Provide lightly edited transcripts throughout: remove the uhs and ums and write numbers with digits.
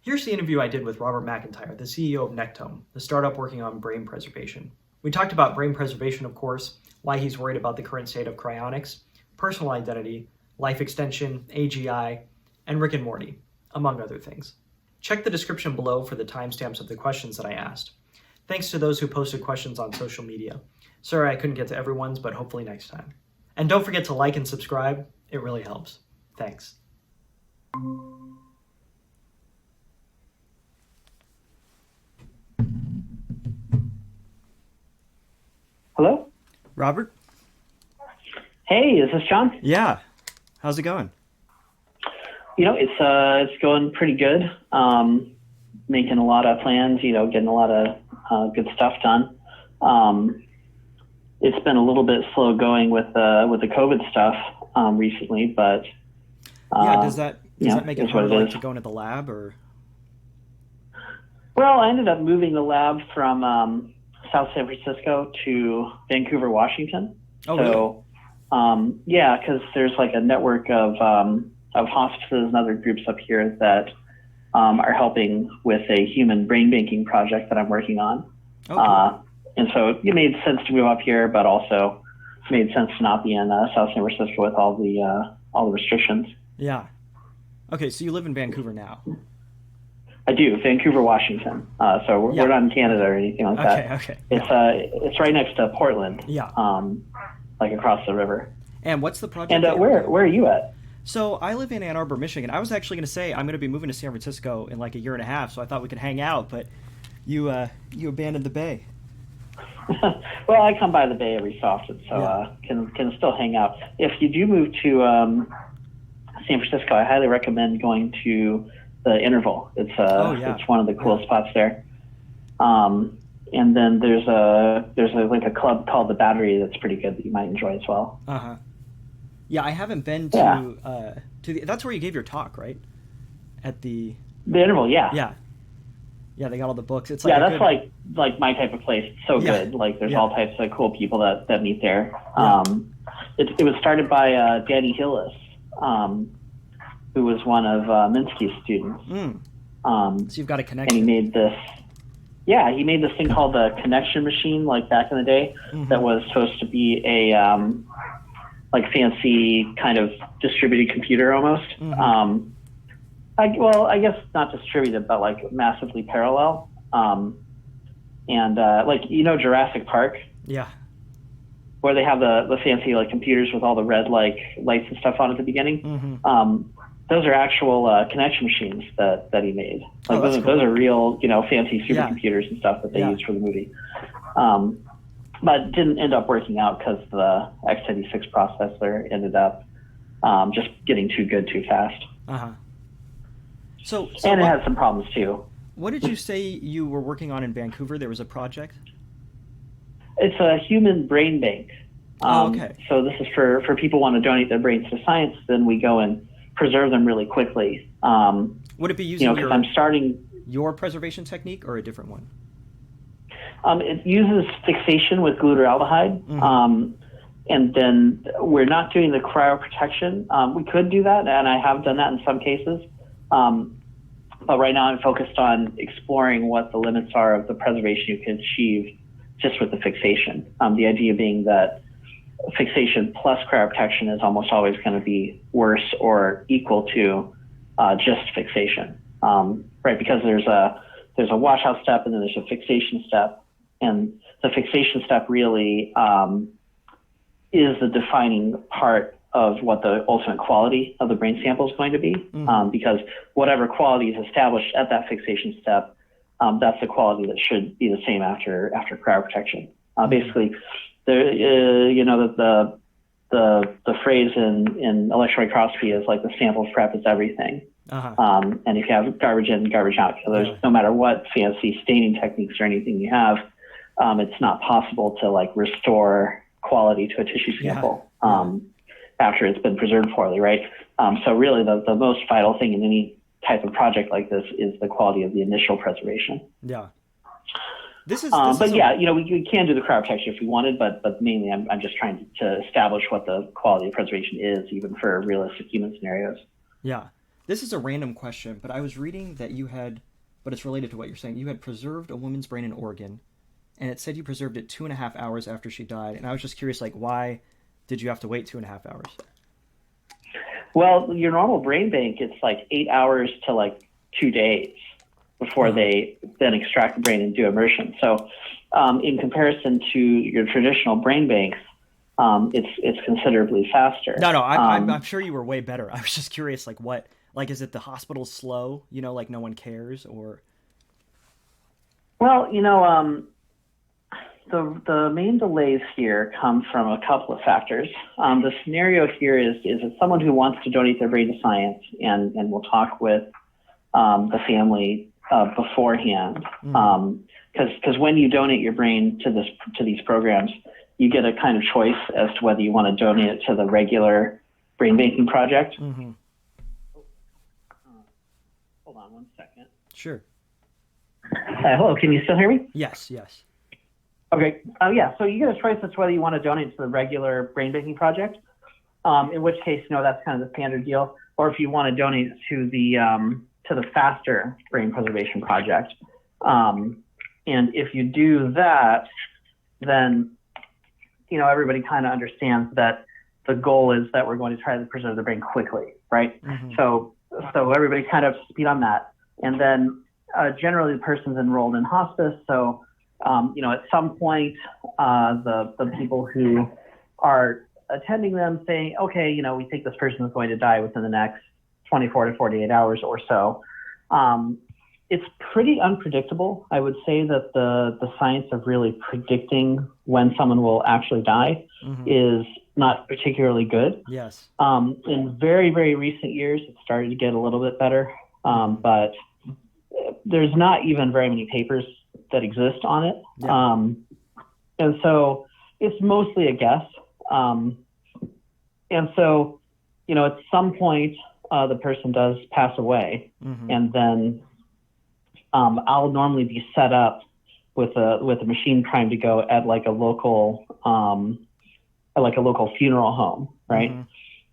Here's the interview I did with Robert McIntyre, the CEO of Nectome, the startup working on brain preservation. We talked about brain preservation, of course, why he's worried about the current state of cryonics, personal identity, life extension, AGI, and Rick and Morty, among other things. Check the description below for the timestamps of the questions that I asked. Thanks to those who posted questions on social media. Sorry I couldn't get to everyone's, but hopefully next time. And don't forget to like and subscribe. It really helps. Thanks. Hello? Robert? Hey, is this John? Yeah. How's it going? It's going pretty good. Making a lot of plans, getting a lot of good stuff done. It's been a little bit slow going with the COVID stuff recently, but does that make it harder to go into the lab or? Well, I ended up moving the lab from South San Francisco to Vancouver, Washington. Oh, so, really? Because there's like a network of hospices and other groups up here that are helping with a human brain banking project that I'm working on. Okay. And so it made sense to move up here, but also made sense to not be in South San Francisco with all the restrictions. Yeah. Okay, so you live in Vancouver now. I do, Vancouver, Washington. So we're not in Canada or anything like that. Okay. It's right next to Portland. Yeah. Like across the river. And what's the project? And where are you at? So I live in Ann Arbor, Michigan. I was actually going to say I'm going to be moving to San Francisco in like a year and a half, so I thought we could hang out, but you abandoned the Bay. Well, I come by the Bay every so often, so can still hang out. If you do move to San Francisco, I highly recommend going to the Interval. It's it's one of the coolest spots there. And then there's a club called the Battery that's pretty good that you might enjoy as well. Yeah, I haven't been to that's where you gave your talk, right? At the Interval, yeah. Yeah, they got all the books. It's like that's like my type of place. It's so good. Like there's all types of cool people that meet there. It was started by Danny Hillis, who was one of Minsky's students. So you've got a connection. And he made this. Yeah, he made this thing called the connection machine, like back in the day, that was supposed to be a like fancy kind of distributed computer almost. I guess not distributed, but like massively parallel. And like Jurassic Park. Yeah. Where they have the fancy like computers with all the red like lights and stuff on at the beginning. Those are actual connection machines that he made. Like those are real, fancy supercomputers and stuff that they used for the movie. But it didn't end up working out because the x86 processor ended up just getting too good too fast. So and it had some problems too. What did you say you were working on in Vancouver? There was a project? It's a human brain bank. Okay. So this is for people who want to donate their brains to science, then we go and preserve them really quickly. Would it be using your preservation technique or a different one? It uses fixation with glutaraldehyde. And then we're not doing the cryoprotection. We could do that, and I have done that in some cases. But right now I'm focused on exploring what the limits are of the preservation you can achieve just with the fixation. The idea being that fixation plus cryoprotection is almost always going to be worse or equal to just fixation, right? Because there's a washout step and then there's a fixation step, and the fixation step really is the defining part of what the ultimate quality of the brain sample is going to be, because whatever quality is established at that fixation step, that's the quality that should be the same after cryoprotection. Basically, the phrase in electron microscopy is like the sample prep is everything. And if you have garbage in, garbage out, there's no matter what fancy staining techniques or anything you have, it's not possible to like restore quality to a tissue sample after it's been preserved poorly, right? So really the most vital thing in any type of project like this is the quality of the initial preservation. Yeah. We can do the cryoprotection if we wanted, but mainly I'm just trying to establish what the quality of preservation is, even for realistic human scenarios. Yeah. This is a random question, but I was reading that you had, but it's related to what you're saying. You had preserved a woman's brain in Oregon, and it said you preserved it 2.5 hours after she died. And I was just curious, like, why did you have to wait 2.5 hours? Well, your normal brain bank, it's like 8 hours to like 2 days before they then extract the brain and do immersion. So in comparison to your traditional brain banks, it's considerably faster. No, I'm sure you were way better. I was just curious, like, what, like, is it the hospital slow, you know, like no one cares, or? Well, the main delays here come from a couple of factors. The scenario here is it's someone who wants to donate their brain to science, and we'll talk with the family beforehand. Because when you donate your brain to these programs, you get a kind of choice as to whether you want to donate it to the regular brain banking project. Mm-hmm. Hold on one second. Sure. Hello, can you still hear me? Yes. Okay. So you get a choice as to whether you want to donate to the regular brain banking project, in which case, that's kind of the standard deal, or if you want to donate to the faster brain preservation project. And if you do that, then, everybody kind of understands that the goal is that we're going to try to preserve the brain quickly, right? Mm-hmm. So everybody kind of speed on that. And then generally the person's enrolled in hospice. So, at some point, the people who are attending them say, okay, we think this person is going to die within the next 24 to 48 hours or so. It's pretty unpredictable. I would say that the science of really predicting when someone will actually die is not particularly good. Yes. In very, very recent years, it started to get a little bit better, but there's not even very many papers that exist on it. Yeah. And so it's mostly a guess. And so, at some point, the person does pass away, and then I'll normally be set up with a machine trying to go at like a local funeral home, right?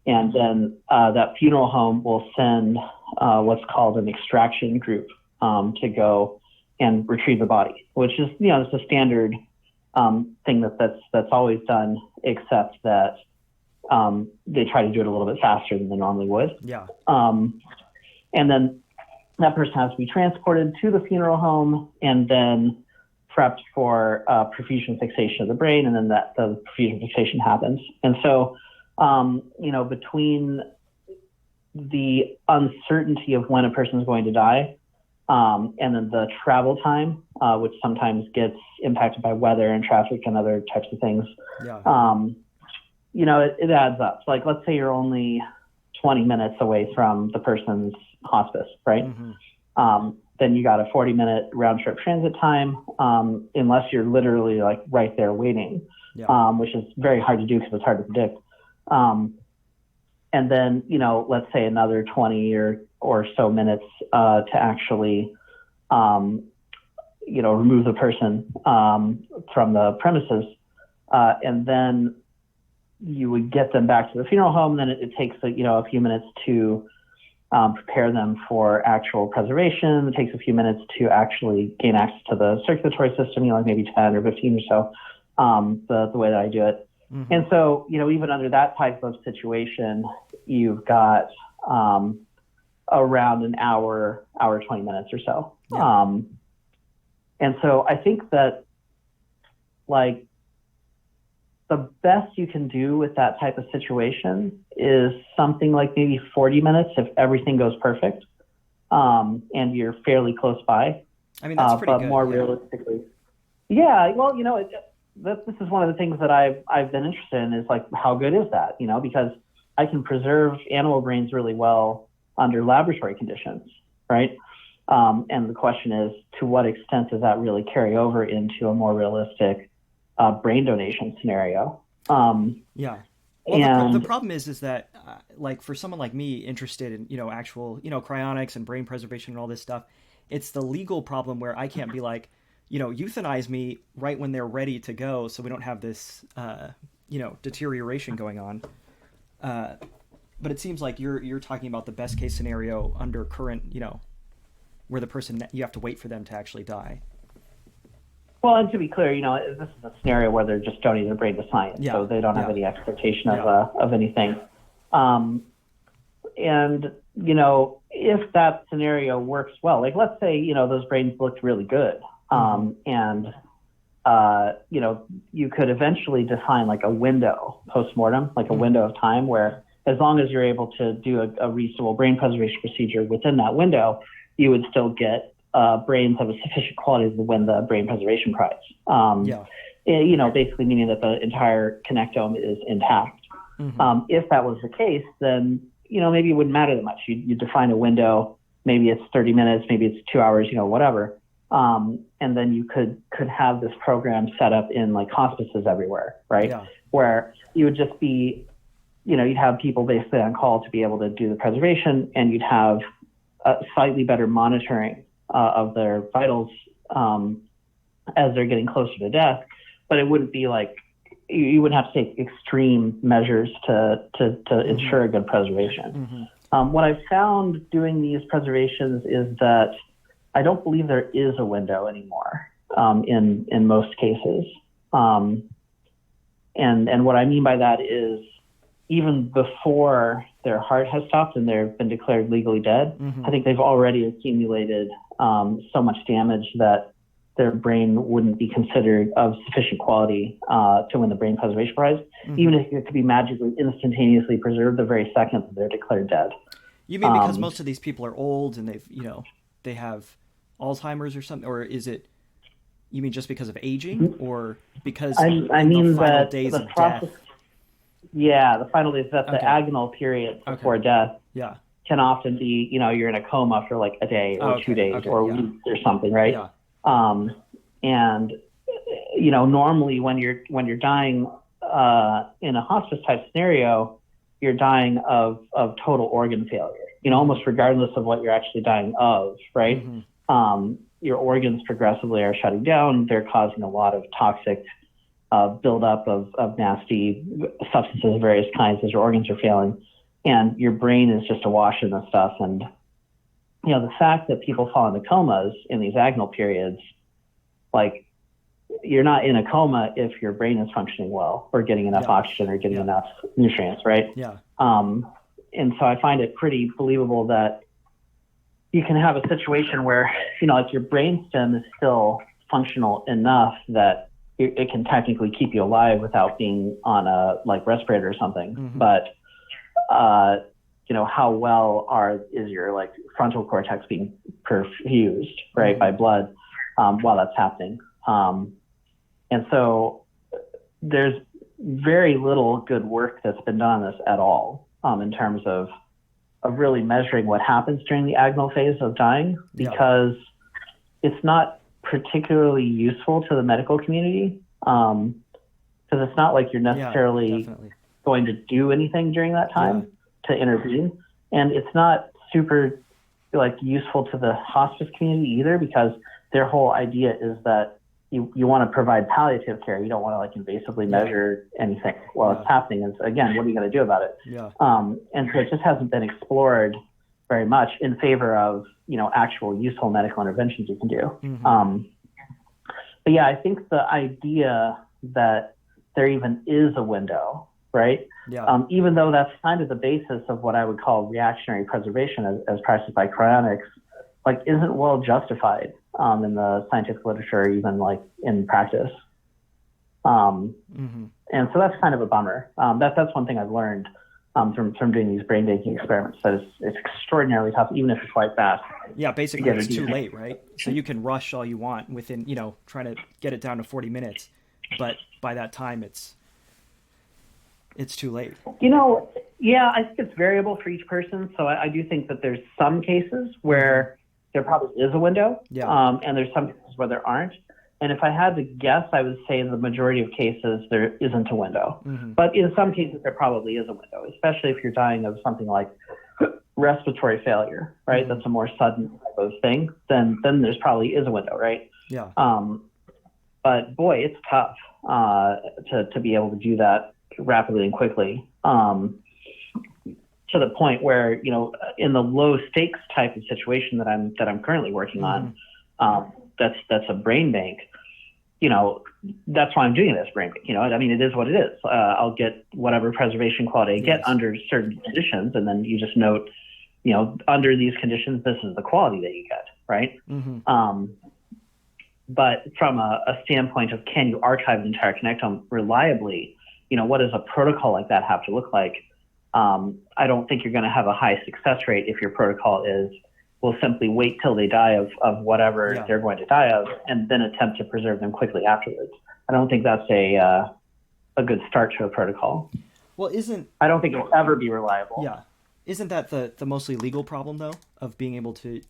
And then that funeral home will send what's called an extraction group to go and retrieve the body, which is, it's a standard thing that's always done, except that they try to do it a little bit faster than they normally would. Yeah. And then that person has to be transported to the funeral home and then prepped for perfusion fixation of the brain, and then the perfusion fixation happens. And so, between the uncertainty of when a person is going to die, and then the travel time, which sometimes gets impacted by weather and traffic and other types of things, it adds up. So, like, let's say you're only 20 minutes away from the person's hospice, right? Then you got a 40-minute round trip transit time, unless you're literally like right there waiting, which is very hard to do because it's hard to predict. And then, let's say another 20 or so minutes to actually, remove the person from the premises. And then you would get them back to the funeral home. Then it takes, a few minutes to prepare them for actual preservation. It takes a few minutes to actually gain access to the circulatory system, like maybe 10 or 15 or so, the way that I do it. And so, even under that type of situation, you've got around an hour, 20 minutes or so. And so I think that, like, the best you can do with that type of situation is something like maybe 40 minutes if everything goes perfect, and you're fairly close by. I mean, that's pretty but good. More realistically. Yeah, well, this is one of the things that I've been interested in, is like, how good is that? Because I can preserve animal brains really well under laboratory conditions, right? And the question is, to what extent does that really carry over into a more realistic brain donation scenario? Yeah. Well, and the problem is that, like, for someone like me interested in, actual, cryonics and brain preservation and all this stuff, it's the legal problem where I can't be like, euthanize me right when they're ready to go, so we don't have this, deterioration going on. But it seems like you're talking about the best case scenario under current, where the person, you have to wait for them to actually die. Well, and to be clear, this is a scenario where they're just donating their brain to science, so they don't have any expectation of anything. And if that scenario works well, like let's say those brains looked really good, and you could eventually define like a window post-mortem, like a window of time where, as long as you're able to do a reasonable brain preservation procedure within that window, you would still get brains of a sufficient quality to win the brain preservation prize. Basically meaning that the entire connectome is intact. If that was the case, then maybe it wouldn't matter that much. You define a window, maybe it's 30 minutes, maybe it's 2 hours, whatever. And then you could have this program set up in like hospices everywhere, right? Yeah. Where you would just be, you'd have people basically on call to be able to do the preservation, and you'd have slightly better monitoring of their vitals as they're getting closer to death. But it wouldn't be like, you wouldn't have to take extreme measures to ensure a good preservation. What I've found doing these preservations is that I don't believe there is a window anymore in most cases. And what I mean by that is, even before their heart has stopped and they've been declared legally dead, I think they've already accumulated so much damage that their brain wouldn't be considered of sufficient quality to win the brain preservation prize, even if it could be magically instantaneously preserved the very second that they're declared dead. You mean because most of these people are old and they have Alzheimer's or something, or is it? You mean just because of aging, or because I mean the final that days the of process, death? Yeah, the final days, that the agonal period before death can often be, you're in a coma for like a day or 2 days or a week or something, right? Yeah. And normally when you're dying in a hospice type scenario, you're dying of total organ failure, almost regardless of what you're actually dying of, right? Your organs progressively are shutting down. They're causing a lot of toxic buildup of nasty substances of various kinds as your organs are failing, and your brain is just awash in this stuff. And the fact that people fall into comas in these agonal periods, like, you're not in a coma if your brain is functioning well or getting enough oxygen or getting enough nutrients, right? And so I find it pretty believable that you can have a situation where like your brainstem is still functional enough that it can technically keep you alive without being on a respirator or something. But how well is your like frontal cortex being perfused, right, by blood while that's happening? And so there's very little good work that's been done on this at all in terms of really measuring what happens during the agonal phase of dying, because it's not particularly useful to the medical community, because it's not like you're necessarily going to do anything during that time to intervene, and it's not super useful to the hospice community either, because their whole idea is that you want to provide palliative care. You don't want to invasively measure anything while it's happening. And so, again, what are you going to do about it? And so it just hasn't been explored very much in favor of actual useful medical interventions you can do. But yeah, I think the idea that there even is a window, right? Even though that's kind of the basis of what I would call reactionary preservation as practiced by cryonics, isn't well justified in the scientific literature, even in practice. And so that's kind of a bummer. That's one thing I've learned from doing these brain banking experiments, that it's extraordinarily tough, even if it's quite fast. Yeah, basically it's too late, right? So you can rush all you want within, trying to get it down to 40 minutes, but by that time it's too late. Yeah, I think it's variable for each person. So I do think that there's some cases where there probably is a window, and there's some cases where there aren't. And if I had to guess, I would say in the majority of cases there isn't a window. But in some cases there probably is a window, especially if you're dying of something like respiratory failure, right? That's a more sudden type of thing. Then there's probably is a window, right? But boy, it's tough to be able to do that rapidly and quickly. to the point where, in the low stakes type of situation that I'm currently working on, that's a brain bank. That's why I'm doing this brain bank. I mean, it is what it is. I'll get whatever preservation quality I get under certain conditions, and then you just note, under these conditions, this is the quality that you get, right? But from a standpoint of, can you archive an entire connectome reliably? What does a protocol like that have to look like? I don't think you're going to have a high success rate if your protocol is, we'll simply wait till they die of whatever they're going to die of, and then attempt to preserve them quickly afterwards. I don't think that's a good start to a protocol. Well, I don't think it'll ever be reliable. Yeah. Isn't that the mostly legal problem, though, of being able to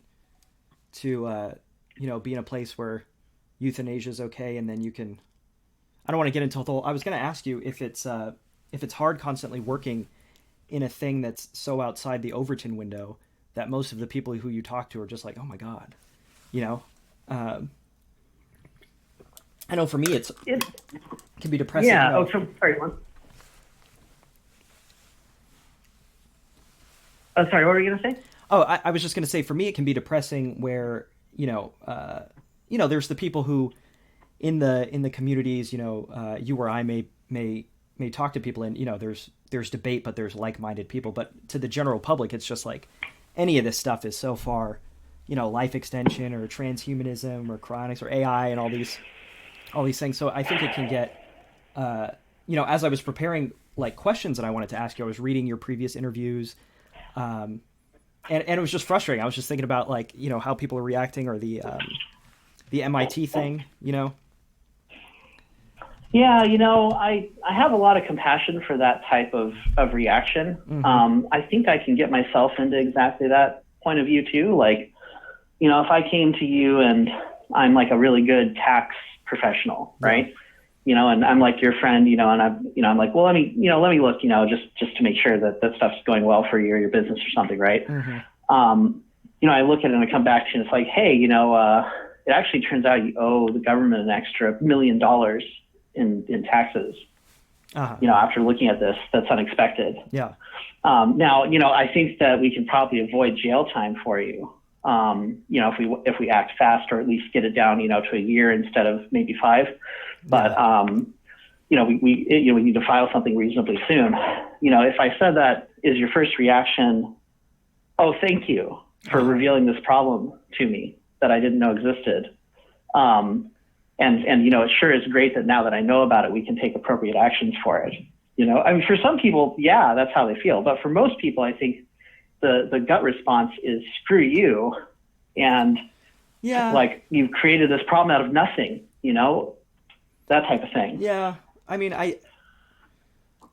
be in a place where euthanasia is okay, and then you can... I don't want to get into the whole... I was going to ask you if it's hard constantly working in a thing that's so outside the Overton window that most of the people who you talk to are just like, oh my God, I know for me it can be depressing. Yeah. Sorry. Sorry, what were you going to say? Oh, I was just going to say, for me, it can be depressing where, there's the people who in the communities, you or I may talk to people, and, there's debate, but there's like-minded people. But to the general public, it's just like any of this stuff is so far, life extension or transhumanism or cryonics or AI and all these things. So I think it can get, as I was preparing like questions that I wanted to ask you, I was reading your previous interviews. And it was just frustrating. I was just thinking about how people are reacting, or the MIT thing, Yeah, I have a lot of compassion for that type of reaction. I think I can get myself into exactly that point of view too. Like, if I came to you and I'm like a really good tax professional, right? And I'm like your friend, and I'm like, well, let me look, just to make sure that stuff's going well for you or your business or something, right? I look at it and I come back to you and it's like, hey, it actually turns out you owe the government an extra $1 million in taxes. After looking at this, that's unexpected. Yeah. Now, I think that we can probably avoid jail time for you. If we act fast, or at least get it down, to a year instead of maybe 5. But we need to file something reasonably soon. If I said that, is your first reaction, oh, thank you for revealing this problem to me that I didn't know existed. And it sure is great that now that I know about it, we can take appropriate actions for it. I mean, for some people, yeah, that's how they feel. But for most people, I think the gut response is screw you. And like, you've created this problem out of nothing, that type of thing. Yeah. I mean, I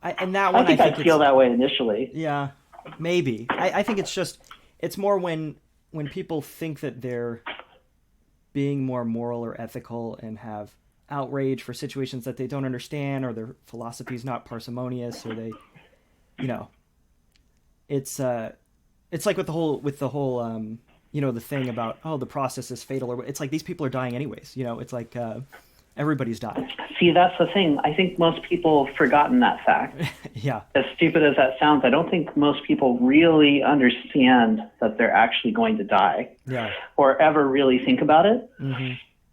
think I'd feel that way initially. Yeah, maybe. I think it's more when people think that they're being more moral or ethical and have outrage for situations that they don't understand, or their philosophy is not parsimonious, or they, it's like with the whole the thing about, oh, the process is fatal, or it's like these people are dying anyways. It's like everybody's dying. See, that's the thing. I think most people have forgotten that fact. Yeah. As stupid as that sounds, I don't think most people really understand that they're actually going to die. Yeah. Or ever really think about it.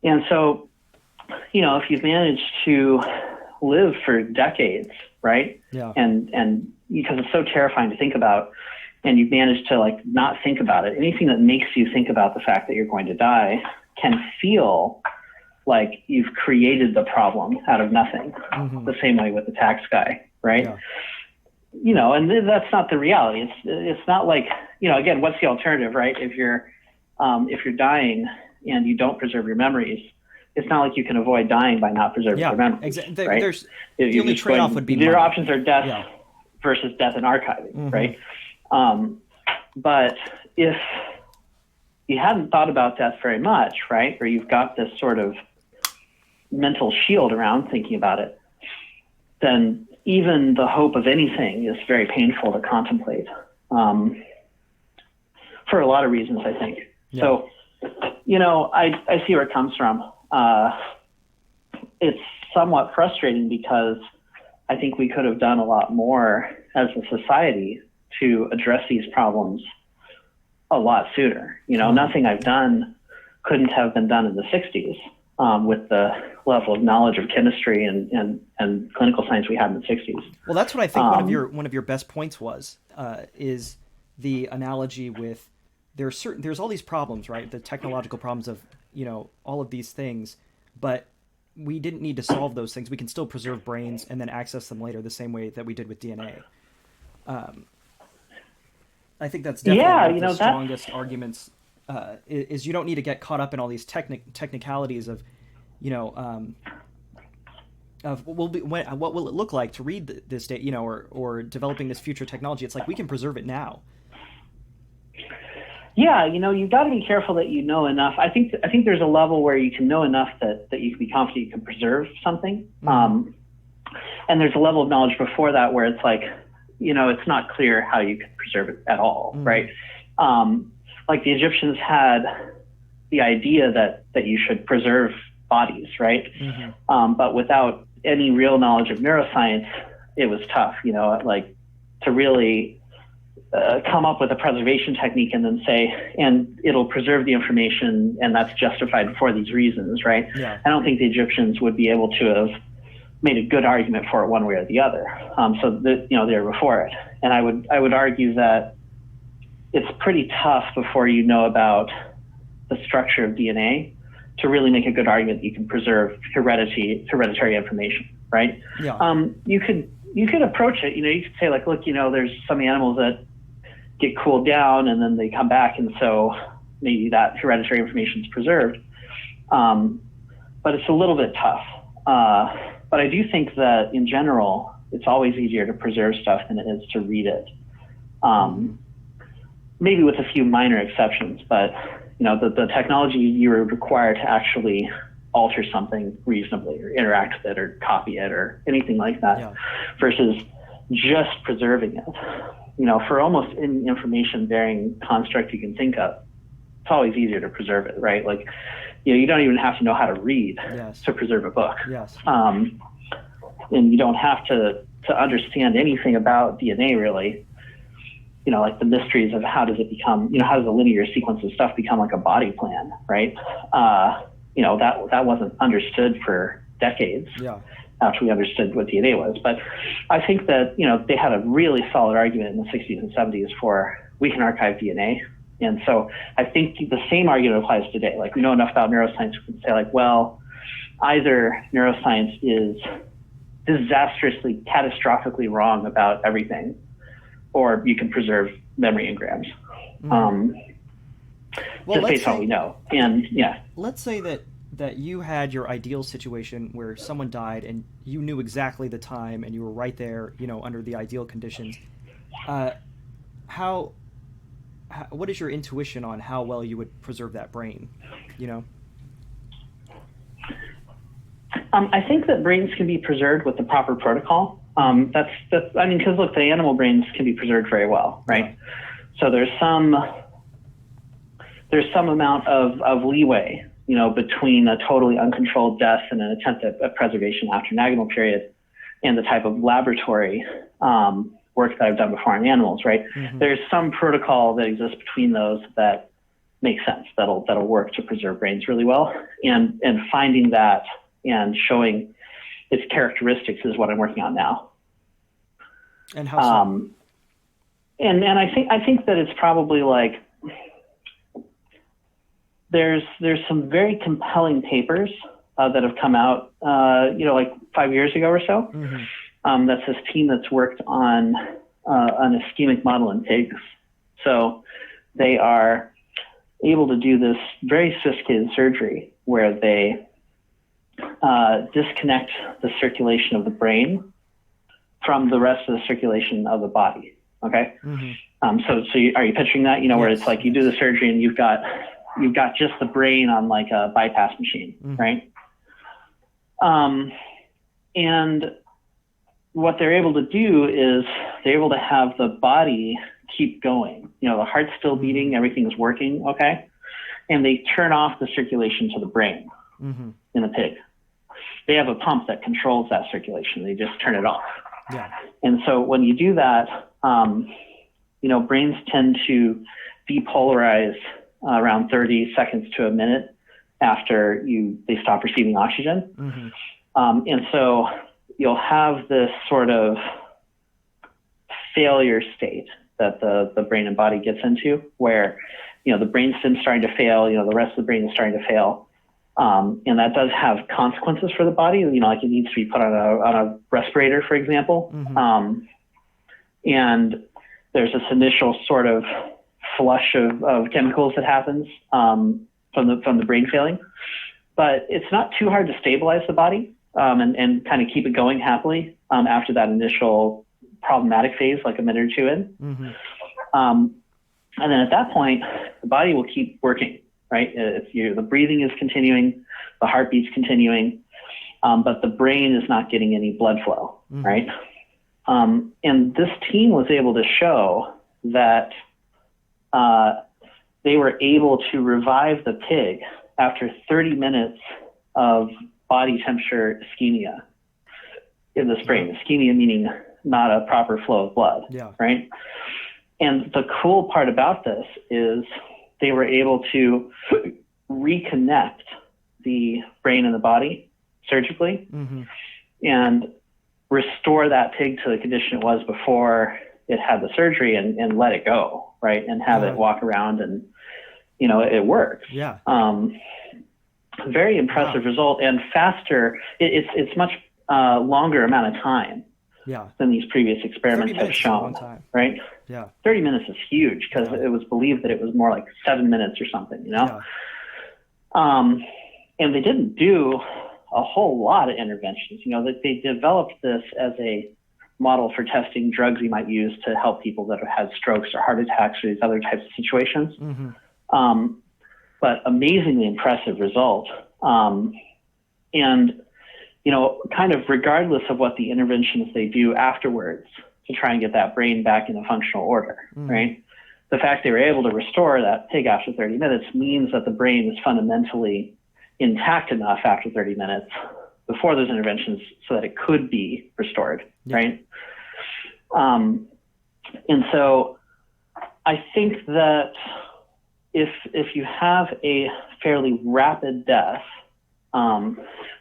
And so, if you've managed to live for decades, right? Yeah. And because it's so terrifying to think about, and you've managed to not think about it, anything that makes you think about the fact that you're going to die can feel like you've created the problem out of nothing. The same way with the tax guy, right? Yeah. And that's not the reality. It's not like, again, what's the alternative, right? If you're dying and you don't preserve your memories, it's not like you can avoid dying by not preserving your memories. Exactly. Right? The only trade-off would be your options are death versus death and archiving, right? But if you hadn't thought about death very much, right, or you've got this sort of mental shield around thinking about it, then even the hope of anything is very painful to contemplate, for a lot of reasons, I think. Yeah. So, I see where it comes from. It's somewhat frustrating because I think we could have done a lot more as a society to address these problems a lot sooner. Nothing I've done couldn't have been done in the 60s with the level of knowledge of chemistry and clinical science we had in the 60s. Well, that's what I think one of your best points was, is the analogy with there's all these problems, right? The technological problems of, all of these things, but we didn't need to solve those things. We can still preserve brains and then access them later the same way that we did with DNA. I think that's definitely one of the strongest arguments, is you don't need to get caught up in all these technicalities of, of what will it look like to read this data, or developing this future technology. It's like we can preserve it now. Yeah, you've got to be careful that you know enough. I think there's a level where you can know enough that you can be confident you can preserve something. And there's a level of knowledge before that where it's like, it's not clear how you can preserve it at all, right? Like the Egyptians had the idea that you should preserve bodies, right? But without any real knowledge of neuroscience, it was tough, like to really come up with a preservation technique and then say, and it'll preserve the information and that's justified for these reasons, right? Yeah. I don't think the Egyptians would be able to have made a good argument for it one way or the other. They're before it. And I would argue that it's pretty tough before you know about the structure of DNA to really make a good argument that you can preserve hereditary information, right? Yeah. You could approach it, you could say like, look, there's some animals that get cooled down and then they come back, and so maybe that hereditary information is preserved. But it's a little bit tough. But I do think that in general, it's always easier to preserve stuff than it is to read it. Maybe with a few minor exceptions, but the technology you require to actually alter something reasonably or interact with it or copy it or anything like that, versus just preserving it. For almost any information bearing construct you can think of, it's always easier to preserve it, right? Like, you don't even have to know how to read to preserve a book. Yes. And you don't have to understand anything about DNA really. Like the mysteries of how does it become, how does a linear sequence of stuff become like a body plan, right? That wasn't understood for decades after we understood what DNA was. But I think that, they had a really solid argument in the 60s and 70s for we can archive DNA. And so I think the same argument applies today. Like we know enough about neuroscience, we can say like, well, either neuroscience is disastrously, catastrophically wrong about everything, or you can preserve memory engrams. Just based on what we know. And let's say that you had your ideal situation where someone died and you knew exactly the time and you were right there, under the ideal conditions. What is your intuition on how well you would preserve that brain? I think that brains can be preserved with the proper protocol. Because look, the animal brains can be preserved very well, right? So there's some amount of leeway, between a totally uncontrolled death and an attempt at preservation after an agonal period, and the type of laboratory work that I've done before on animals, right? There's some protocol that exists between those that makes sense, that'll work to preserve brains really well, and finding that and showing its characteristics is what I'm working on now. And how so? And I think that it's probably like there's some very compelling papers that have come out, like 5 years ago or so. That's this team that's worked on an ischemic model in pigs. So they are able to do this very sophisticated surgery where they disconnect the circulation of the brain from the rest of the circulation of the body. Okay. Are you picturing that? Where it's like you do the surgery and you've got just the brain on like a bypass machine, right? And what they're able to do is they're able to have the body keep going. The heart's still beating, everything's working, okay? And they turn off the circulation to the brain in the pig. They have a pump that controls that circulation. They just turn it off. Yeah. And so when you do that, brains tend to depolarize around 30 seconds to a minute after they stop receiving oxygen. Mm-hmm. And so you'll have this sort of failure state that the brain and body gets into, where, the brainstem's starting to fail, the rest of the brain is starting to fail. And that does have consequences for the body, like it needs to be put on a respirator, for example. Mm-hmm. And there's this initial sort of flush of chemicals that happens from the brain failing. But it's not too hard to stabilize the body and kind of keep it going happily after that initial problematic phase, like a minute or two in. Mm-hmm. And then at that point, the body will keep working, right? The breathing is continuing, the heartbeat's continuing, but the brain is not getting any blood flow, mm-hmm. right? And this team was able to show that they were able to revive the pig after 30 minutes of body temperature ischemia in this brain. Ischemia meaning not a proper flow of blood, right? And the cool part about this is they were able to reconnect the brain and the body surgically mm-hmm. and restore that pig to the condition it was before it had the surgery and let it go, right? And have it walk around and, it works. Yeah. Very impressive result and faster. It's much longer amount of time than these previous experiments have shown, right? Yeah. 30 minutes is huge because it was believed that it was more like 7 minutes or something, And they didn't do a whole lot of interventions. They developed this as a model for testing drugs you might use to help people that have had strokes or heart attacks or these other types of situations. Mm-hmm. But amazingly impressive result. And, kind of regardless of what the interventions they do afterwards to try and get that brain back in a functional order, right? The fact they were able to restore that pig after 30 minutes means that the brain is fundamentally intact enough after 30 minutes before those interventions so that it could be restored, right? And so I think that if you have a fairly rapid death,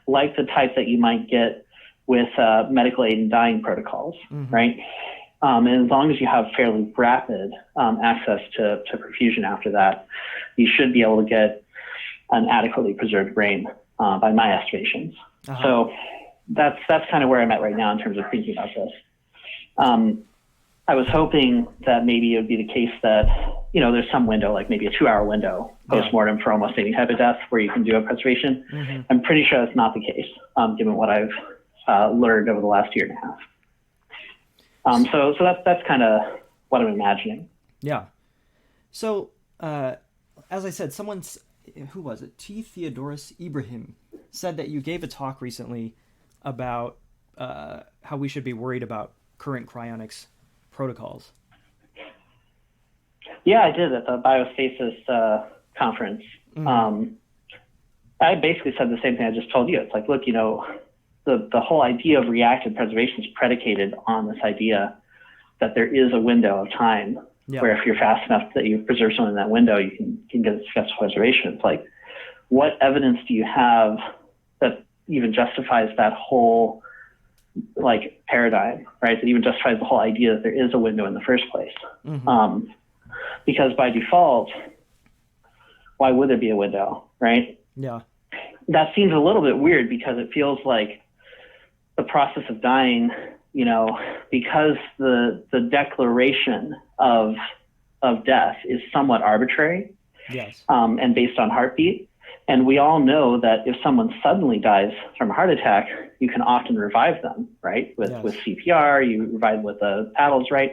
like the type that you might get with medical aid in dying protocols, right? And as long as you have fairly rapid access to perfusion after that, you should be able to get an adequately preserved brain by my estimations. Uh-huh. So that's kind of where I'm at right now in terms of thinking about this. I was hoping that maybe it would be the case that, there's some window, like maybe a 2-hour window post-mortem for almost any type of death where you can do a preservation. Mm-hmm. I'm pretty sure that's not the case, given what I've learned over the last year and a half. So that's kind of what I'm imagining. Yeah. So, as I said, who was it? T. Theodorus Ibrahim said that you gave a talk recently about how we should be worried about current cryonics protocols. Yeah, I did at the Biostasis conference. Mm-hmm. I basically said the same thing I just told you. It's like, look, the whole idea of reactive preservation is predicated on this idea that there is a window of time where if you're fast enough that you preserve someone in that window, you can get successful preservation. It's like, what evidence do you have that even justifies that whole paradigm, right? That even justifies the whole idea that there is a window in the first place. Mm-hmm. Because by default, why would there be a window, right? Yeah. That seems a little bit weird because it feels like the process of dying, because the declaration of death is somewhat arbitrary. Yes. And based on heartbeat. And we all know that if someone suddenly dies from a heart attack, you can often revive them, right? With CPR, you revive them with the paddles, right?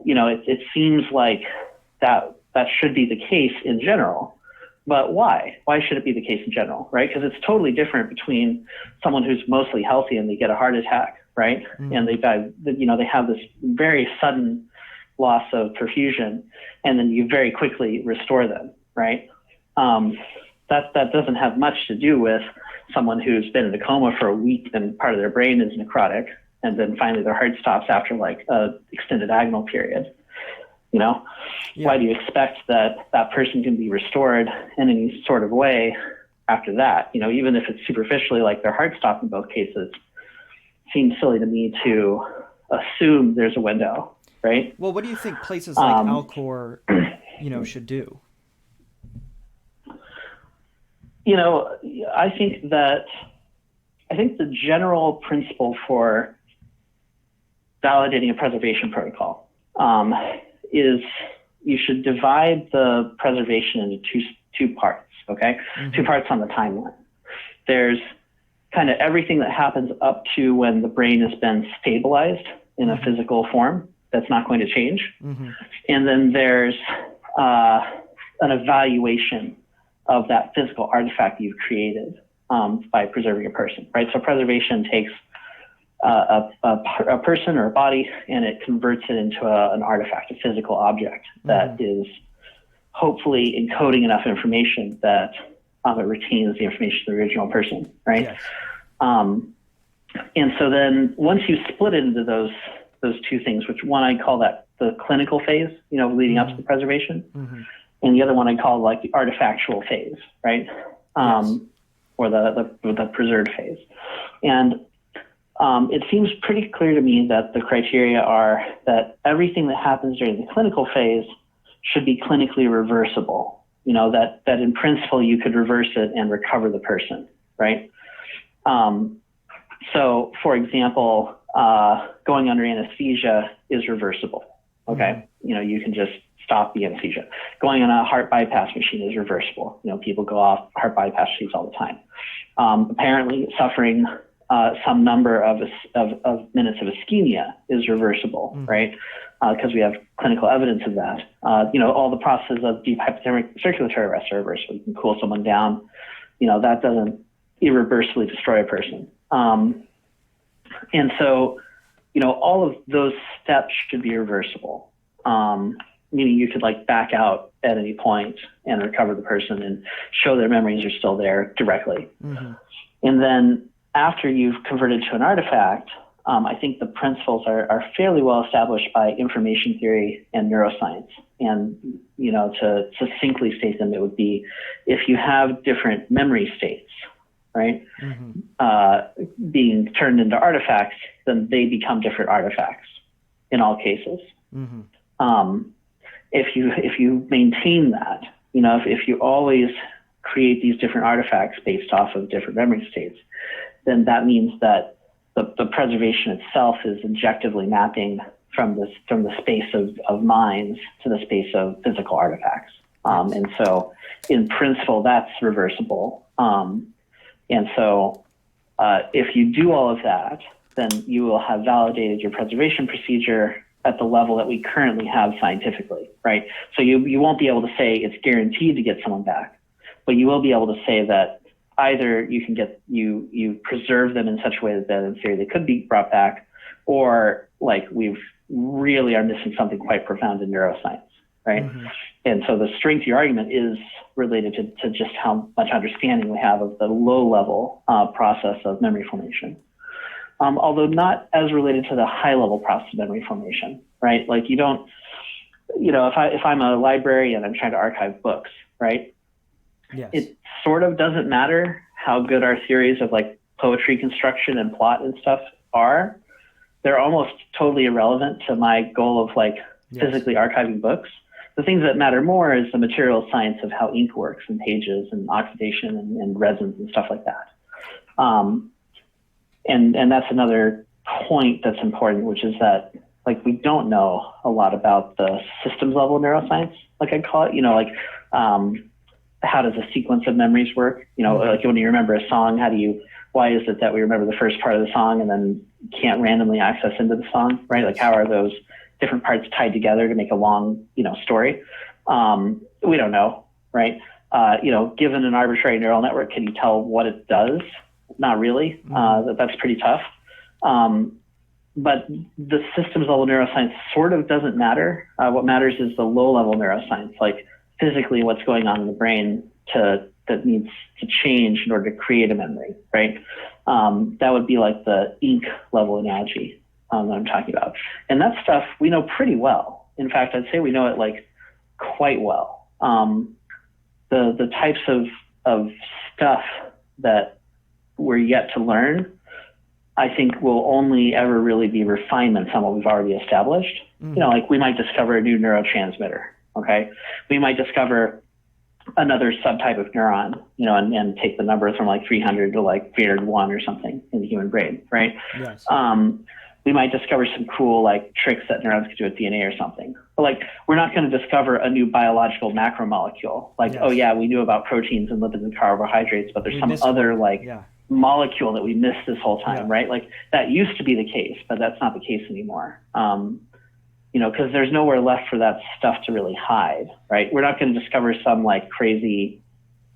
It seems like that should be the case in general. But why? Why should it be the case in general, right? Because it's totally different between someone who's mostly healthy and they get a heart attack, right? Mm-hmm. And they die, they have this very sudden loss of perfusion, and then you very quickly restore them, right? That doesn't have much to do with someone who's been in a coma for a week and part of their brain is necrotic, and then finally their heart stops after a extended agonal period. Why do you expect that that person can be restored in any sort of way after that? Even if it's superficially like their heart stopped in both cases, seems silly to me to assume there's a window, right? Well, what do you think places like Alcor, should do? I think the general principle for validating a preservation protocol is you should divide the preservation into two parts, okay? Mm-hmm. 2 parts on the timeline. There's kind of everything that happens up to when the brain has been stabilized in a physical form that's not going to change. Mm-hmm. And then there's an evaluation of that physical artifact you've created by preserving a person, right? So preservation takes a person or a body and it converts it into an artifact, a physical object that is hopefully encoding enough information that it retains the information of the original person, right? Yes. And so then once you split it into those 2 things, which one I call that the clinical phase, leading up to the preservation, and the other one I call like the artifactual phase, right? Yes. Or the preserved phase. And it seems pretty clear to me that the criteria are that everything that happens during the clinical phase should be clinically reversible. That in principle you could reverse it and recover the person, right? So, for example, going under anesthesia is reversible. Okay, you can just stop the anesthesia. Going on a heart bypass machine is reversible. People go off heart bypass machines all the time. Apparently, suffering some number of minutes of ischemia is reversible, right? Because we have clinical evidence of that. All the processes of deep hypothermic circulatory arrest are reversible. You can cool someone down. That doesn't irreversibly destroy a person. And so, all of those steps should be reversible. Meaning you could like back out at any point and recover the person and show their memories are still there directly. And then after you've converted to an artifact, I think the principles are fairly well established by information theory and neuroscience. And, to succinctly state them, it would be if you have different memory states, right, being turned into artifacts, then they become different artifacts in all cases. If you maintain that, if you always create these different artifacts based off of different memory states, then that means that the preservation itself is objectively mapping from the space of minds to the space of physical artifacts. And so in principle, that's reversible. And so if you do all of that, then you will have validated your preservation procedure at the level that we currently have scientifically, right? So you won't be able to say it's guaranteed to get someone back, but you will be able to say that either you can you preserve them in such a way that in theory they could be brought back, or like we've really are missing something quite profound in neuroscience, right? And so the strength of your argument is related to just how much understanding we have of the low level process of memory formation. Although not as related to the high level process of memory formation, right? Like you don't, if I'm a librarian, I'm trying to archive books, right? Yes. It sort of doesn't matter how good our theories of like poetry construction and plot and stuff are. They're almost totally irrelevant to my goal of like physically archiving books. The things that matter more is the material science of how ink works and pages and oxidation and resins and stuff like that. And that's another point that's important, which is that like we don't know a lot about the systems level neuroscience, like I call it, how does a sequence of memories work? Like when you remember a song, why is it that we remember the first part of the song and then can't randomly access into the song, right? Like how are those different parts tied together to make a long, story? We don't know, right? Given an arbitrary neural network, can you tell what it does? Not really. That's pretty tough. But the systems level neuroscience sort of doesn't matter. What matters is the low level neuroscience, like physically what's going on in the brain that needs to change in order to create a memory, right? That would be like the ink level analogy that I'm talking about. And that stuff we know pretty well. In fact, I'd say we know it like quite well. The types of stuff that we're yet to learn, I think will only ever really be refinements on what we've already established. You know, like we might discover a new neurotransmitter, okay? We might discover another subtype of neuron, you know, and take the numbers from like 300 to like 301 or something in the human brain, right? Yes. We might discover some cool like tricks that neurons could do with DNA or something. But like, we're not going to discover a new biological macromolecule. Like, Yes. oh yeah, we knew about proteins and lipids and carbohydrates, but there's some other molecule that we missed this whole time, right? Like that used to be the case, but that's not the case anymore. You know, because there's nowhere left for that stuff to really hide, right? We're not going to discover some like crazy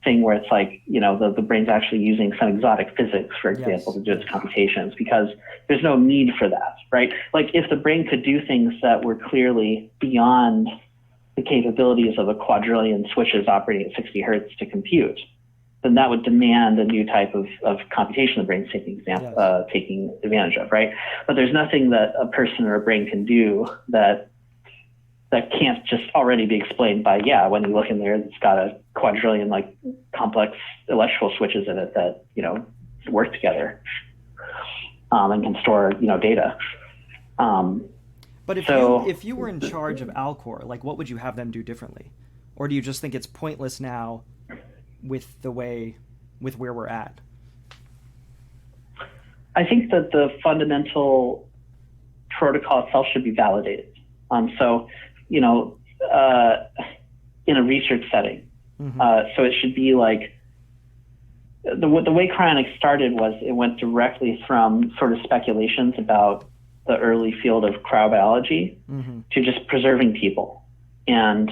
thing where it's like, you know, the brain's actually using some exotic physics, for example, to do its computations, because there's no need for that, right? Like if the brain could do things that were clearly beyond the capabilities of a quadrillion switches operating at 60 hertz to compute, then that would demand a new type of computation the brain's taking advantage of, right? But there's nothing that a person or a brain can do that can't just already be explained by, when you look in there, it's got a quadrillion like complex electrical switches in it that, you know, work together and can store, you know, data. But if you were in charge of Alcor, like what would you have them do differently? Or do you just think it's pointless now with where we're at? I think that the fundamental protocol itself should be validated. So, you know, in a research setting. So it should be like, the way cryonics started was it went directly from sort of speculations about the early field of cryobiology to just preserving people. And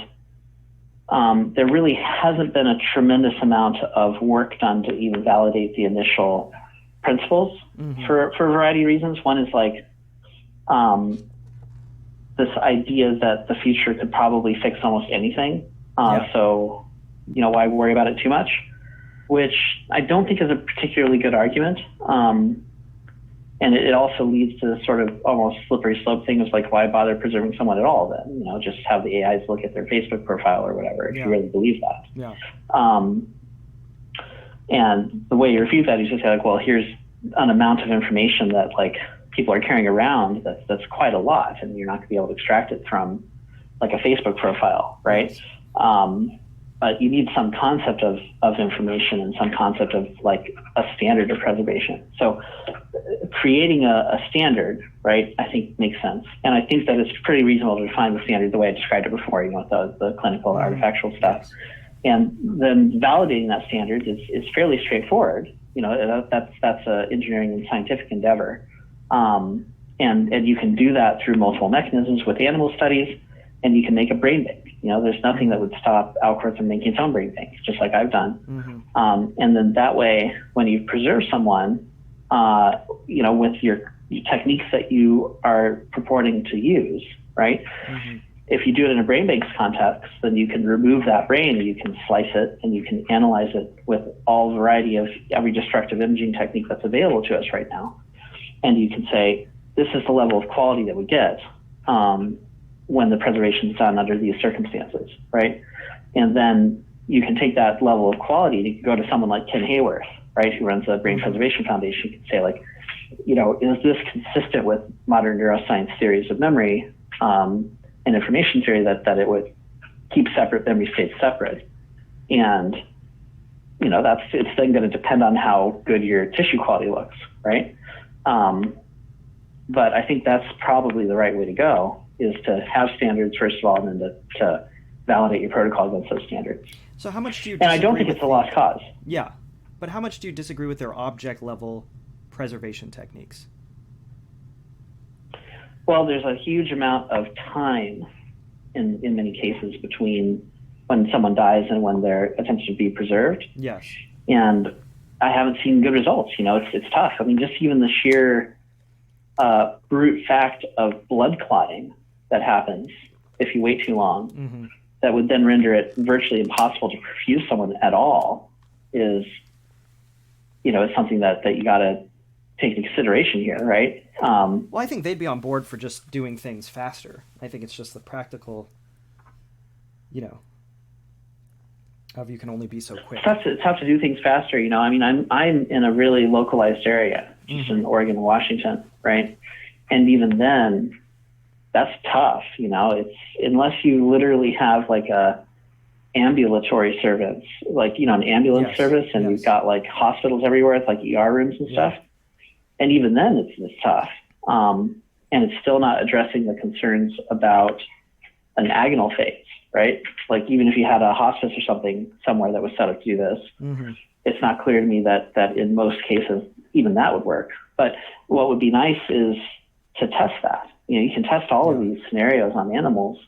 there really hasn't been a tremendous amount of work done to even validate the initial principles for a variety of reasons. One is like this idea that the future could probably fix almost anything. So, you know, why worry about it too much? Which I don't think is a particularly good argument. And it also leads to this sort of almost slippery slope thing of like, why bother preserving someone at all then? You know, just have the AIs look at their Facebook profile or whatever, if you really believe that. And the way you refute that is just like, well, here's an amount of information that like people are carrying around that's quite a lot, and you're not going to be able to extract it from like a Facebook profile, right? But you need some concept of information and some concept of like a standard of preservation. So creating a standard, right, I think makes sense. And I think that it's pretty reasonable to define the standard the way I described it before, you know, with the clinical artifactual stuff. And then validating that standard is fairly straightforward. You know, that's an engineering and scientific endeavor. And you can do that through multiple mechanisms with animal studies, and you can make a brain bank. You know, there's nothing that would stop Alcor from making its own brain bank, just like I've done. And then that way, when you preserve someone, you know, with your techniques that you are purporting to use, right? If you do it in a brain bank's context, then you can remove that brain and you can slice it and you can analyze it with all variety of every destructive imaging technique that's available to us right now. And you can say, this is the level of quality that we get when the preservation is done under these circumstances, right? And then you can take that level of quality and you can go to someone like Ken Hayworth, right, who runs the Brain Preservation Foundation. You can say, like, you know, is this consistent with modern neuroscience theories of memory and information theory that it would keep separate memory states separate? And, you know, it's then going to depend on how good your tissue quality looks, right? But I think that's probably the right way to go, is to have standards first of all, and then to validate your protocol against those standards. So how much do you disagree? And I don't think it's a lost cause. Yeah, but how much do you disagree with their object level preservation techniques? Well, there's a huge amount of time in many cases between when someone dies and when they're attempted to be preserved. Yes. And I haven't seen good results. You know, it's tough. I mean, just even the sheer brute fact of blood clotting that happens if you wait too long, that would then render it virtually impossible to perfuse someone at all is, you know, it's something that you got to take into consideration here, right? Well, I think they'd be on board for just doing things faster. I think it's just the practical, of you can only be so quick. It's tough to do things faster. I mean, I'm in a really localized area, just in Oregon and Washington, right? And even then, that's tough. It's unless you literally have like a ambulatory service, like an ambulance service, and you've got like hospitals everywhere with like ER rooms and stuff. And even then, it's tough, and it's still not addressing the concerns about an agonal phase. Right? Like even if you had a hospice or something somewhere that was set up to do this, it's not clear to me that in most cases even that would work. But what would be nice is to test that. You can test all of these scenarios on animals,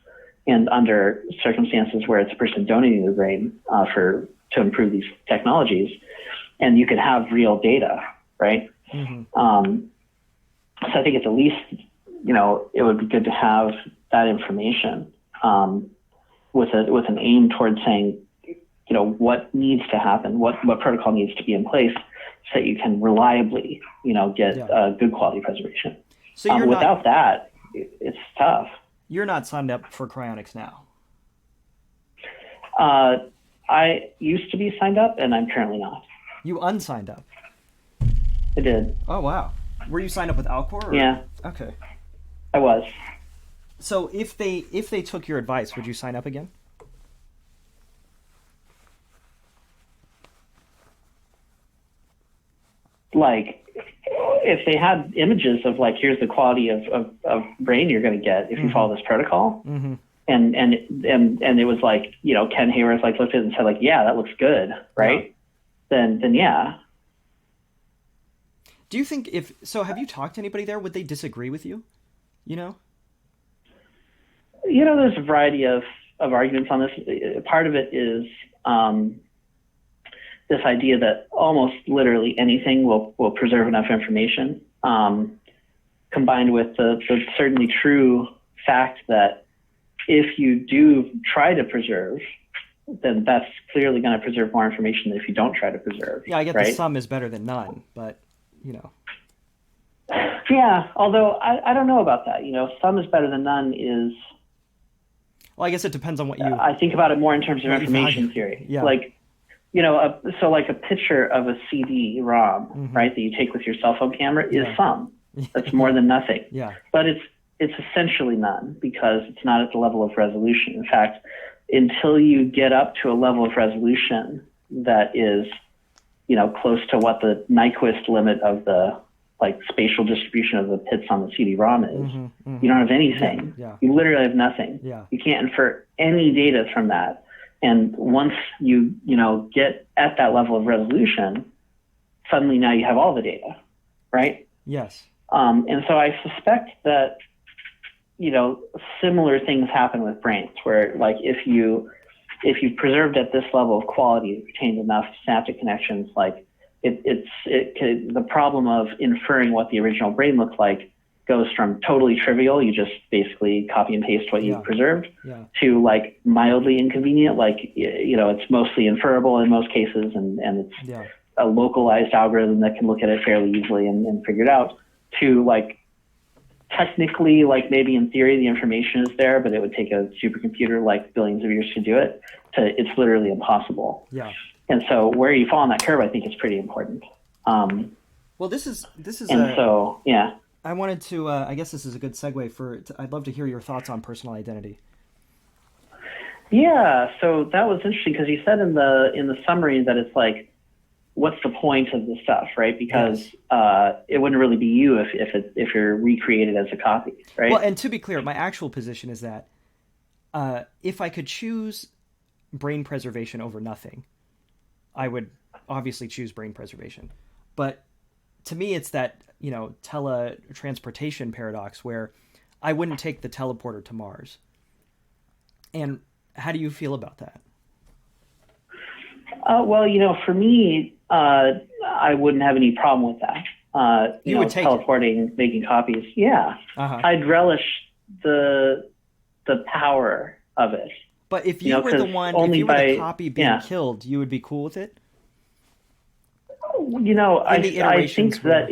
and under circumstances where it's a person donating the brain to improve these technologies, and you can have real data, right? So I think it's at least it would be good to have that information. With an aim towards saying, what needs to happen, what protocol needs to be in place so that you can reliably, get good quality preservation. So without that, it's tough. You're not signed up for cryonics now. I used to be signed up, and I'm currently not. You unsigned up? I did. Oh, wow. Were you signed up with Alcor? Or? Yeah. Okay. I was. So if they took your advice, would you sign up again? Like, if they had images of like, here's the quality of brain you're going to get if you follow this protocol, and it was like, Ken Hayward like looked at it and said like, yeah, that looks good, right? Yeah. Then yeah. Do you think have you talked to anybody there? Would they disagree with you? There's a variety of arguments on this. Part of it is this idea that almost literally anything will preserve enough information, combined with the certainly true fact that if you do try to preserve, then that's clearly going to preserve more information than if you don't try to preserve. Yeah, I get right? that some is better than none, but, Yeah, although I don't know about that. Some is better than none is... Well, I guess it depends on what you... I think about it more in terms of information theory. Yeah. Like, so like a picture of a CD-ROM, right, that you take with your cell phone camera is some. That's more than nothing. Yeah. But it's essentially none because it's not at the level of resolution. In fact, until you get up to a level of resolution that is, close to what the Nyquist limit of the spatial distribution of the bits on the CD-ROM is, you don't have anything. Yeah. You literally have nothing. Yeah. You can't infer any data from that. And once you get at that level of resolution, suddenly now you have all the data, right? Yes. And so I suspect that, similar things happen with brains where like if you preserved at this level of quality, it retained enough synaptic connections, like the problem of inferring what the original brain looked like goes from totally trivial, you just basically copy and paste what you preserved, to like mildly inconvenient, like, it's mostly inferable in most cases, and it's a localized algorithm that can look at it fairly easily and figure it out, to like technically, like maybe in theory the information is there, but it would take a supercomputer like billions of years to do it, it's literally impossible. Yeah. And so where you fall on that curve, I think is pretty important. Well, this is so, yeah. I wanted to, I guess this is a good segue I'd love to hear your thoughts on personal identity. Yeah, so that was interesting because you said in the summary that it's like, what's the point of this stuff, right? Because it wouldn't really be you if you're recreated as a copy, right? Well, and to be clear, my actual position is that if I could choose brain preservation over nothing, I would obviously choose brain preservation. But to me, it's that, teletransportation paradox where I wouldn't take the teleporter to Mars. And how do you feel about that? Well, for me, I wouldn't have any problem with that. You would take teleporting, making copies. Yeah. I'd relish the power of it. But if you were the copy being killed, you would be cool with it? I think that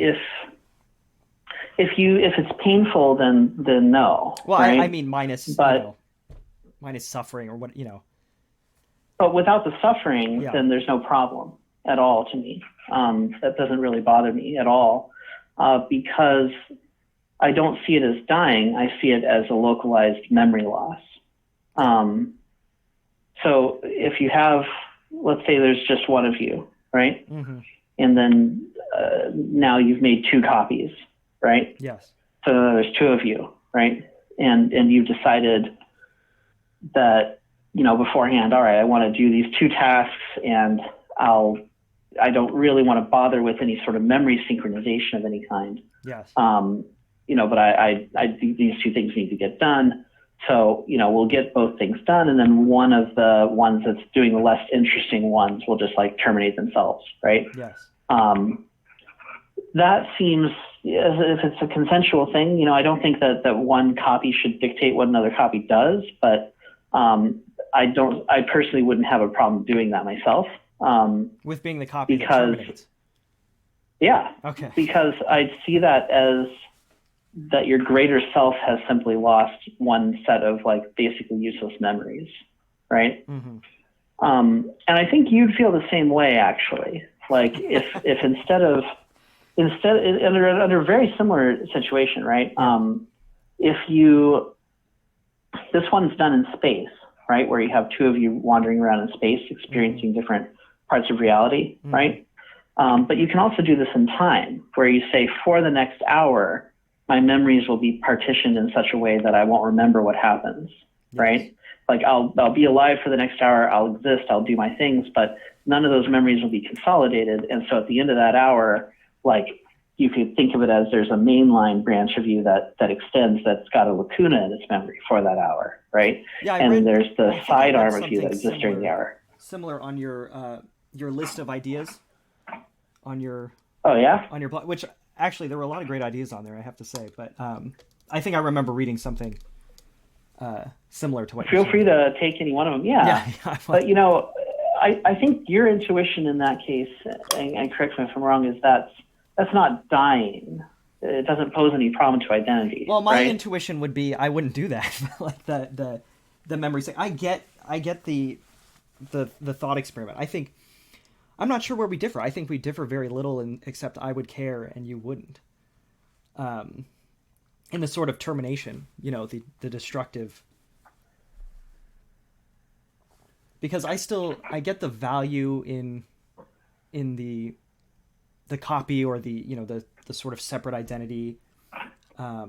if it's painful, then no. Well, right? I mean minus minus suffering or what, But without the suffering, Yeah. then there's no problem at all to me. That doesn't really bother me at all, because I don't see it as dying. I see it as a localized memory loss. So if you have, let's say there's just one of you, right? Mm-hmm. And then now you've made 2 copies, right? Yes. So there's 2 of you, right? And you've decided that, beforehand, all right, I want to do these 2 tasks, and I don't really want to bother with any sort of memory synchronization of any kind. Yes. But I these 2 things need to get done. So, we'll get both things done, and then one of the ones that's doing the less interesting ones will just terminate themselves, right? Yes. That seems, if it's a consensual thing, I don't think that one copy should dictate what another copy does, but I personally wouldn't have a problem doing that myself. With being the copy that because, terminates. Yeah. Okay. Because I see that as that your greater self has simply lost one set of basically useless memories, right? Mm-hmm. And I think you'd feel the same way, actually. If instead under a very similar situation, right? If this one's done in space, right, where you have 2 of you wandering around in space, experiencing different parts of reality, right? But you can also do this in time, where you say, for the next hour, my memories will be partitioned in such a way that I won't remember what happens, right? I'll be alive for the next hour, I'll exist, I'll do my things, but none of those memories will be consolidated. And so at the end of that hour, you could think of it as there's a mainline branch of you that extends, that's got a lacuna in its memory for that hour, right? Yeah, there's the sidearm of you that exists during the hour. Similar on your list of ideas on your on your blog, which actually there were a lot of great ideas on there, I have to say, but I think I remember reading something similar to what. Feel free to take any one of them. Yeah. But I think your intuition in that case, and correct me if I'm wrong, is that's not dying. It doesn't pose any problem to identity. Well, my right? intuition would be I wouldn't do that. The memory thing. I get the thought experiment. I'm not sure where we differ. I think we differ very little, except I would care and you wouldn't. In the sort of termination, the destructive. Because I get the value in the copy or the sort of separate identity. I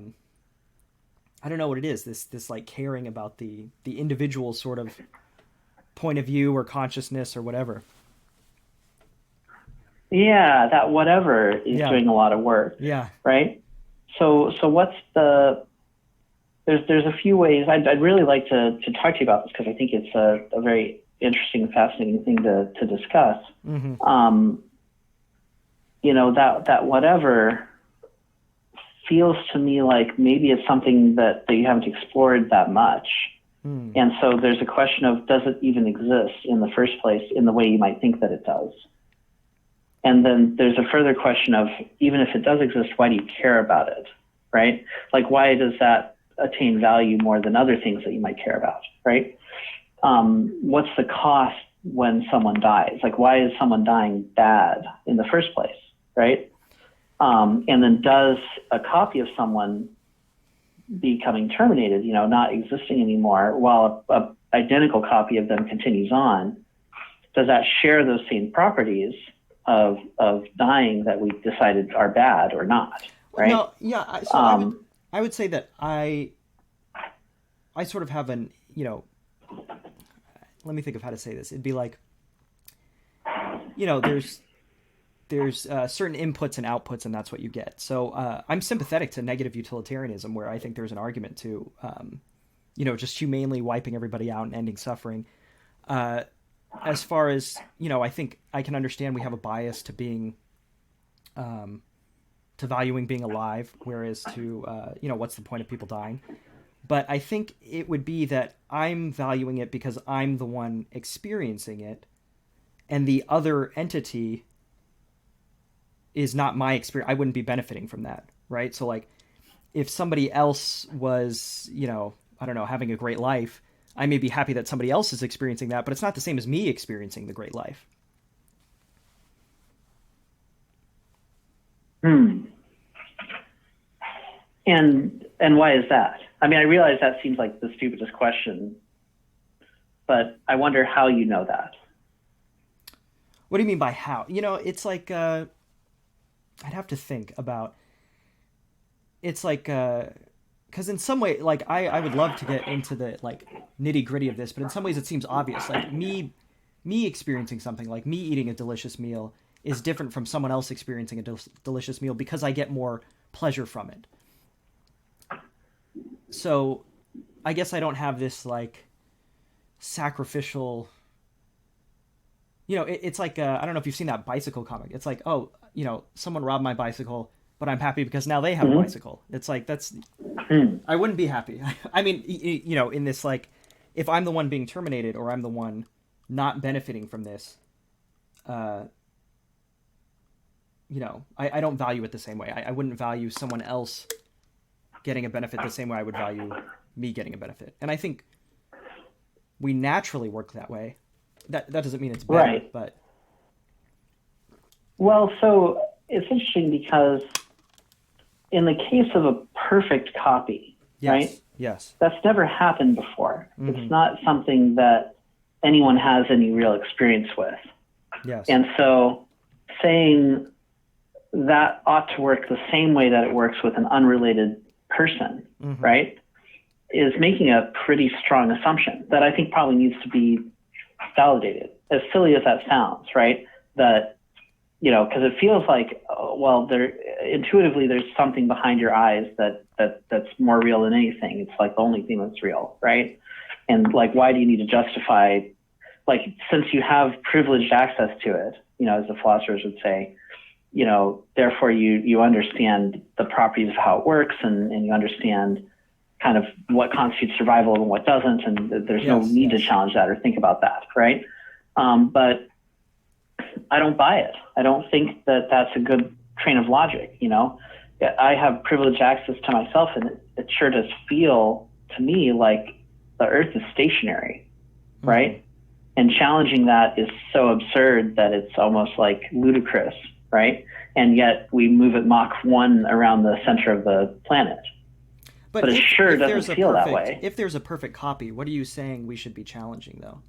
don't know what it is. This caring about the individual sort of point of view or consciousness or whatever. Yeah, that whatever is doing a lot of work. Yeah. Right. So what's there's a few ways I'd really like to talk to you about this, because I think it's a very interesting, fascinating thing to discuss. Mm-hmm. That whatever feels to me like maybe it's something that you haven't explored that much. Mm. And so there's a question of, does it even exist in the first place in the way you might think that it does? And then there's a further question of, even if it does exist, why do you care about it, right? Why does that attain value more than other things that you might care about, right? What's the cost when someone dies? Why is someone dying bad in the first place, right? And then does a copy of someone becoming terminated, not existing anymore, while a identical copy of them continues on, does that share those same properties of dying that we decided are bad or not, right? No, yeah. So I would say that I sort of have an, let me think of how to say this. It'd be there's certain inputs and outputs, and that's what you get. So I'm sympathetic to negative utilitarianism, where I think there's an argument to, just humanely wiping everybody out and ending suffering. As far as, I think I can understand we have a bias to being, to valuing being alive, whereas to, what's the point of people dying? But I think it would be that I'm valuing it because I'm the one experiencing it, and the other entity is not my experience. I wouldn't be benefiting from that, right? So if somebody else was, I don't know, having a great life, I may be happy that somebody else is experiencing that, but it's not the same as me experiencing the great life. And why is that? I mean, I realize that seems like the stupidest question, but I wonder how you know that. What do you mean by how? It's like, I'd have to think about, it's like, because in some way, like, I would love to get into the, like, nitty gritty of this, but in some ways it seems obvious. Like, me experiencing something, like me eating a delicious meal, is different from someone else experiencing a delicious meal because I get more pleasure from it. So I guess I don't have this, like, sacrificial, it's like, I don't know if you've seen that bicycle comic. It's like, oh, someone robbed my bicycle, but I'm happy because now they have a bicycle. It's like, I wouldn't be happy. I mean, in this, like, if I'm the one being terminated or I'm the one not benefiting from this, I don't value it the same way. I wouldn't value someone else getting a benefit the same way I would value me getting a benefit. And I think we naturally work that way. That doesn't mean it's better, right. But... Well, so it's interesting because in the case of a perfect copy, yes. right? Yes. That's never happened before. Mm-hmm. It's not something that anyone has any real experience with. Yes. And so saying that ought to work the same way that it works with an unrelated person, right, is making a pretty strong assumption that I think probably needs to be validated, as silly as that sounds, right? That, because it feels like, intuitively there's something behind your eyes that's more real than anything. It's like the only thing that's real, right? And like, why do you need to justify, like, since you have privileged access to it, as the philosophers would say, therefore you understand the properties of how it works and you understand kind of what constitutes survival and what doesn't, and there's no need to challenge that or think about that, right? But I don't buy it. I don't think that that's a good train of logic, I have privileged access to myself, and it sure does feel to me like the earth is stationary, right? And challenging that is so absurd that it's almost like ludicrous, right? And yet we move at Mach 1 around the center of the planet. But it sure doesn't feel that way. If there's a perfect copy, what are you saying we should be challenging, though?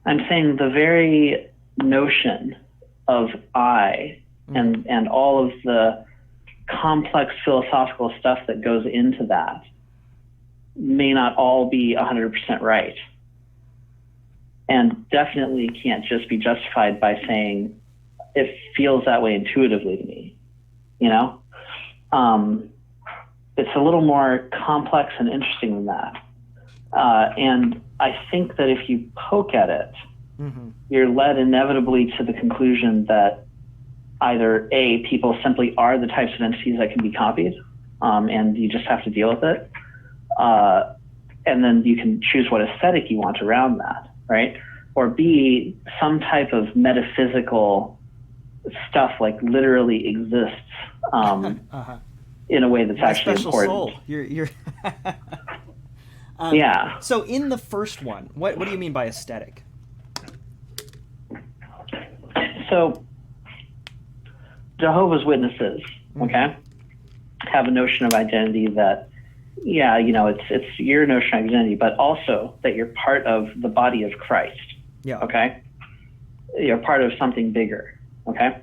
I'm saying the very notion of I and all of the complex philosophical stuff that goes into that may not all be 100% right. And definitely can't just be justified by saying it feels that way intuitively to me, It's a little more complex and interesting than that. And I think that if you poke at it, you're led inevitably to the conclusion that either A, people simply are the types of entities that can be copied, and you just have to deal with it. And then you can choose what aesthetic you want around that, right? Or B, some type of metaphysical stuff like literally exists in a way that's actually special important. Soul. You're yeah. So in the first one, what do you mean by aesthetic? So Jehovah's Witnesses, okay, have a notion of identity that, it's your notion of identity, but also that you're part of the body of Christ. Yeah. Okay. You're part of something bigger. Okay.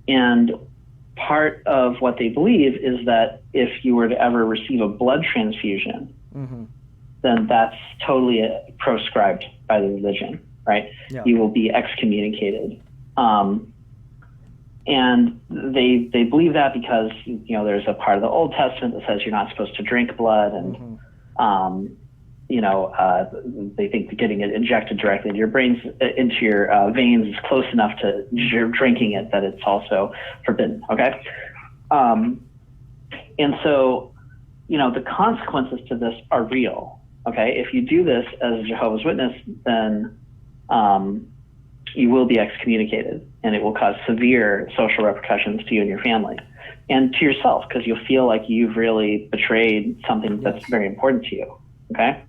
And part of what they believe is that if you were to ever receive a blood transfusion, then that's totally proscribed by the religion, right? Yeah. You will be excommunicated. And they believe that because, there's a part of the Old Testament that says you're not supposed to drink blood, and, they think that getting it injected directly into your brains, into your veins is close enough to drinking it that it's also forbidden, okay? And so, the consequences to this are real, okay? If you do this as a Jehovah's Witness, then you will be excommunicated, and it will cause severe social repercussions to you and your family and to yourself, because you'll feel like you've really betrayed something that's very important to you. Okay.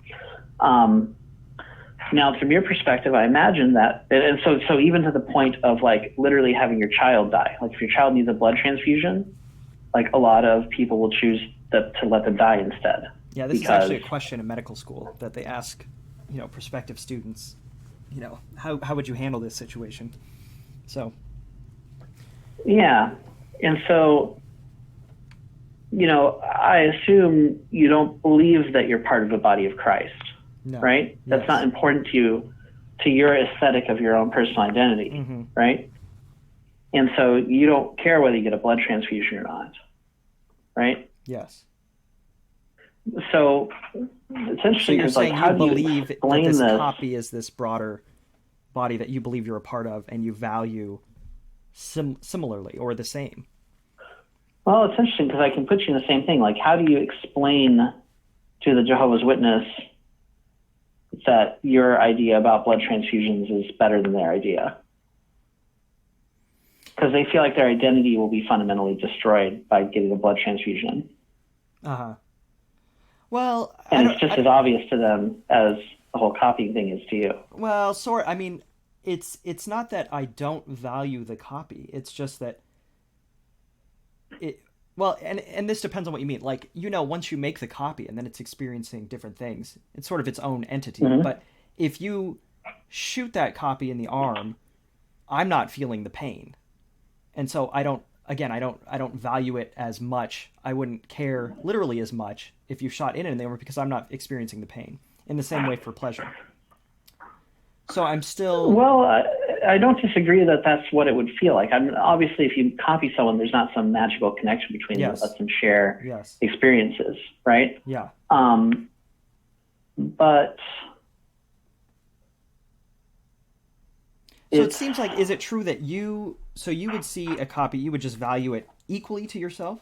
Now, from your perspective, I imagine that, and so even to the point of like literally having your child die, like if your child needs a blood transfusion, like a lot of people will choose to let them die instead. Yeah, this is actually a question in medical school that they ask, prospective students, how would you handle this situation? So. Yeah, and so, I assume you don't believe that you're part of the body of Christ. No. Right? Yes. That's not important to you, to your aesthetic of your own personal identity, right? And so you don't care whether you get a blood transfusion or not, right? Yes. So it's interesting because, like, how do you believe that this copy is this broader body that you believe you're a part of and you value similarly or the same? Well, it's interesting because I can put you in the same thing. Like, how do you explain to the Jehovah's Witness that your idea about blood transfusions is better than their idea? Because they feel like their identity will be fundamentally destroyed by getting a blood transfusion. Well, and it's just as obvious to them as the whole copying thing is to you. Well, I mean, it's not that I don't value the copy. It's just that and this depends on what you mean. Like, once you make the copy and then it's experiencing different things, it's sort of its own entity. But if you shoot that copy in the arm, I'm not feeling the pain. And so I don't value it as much. I wouldn't care literally as much if you shot in the arm because I'm not experiencing the pain in the same way for pleasure. So I'm still... Well, I don't disagree that that's what it would feel like. Obviously, if you copy someone, there's not some magical connection between them that lets them share experiences, right? Yeah. But... So it seems like, is it true that you would see a copy, you would just value it equally to yourself?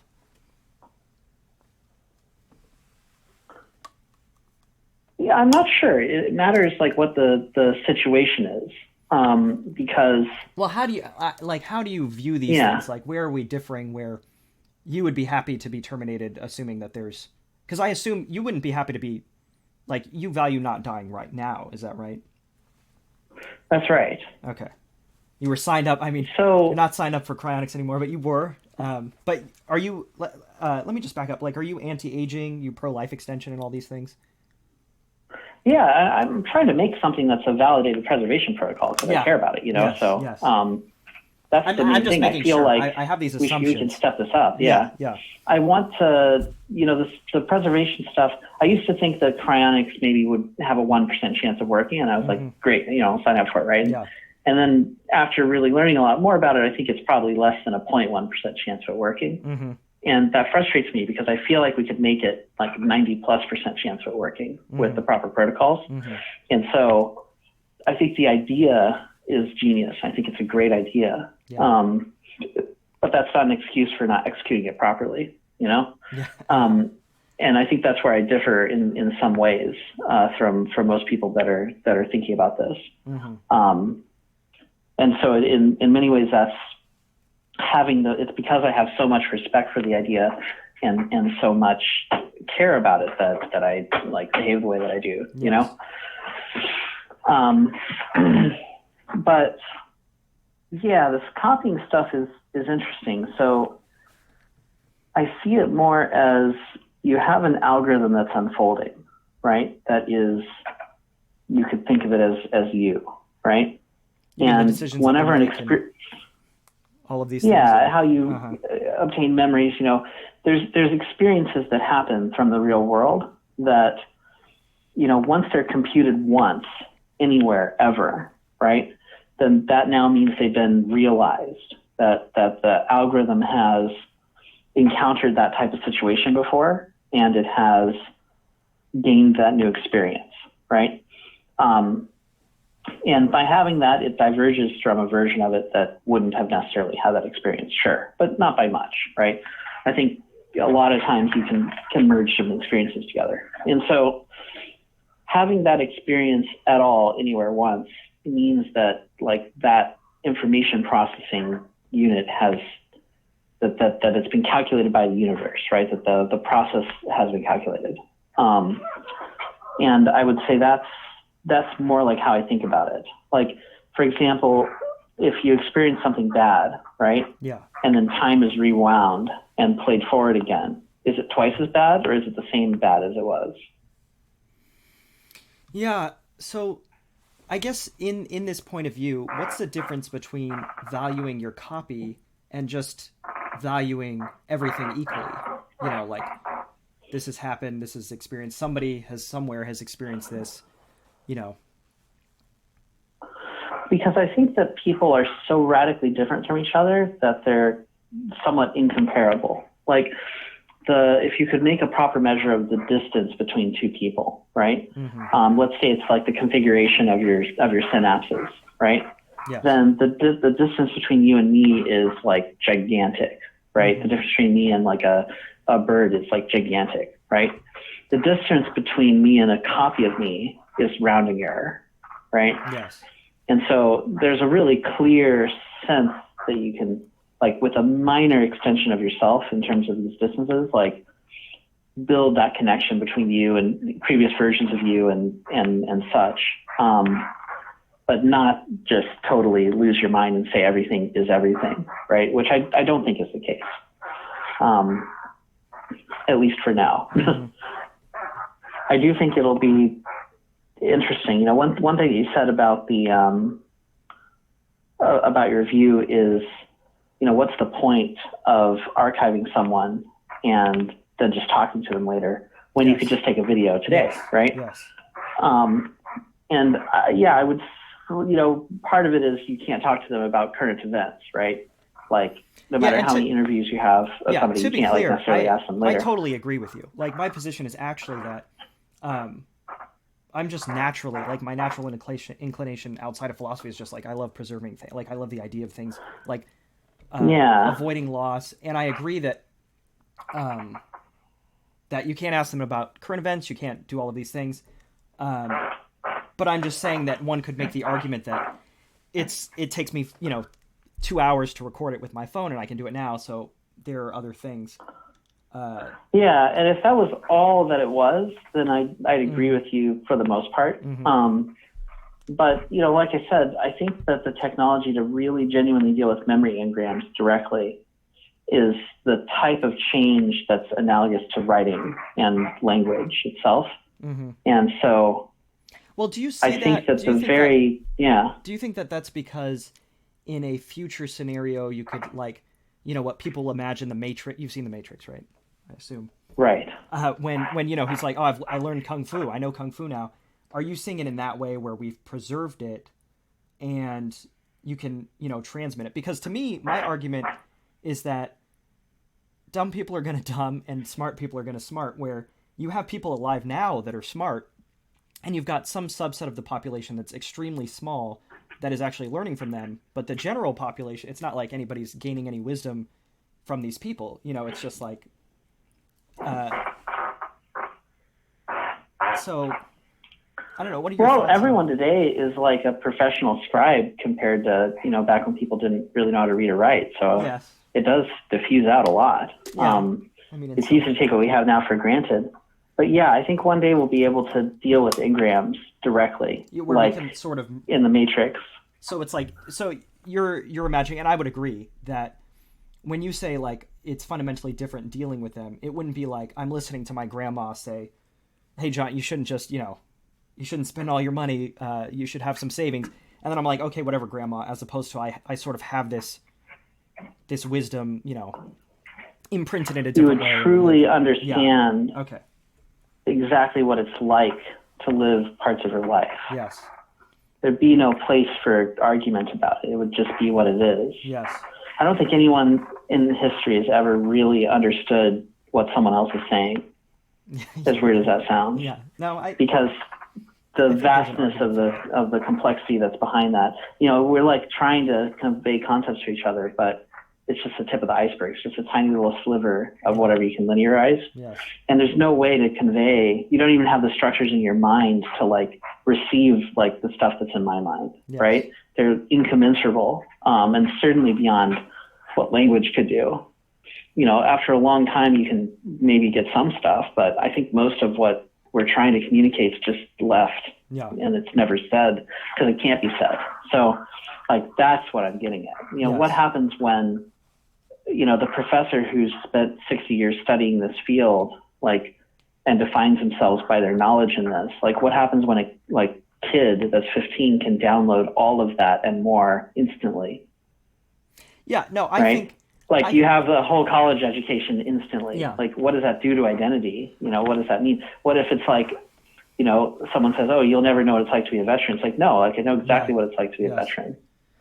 Yeah, I'm not sure. It matters like what the situation is, because. Well, how do you view these things? Like, where are we differing? Where you would be happy to be terminated, assuming that there's, because I assume you wouldn't be happy to be, like, you value not dying right now. Is that right? That's right. Okay. You were signed up. I mean, you're not signed up for cryonics anymore, but you were. But are you? Let me just back up. Like, are you anti-aging? You pro-life extension and all these things? Yeah, I'm trying to make something that's a validated preservation protocol because I care about it. That's the main thing. I feel like I have these assumptions. We can step this up. Yeah. I want to, the preservation stuff. I used to think that cryonics maybe would have a 1% chance of working, and I was like, great, I'll sign up for it, right? Yeah. And then after really learning a lot more about it, I think it's probably less than a 0.1% chance of it working. And that frustrates me because I feel like we could make it like 90+% chance of it working with the proper protocols. And so I think the idea is genius. I think it's a great idea. Yeah. But that's not an excuse for not executing it properly, Yeah. And I think that's where I differ in some ways from most people that are thinking about this. And so in many ways that's it's because I have so much respect for the idea and so much care about it that I like behave the way that I do, But yeah, this copying stuff is interesting. So I see it more as you have an algorithm that's unfolding, right? That is, you could think of it as you, right? And whenever an experience, all of these things. Yeah, how you obtain memories, there's experiences that happen from the real world that, once they're computed once, anywhere, ever, right? Then that now means they've been realized, that the algorithm has encountered that type of situation before, and it has gained that new experience, right? And by having that, it diverges from a version of it that wouldn't have necessarily had that experience, sure, but not by much, right? I think a lot of times you can merge different experiences together. And so having that experience at all, anywhere, once, means that like that information processing unit has that it's been calculated by the universe, right? That the process has been calculated. And I would say that's more like how I think about it. Like, for example, if you experience something bad, right? Yeah. And then time is rewound and played forward again, is it twice as bad or is it the same bad as it was? Yeah. So I guess in this point of view, what's the difference between valuing your copy and just valuing everything equally? You know, like, this has happened, this has experienced, somebody has somewhere has experienced this, you know. Because I think that people are so radically different from each other that they're somewhat incomparable. Like, if you could make a proper measure of the distance between two people, right? Mm-hmm. Let's say it's like the configuration of your synapses, right? Yes. Then the distance between you and me is like gigantic, right? Mm-hmm. The difference between me and like a bird is like gigantic, right? The distance between me and a copy of me is rounding error, right? Yes. And so there's a really clear sense that you can, like, with a minor extension of yourself in terms of these distances, like, build that connection between you and previous versions of you and such, but not just totally lose your mind and say everything is everything, right? Which I don't think is the case, at least for now. Mm-hmm. I do think it'll be interesting. You know, one thing you said about about your view is, you know, what's the point of archiving someone and then just talking to them later when you could just take a video today, right? Yes. Yeah, I would, you know, part of it is you can't talk to them about current events, right? Like, no matter how many interviews you have of somebody, you can't like necessarily ask them later. I totally agree with you. Like, my position is actually that I'm just naturally, like, my natural inclination outside of philosophy is just like, I love preserving things. Like, I love the idea of things, like, avoiding loss. And I agree that that you can't ask them about current events, you can't do all of these things. But I'm just saying that one could make the argument that it takes me, you know, 2 hours to record it with my phone, and I can do it now. So there are other things. Yeah, and if that was all that it was, then I'd agree with you for the most part. Mm-hmm. But, you know, like I said, I think that the technology to really genuinely deal with memory engrams directly is the type of change that's analogous to writing and language itself. Mm-hmm. And so, well, do you see I think that do you think that that's because in a future scenario you could, like, you know, what people imagine the Matrix, you've seen the Matrix, right? I assume. Right. When you know, he's like, oh, I learned Kung Fu. I know Kung Fu now. Are you seeing it in that way where we've preserved it and you can, you know, transmit it? Because to me, my argument is that dumb people are going to dumb and smart people are going to smart, where you have people alive now that are smart and you've got some subset of the population that's extremely small that is actually learning from them. But the general population, it's not like anybody's gaining any wisdom from these people. You know, it's just like, so I don't know. What are your thoughts? Everyone today is like a professional scribe compared to, you know, back when people didn't really know how to read or write. So yes. It does diffuse out a lot. Yeah. I mean, it's easy to take what we have now for granted. But yeah, I think one day we'll be able to deal with engrams directly, where like we can sort of in the Matrix. So it's like, so you're imagining, and I would agree that when you say like it's fundamentally different dealing with them, it wouldn't be like I'm listening to my grandma say, "Hey John, you shouldn't just, you know, you shouldn't spend all your money. You should have some savings." And then I'm like, "Okay, whatever, grandma." As opposed to I sort of have this wisdom, you know, imprinted in a different way. You would truly understand okay. exactly what it's like to live parts of your life. Yes. There'd be no place for argument about it. It would just be what it is. Yes. I don't think anyone in history has ever really understood what someone else is saying. As weird as that sounds. Yeah. No, because the vastness of the complexity that's behind that. You know, we're like trying to convey concepts to each other, but it's just the tip of the iceberg. It's just a tiny little sliver of whatever you can linearize. Yes. And there's no way to convey, you don't even have the structures in your mind to like receive like the stuff that's in my mind, Yes. right? They're incommensurable, and certainly beyond what language could do. After a long time, you can maybe get some stuff, but I think most of what we're trying to communicate is just left, and it's never said because it can't be said. So, like, that's what I'm getting at. Yes. What happens when, the professor who's spent 60 years studying this field, like, and defines themselves by their knowledge in this, like, what happens when a kid that's 15 can download all of that and more instantly? Yeah, no, I right? think... Like, you have the whole college education instantly. Yeah. Like, what does that do to identity? What does that mean? What if it's like, someone says, oh, you'll never know what it's like to be a veteran. It's like, no, like, I know exactly what it's like to be a veteran.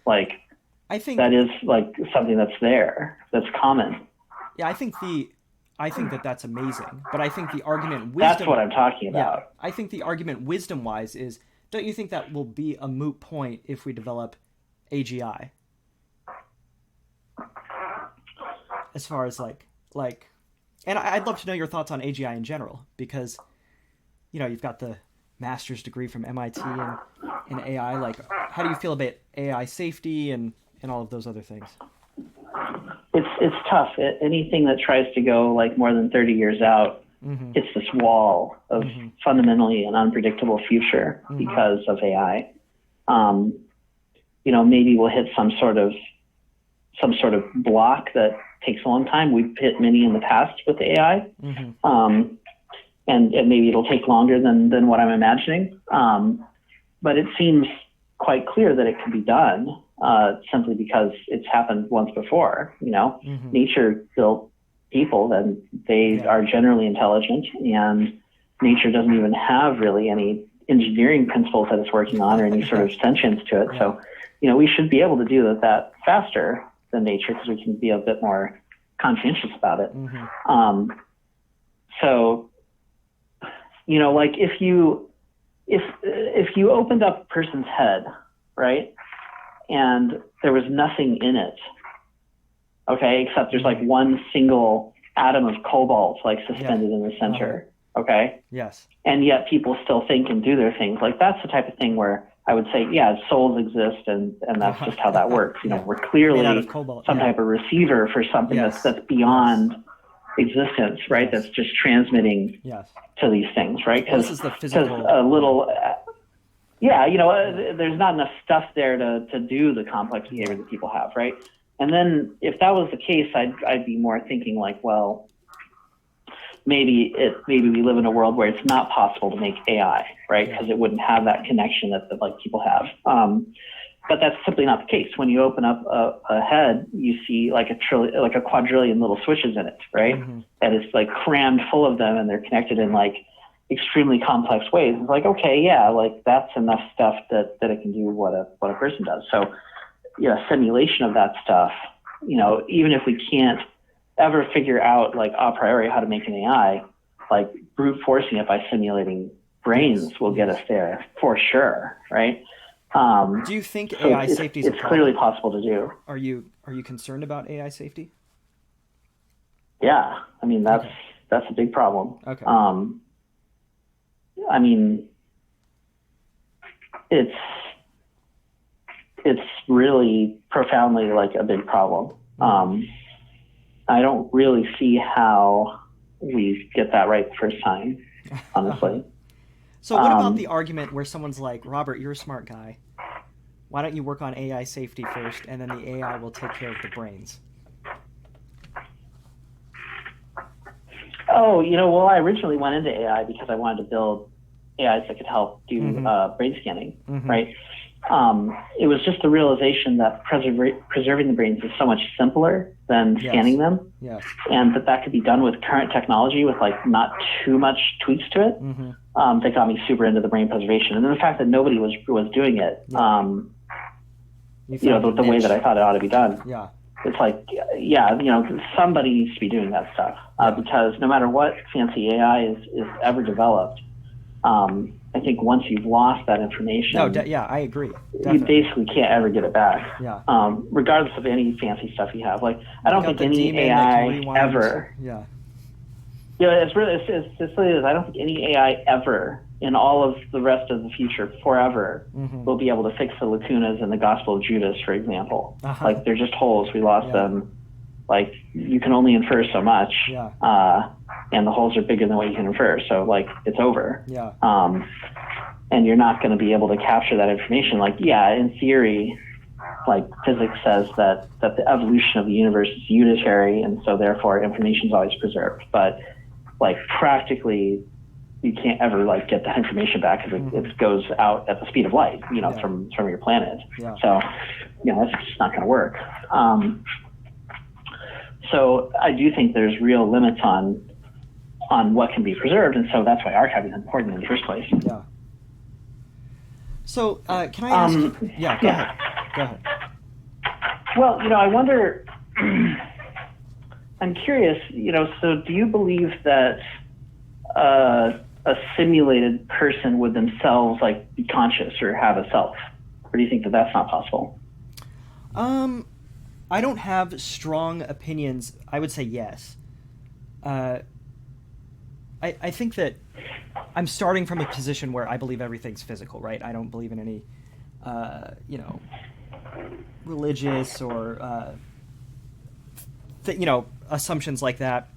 Like, I think that is like something that's there, that's common. Yeah, I think that's amazing. But I think the argument wisdom... That's what I'm talking about. Yeah, I think the argument wisdom-wise is, don't you think that will be a moot point if we develop AGI? As far as like, and I'd love to know your thoughts on AGI in general, because, you've got the master's degree from MIT in AI. Like, how do you feel about AI safety and all of those other things? It's tough. Anything that tries to go like more than 30 years out, it's this wall of fundamentally an unpredictable future because of AI. Maybe we'll hit some sort of block that takes a long time. We've hit many in the past with AI, and maybe it'll take longer than what I'm imagining. But it seems quite clear that it can be done simply because it's happened once before. Nature built people, and they are generally intelligent, and nature doesn't even have really any engineering principles that it's working on or any sort of sentience to it. So, we should be able to do that faster than nature because we can be a bit more conscientious about it. So, like if you opened up a person's head, right, and there was nothing in it, okay, except there's like one single atom of cobalt like suspended in the center, okay? Yes. And yet people still think and do their things. Like, that's the type of thing where I would say, yeah, souls exist, and that's just how that works. We're clearly some type of receiver for something that's beyond existence, right? That's just transmitting to these things, right? Because a little, there's not enough stuff there to do the complex behavior that people have, right? And then if that was the case, I'd be more thinking like, well, maybe we live in a world where it's not possible to make AI, right? Because it wouldn't have that connection that like people have. But that's simply not the case. When you open up a head, you see like a quadrillion little switches in it, right? And it's like crammed full of them, and they're connected in like extremely complex ways. It's like, okay, yeah, like that's enough stuff that it can do what a person does. So, simulation of that stuff, even if we can't ever figure out like a priori how to make an AI, like brute forcing it by simulating brains will get us there for sure, right? Do you think AI safety is a problem? It's clearly possible to do. Are you concerned about AI safety? Yeah, I mean that's a big problem. Okay. I mean, it's really profoundly like a big problem. I don't really see how we get that right the first time, honestly. So what about the argument where someone's like, Robert, you're a smart guy. Why don't you work on AI safety first, and then the AI will take care of the brains? Oh, well, I originally went into AI because I wanted to build AIs that could help do brain scanning, right? It was just the realization that preserving the brains is so much simpler than scanning them, and that could be done with current technology with like not too much tweaks to it. That got me super into the brain preservation, and then the fact that nobody was doing it, the way that I thought it ought to be done. It's like, somebody needs to be doing that stuff because no matter what fancy AI is ever developed, I think once you've lost that information, I agree. Definitely. You basically can't ever get it back. Regardless of any fancy stuff you have. Like, I don't think any AI ever. It's really I don't think any AI ever in all of the rest of the future forever, we'll be able to fix the lacunas in the Gospel of Judas, for example. Like, they're just holes. We lost them. Like, you can only infer so much. And the holes are bigger than what you can infer. So, like, it's over. And you're not going to be able to capture that information. Like, in theory, like, physics says that the evolution of the universe is unitary, and so therefore information is always preserved. But, like, practically, you can't ever, like, get that information back if it goes out at the speed of light, from your planet. So, that's just not going to work. So I do think there's real limits on what can be preserved, and so that's why archiving is important in the first place. So can I ask? Go ahead. Go ahead. Well, I wonder. I'm curious. So do you believe that a simulated person would themselves, like, be conscious or have a self, or do you think that that's not possible? I don't have strong opinions. I would say yes. I think that I'm starting from a position where I believe everything's physical, right? I don't believe in any, religious or, assumptions like that.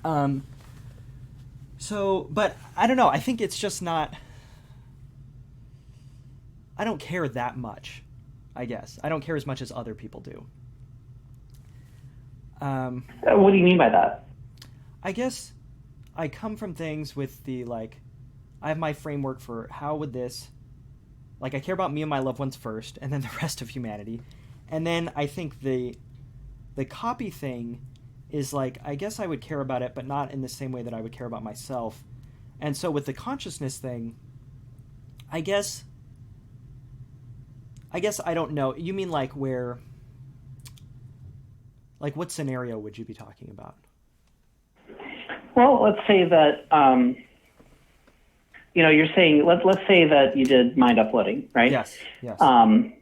But I don't know. I think it's just not. I don't care that much, I guess. I don't care as much as other people do. What do you mean by that? I guess I come from things with the, like, I have my framework for how would this, like, I care about me and my loved ones first, and then the rest of humanity. And then I think the copy thing is, like, I guess I would care about it, but not in the same way that I would care about myself. And so with the consciousness thing, I guess I don't know. You mean, like, where, like, what scenario would you be talking about? Well, let's say that, you're saying, let's say that you did mind uploading, right? Yes. And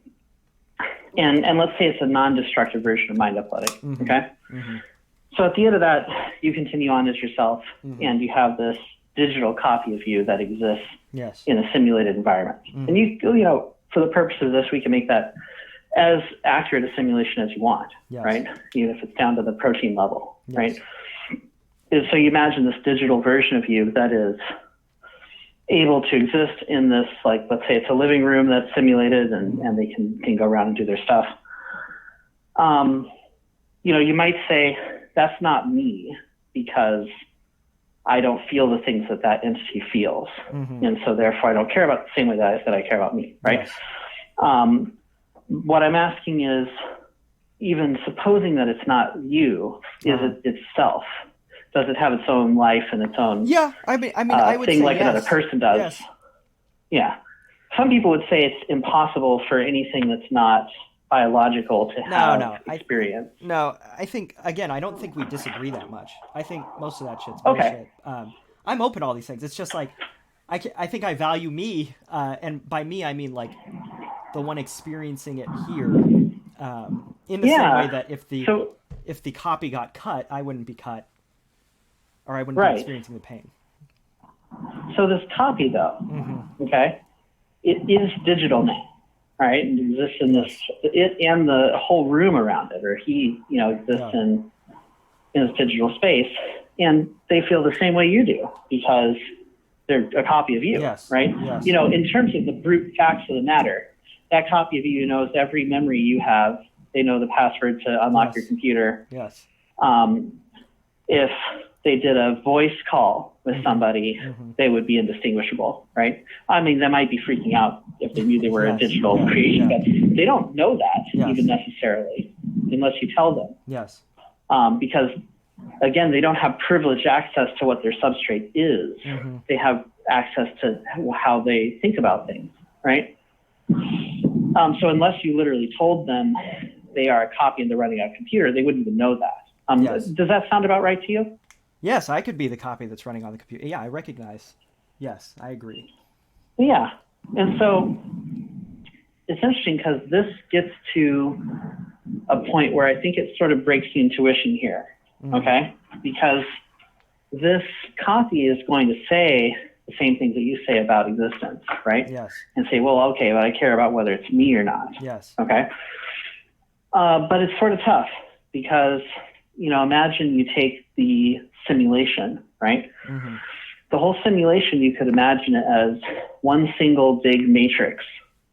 let's say it's a non-destructive version of mind uploading, okay? So at the end of that, you continue on as yourself, and you have this digital copy of you that exists in a simulated environment. And for the purpose of this, we can make that as accurate a simulation as you want, right? Even if it's down to the protein level, right? So you imagine this digital version of you that is able to exist in this, like, let's say it's a living room that's simulated, and they can go around and do their stuff. You might say, that's not me, because I don't feel the things that entity feels. And so therefore I don't care about the same way that I care about me, right? What I'm asking is, even supposing that it's not you, is it itself? Does it have its own life and its own I would thing say like yes. another person does? Yes. Yeah. Some people would say it's impossible for anything that's not biological to have experience. I think, again, I don't think we disagree that much. I think most of that shit's bullshit. I'm open to all these things. It's just like, I think I value me, and by me I mean, like, the one experiencing it here, in the same way that if the copy got cut, I wouldn't be cut, or I wouldn't be experiencing the pain. So this copy, though, okay, it is digital now, right? It exists in this, it and the whole room around it, or he, exists in this digital space, and they feel the same way you do, because they're a copy of you, right? Yes. In terms of the brute facts of the matter, that copy of you knows every memory you have. They know the password to unlock your computer. Yes. If they did a voice call with somebody, they would be indistinguishable, right? I mean, they might be freaking out if they knew they were a digital creation, but they don't know that even necessarily, unless you tell them. Yes. Because, again, they don't have privileged access to what their substrate is. They have access to how they think about things, right? So unless you literally told them they are a copy and they're running a computer, they wouldn't even know that. Does that sound about right to you? Yes, I could be the copy that's running on the computer. Yeah, I recognize. Yes, I agree. Yeah. And so it's interesting because this gets to a point where I think it sort of breaks the intuition here, okay? Because this copy is going to say the same things that you say about existence, right? Yes. And say, well, okay, but I care about whether it's me or not. Yes. Okay. But it's sort of tough because, imagine you take the simulation, right? Mm-hmm. The whole simulation, you could imagine it as one single big matrix,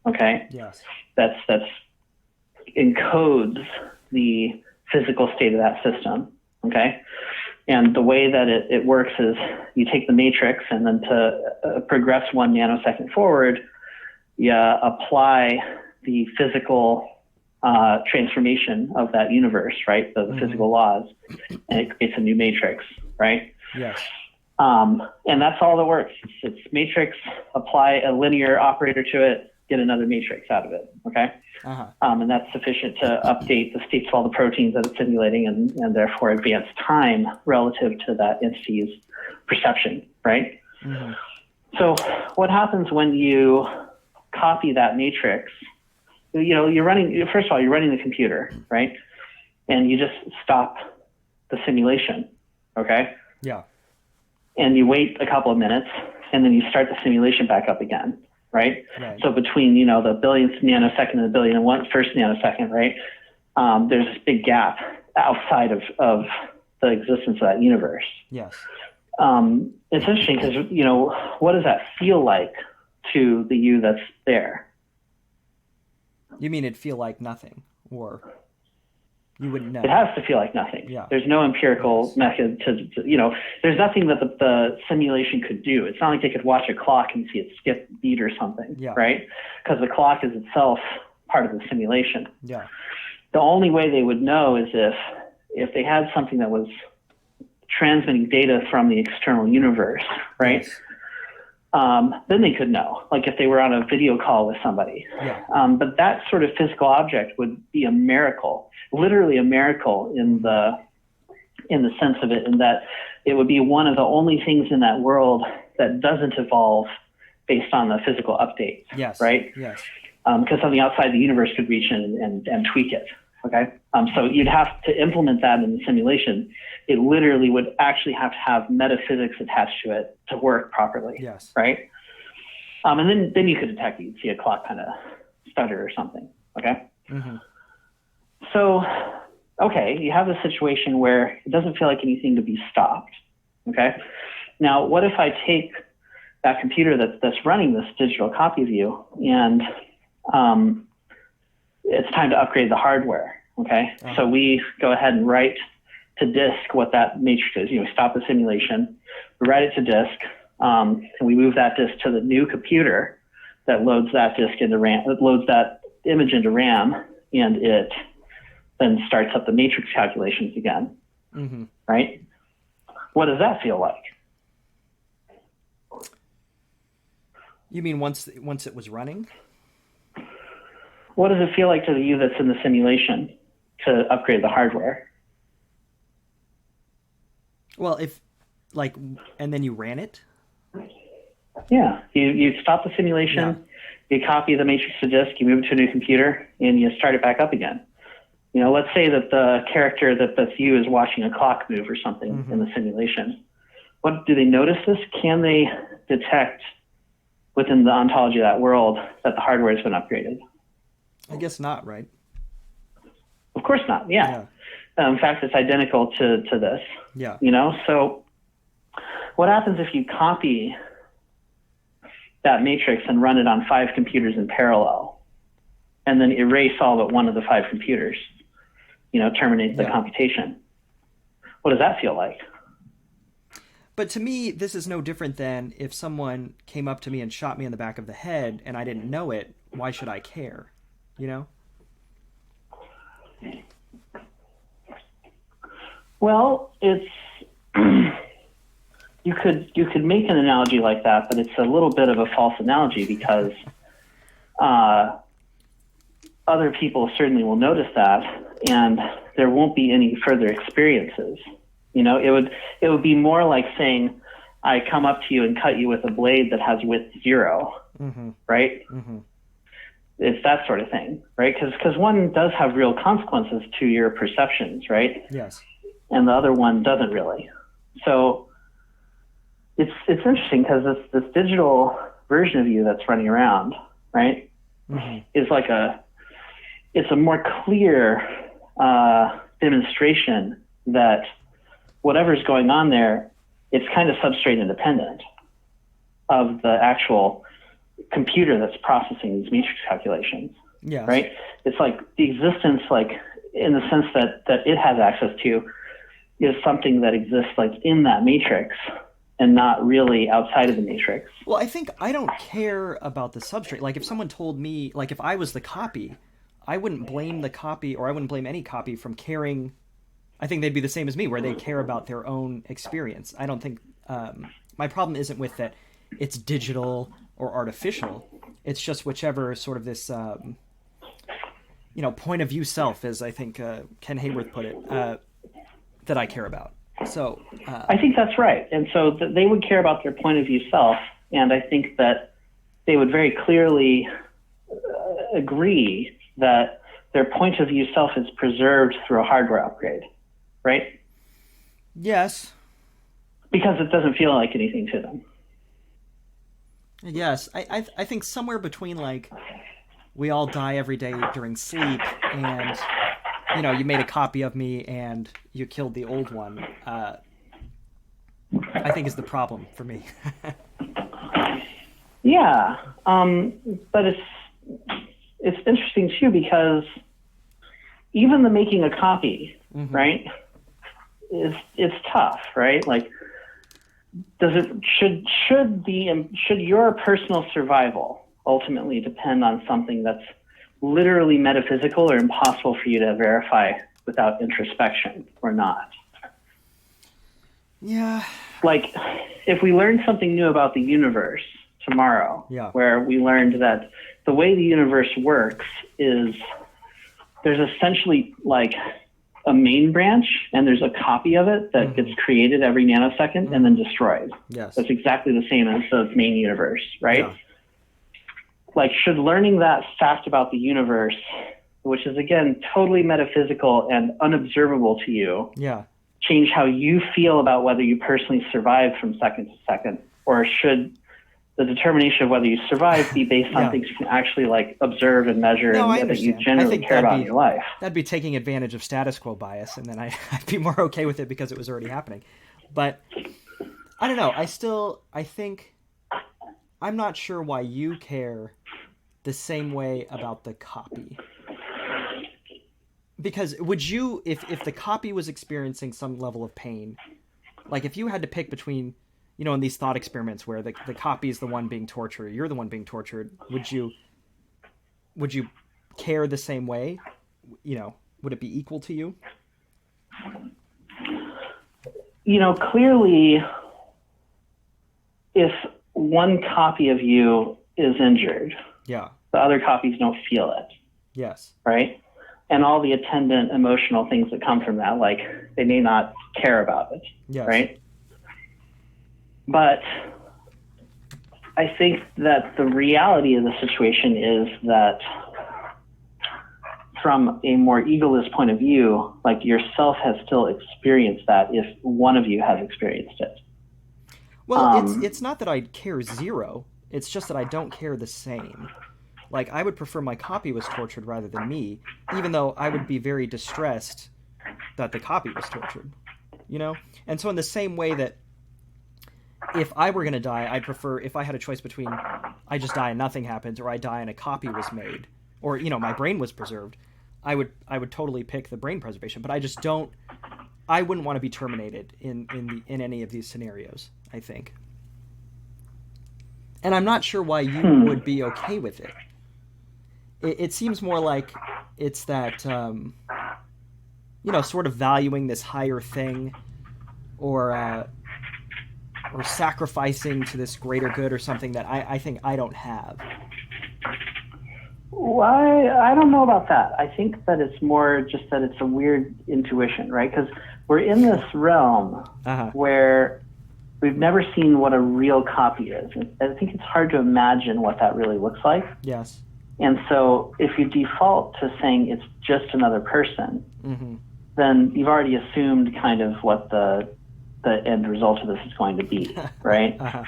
okay? Yes. That's encodes the physical state of that system, okay? And the way that it works is you take the matrix, and then to progress 1 nanosecond forward, you apply the physical transformation of that universe, right? The physical laws, and it creates a new matrix, right? Yes. And that's all that works. It's matrix, apply a linear operator to it, get another matrix out of it, okay? Uh-huh. And that's sufficient to update the states of all the proteins that it's simulating and therefore advance time relative to that entity's perception, right? Mm-hmm. So what happens when you copy that matrix? You're running the computer, right? And you just stop the simulation, okay? Yeah. And you wait a couple of minutes, and then you start the simulation back up again, right? So between, the billionth nanosecond and the billion and one first nanosecond, right, there's this big gap outside of the existence of that universe. Yes. It's interesting because, what does that feel like to the you that's there? You mean it'd feel like nothing, or you wouldn't know? It has to feel like nothing. Yeah. There's no empirical method to there's nothing that the simulation could do. It's not like they could watch a clock and see it skip a beat or something, right? Because the clock is itself part of the simulation. Yeah. The only way they would know is if they had something that was transmitting data from the external universe, right? Yes. Then they could know, like if they were on a video call with somebody. Yeah. But that sort of physical object would be a miracle, literally a miracle in the sense of it, in that it would be one of the only things in that world that doesn't evolve based on the physical updates. Yes. Right? Yes. Because something outside the universe could reach in and tweak it. Okay. So you'd have to implement that in the simulation. It literally would actually have to have metaphysics attached to it to work properly. Yes. Right. And then you could detect it. You'd see a clock kind of stutter or something. Okay. Mm-hmm. So, okay, you have this situation where it doesn't feel like anything to be stopped. Okay. Now, what if I take that computer that's running this digital copy of you, and it's time to upgrade the hardware. Okay. Uh-huh. So we go ahead and write to disk what that matrix is. Stop the simulation, we write it to disk, and we move that disk to the new computer that loads that disk into RAM, that loads that image into RAM, and it then starts up the matrix calculations again. Mm-hmm. Right? What does that feel like? You mean once it was running? What does it feel like to you that's in the simulation to upgrade the hardware? Well, and then you ran it? Yeah, you stop the simulation, you copy the matrix to disk, you move it to a new computer, and you start it back up again. Let's say that the character that's you is watching a clock move or something in the simulation. What do they notice this? Can they detect within the ontology of that world that the hardware has been upgraded? I guess not, right? Of course not. Yeah. In fact, it's identical to this. Yeah. So what happens if you copy that matrix and run it on 5 computers in parallel, and then erase all but one of the 5 computers? Terminate the computation. What does that feel like? But to me, this is no different than if someone came up to me and shot me in the back of the head and I didn't know it. Why should I care? Well, it's you could make an analogy like that, but it's a little bit of a false analogy because other people certainly will notice that, and there won't be any further experiences. It would be more like saying, I come up to you and cut you with a blade that has width 0, right? Mm-hmm. It's that sort of thing, right? Because one does have real consequences to your perceptions, right? Yes. And the other one doesn't really. So it's interesting because this digital version of you that's running around, right, is like it's a more clear demonstration that whatever's going on there, it's kind of substrate independent of the actual computer that's processing these matrix calculations. Yes. Right? It's like the existence, like in the sense that it has access to, is something that exists like in that matrix and not really outside of the matrix. Well, I think I don't care about the substrate. Like if someone told me, like if I was the copy, I wouldn't blame the copy, or I wouldn't blame any copy from caring. I think they'd be the same as me, where they care about their own experience. I don't think my problem isn't with that it's digital or artificial. It's just whichever sort of this point of view self, as I think Ken Hayworth put it, that I care about. So I think that's right. And so they would care about their point of view self, and I think that they would very clearly agree that their point of view self is preserved through a hardware upgrade, right? Yes. Because it doesn't feel like anything to them. Yes. I think somewhere between like we all die every day during sleep and you made a copy of me and you killed the old one, I think is the problem for me. Yeah. But it's interesting too, because even the making a copy, right, it's tough, right? Like, should your personal survival ultimately depend on something that's literally metaphysical or impossible for you to verify without introspection or not? Yeah. Like, if we learned something new about the universe tomorrow, where we learned that the way the universe works is there's essentially like a main branch and there's a copy of it that gets created every nanosecond and then destroyed. Yes. That's exactly the same as the main universe, right? Yeah. Like, should learning that fact about the universe, which is again totally metaphysical and unobservable to you, change how you feel about whether you personally survive from second to second? Or should the determination of whether you survive be based on things you can actually like observe and measure and that you generally care about in your life? That'd be taking advantage of status quo bias, and then I'd be more okay with it because it was already happening. But I don't know. I think I'm not sure why you care the same way about the copy. Because would you, if the copy was experiencing some level of pain, like if you had to pick between, in these thought experiments where the copy is the one being tortured, you're the one being tortured, would you care the same way? Would it be equal to you? Clearly, if one copy of you is injured, the other copies don't feel it. Yes. Right? And all the attendant emotional things that come from that, like they may not care about it. Yes. Right? But I think that the reality of the situation is that from a more egoless point of view, like yourself has still experienced that if one of you has experienced it. Well, it's not that I care zero. It's just that I don't care the same. Like, I would prefer my copy was tortured rather than me, even though I would be very distressed that the copy was tortured, And so in the same way that if I were going to die, I'd prefer, if I had a choice between I just die and nothing happens, or I die and a copy was made, or, my brain was preserved, I would totally pick the brain preservation. But I wouldn't want to be terminated in any of these scenarios, I think. And I'm not sure why you would be okay with it. It seems more like it's that, sort of valuing this higher thing, or sacrificing to this greater good or something that I think I don't have. Well, I don't know about that. I think that it's more just that it's a weird intuition, right? Because we're in this realm where we've never seen what a real copy is. I think it's hard to imagine what that really looks like. Yes. And so if you default to saying it's just another person, then you've already assumed kind of what the the end result of this is going to be, right? Uh-huh.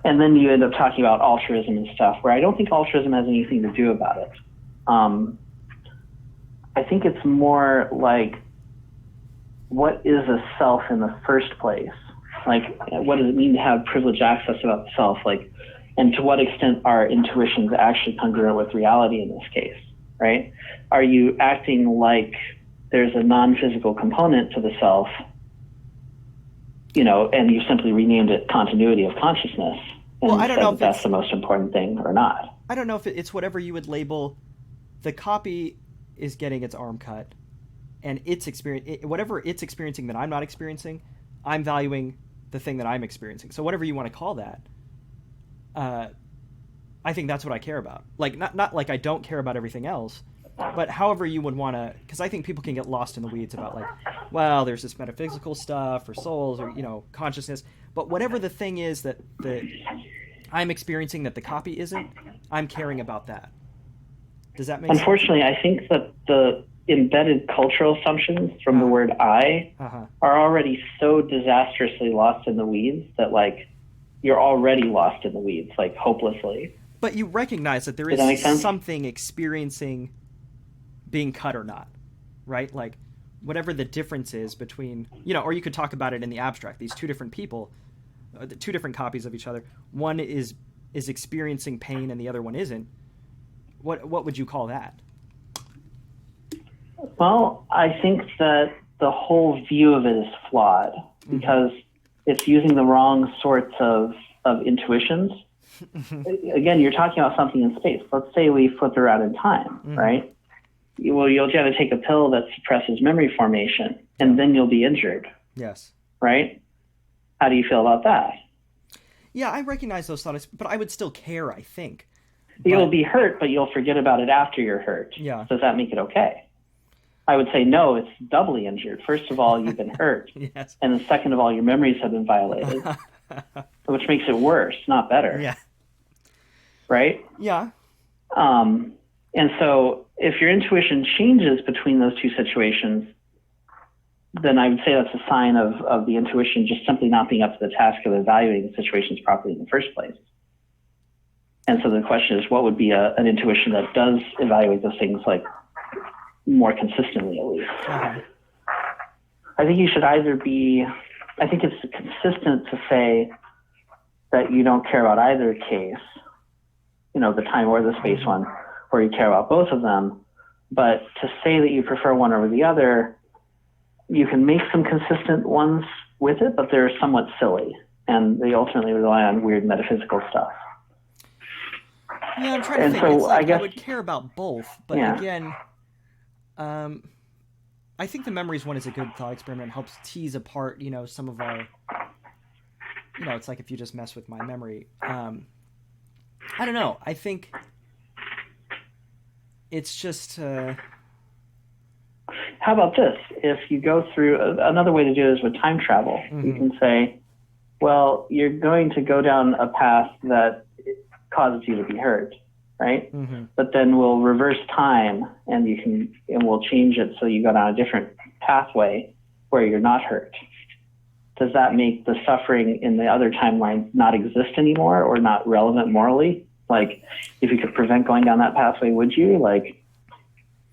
And then you end up talking about altruism and stuff, where I don't think altruism has anything to do about it. I think it's more like, what is a self in the first place? Like, what does it mean to have privileged access about the self? Like, and to what extent are intuitions actually congruent with reality in this case, right? Are you acting like there's a non-physical component to the self, and you simply renamed it continuity of consciousness, and Well, I don't know if that's the most important thing or not? I don't know if it's whatever you would label. The copy is getting its arm cut, and whatever it's experiencing that I'm not experiencing, I'm valuing the thing that I'm experiencing. So whatever you want to call that, I think that's what I care about. Like, not like I don't care about everything else, but however you would want to, because I think people can get lost in the weeds about, like, well, there's this metaphysical stuff or souls or, consciousness, but whatever the thing is that I'm experiencing that the copy isn't, I'm caring about that. Does that make sense? Unfortunately, I think that the embedded cultural assumptions from the word I are already so disastrously lost in the weeds that, like, you're already lost in the weeds, like, hopelessly. But you recognize that there is something experiencing being cut or not, right? Like, whatever the difference is between, or you could talk about it in the abstract. These two different people, two different copies of each other. One is experiencing pain and the other one isn't. What would you call that? Well, I think that the whole view of it is flawed because it's using the wrong sorts of intuitions. Again, you're talking about something in space. Let's say we flip around in time, right? Well, you'll have to take a pill that suppresses memory formation, and then you'll be injured. Yes. Right? How do you feel about that? Yeah, I recognize those thoughts, but I would still care, I think. You'll be hurt, but you'll forget about it after you're hurt. Yeah. Does that make it okay? I would say no, it's doubly injured. First of all, you've been hurt. Yes. And then second of all, your memories have been violated, which makes it worse, not better. Yeah. Right? Yeah. And so if your intuition changes between those two situations, then I would say that's a sign of the intuition just simply not being up to the task of evaluating the situations properly in the first place. And so the question is, what would be an intuition that does evaluate those things, like, more consistently, at least? I think you should I think it's consistent to say that you don't care about either case, the time or the space one, or you care about both of them. But to say that you prefer one over the other, you can make some consistent ones with it, but they're somewhat silly, and they ultimately rely on weird metaphysical stuff. Yeah, I'm trying to think. It's like, I would care about both, but again, I think the memories one is a good thought experiment. It helps tease apart, some of our, it's like if you just mess with my memory. I don't know. I think it's just... How about this? If you go through, another way to do it is with time travel. You can say, well, you're going to go down a path that causes you to be hurt, right? But then we'll reverse time and we'll change it so you go down a different pathway where you're not hurt. Does that make the suffering in the other timeline not exist anymore or not relevant morally? Like, if you could prevent going down that pathway, would you? Like,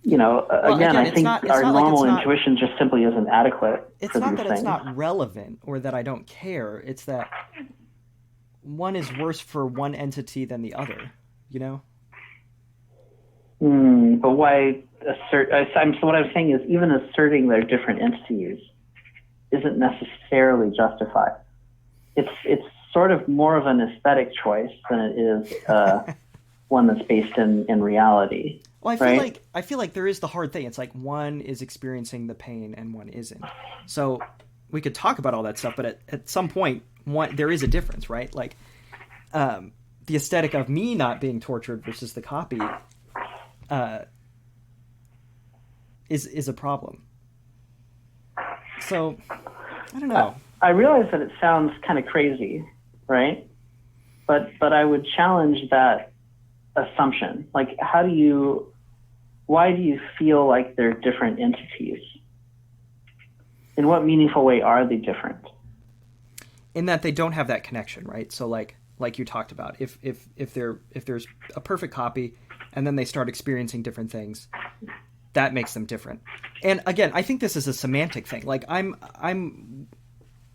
again, I think our normal intuition just simply isn't adequate. It's not that it's not relevant or that I don't care. It's that one is worse for one entity than the other, But why assert? So what I'm saying is, even asserting they're different entities isn't necessarily justified. It's sort of more of an aesthetic choice than it is one that's based in reality. Well, I feel like there is the hard thing. It's like one is experiencing the pain and one isn't. So we could talk about all that stuff, but at some point, there is a difference, right? Like, the aesthetic of me not being tortured versus the copy is a problem. So, I don't know. I realize that it sounds kind of crazy, right? But I would challenge that assumption. Like, why do you feel like they're different entities? In what meaningful way are they different? In that they don't have that connection, right? So like you talked about, if there's a perfect copy and then they start experiencing different things, that makes them different. And again, I think this is a semantic thing. Like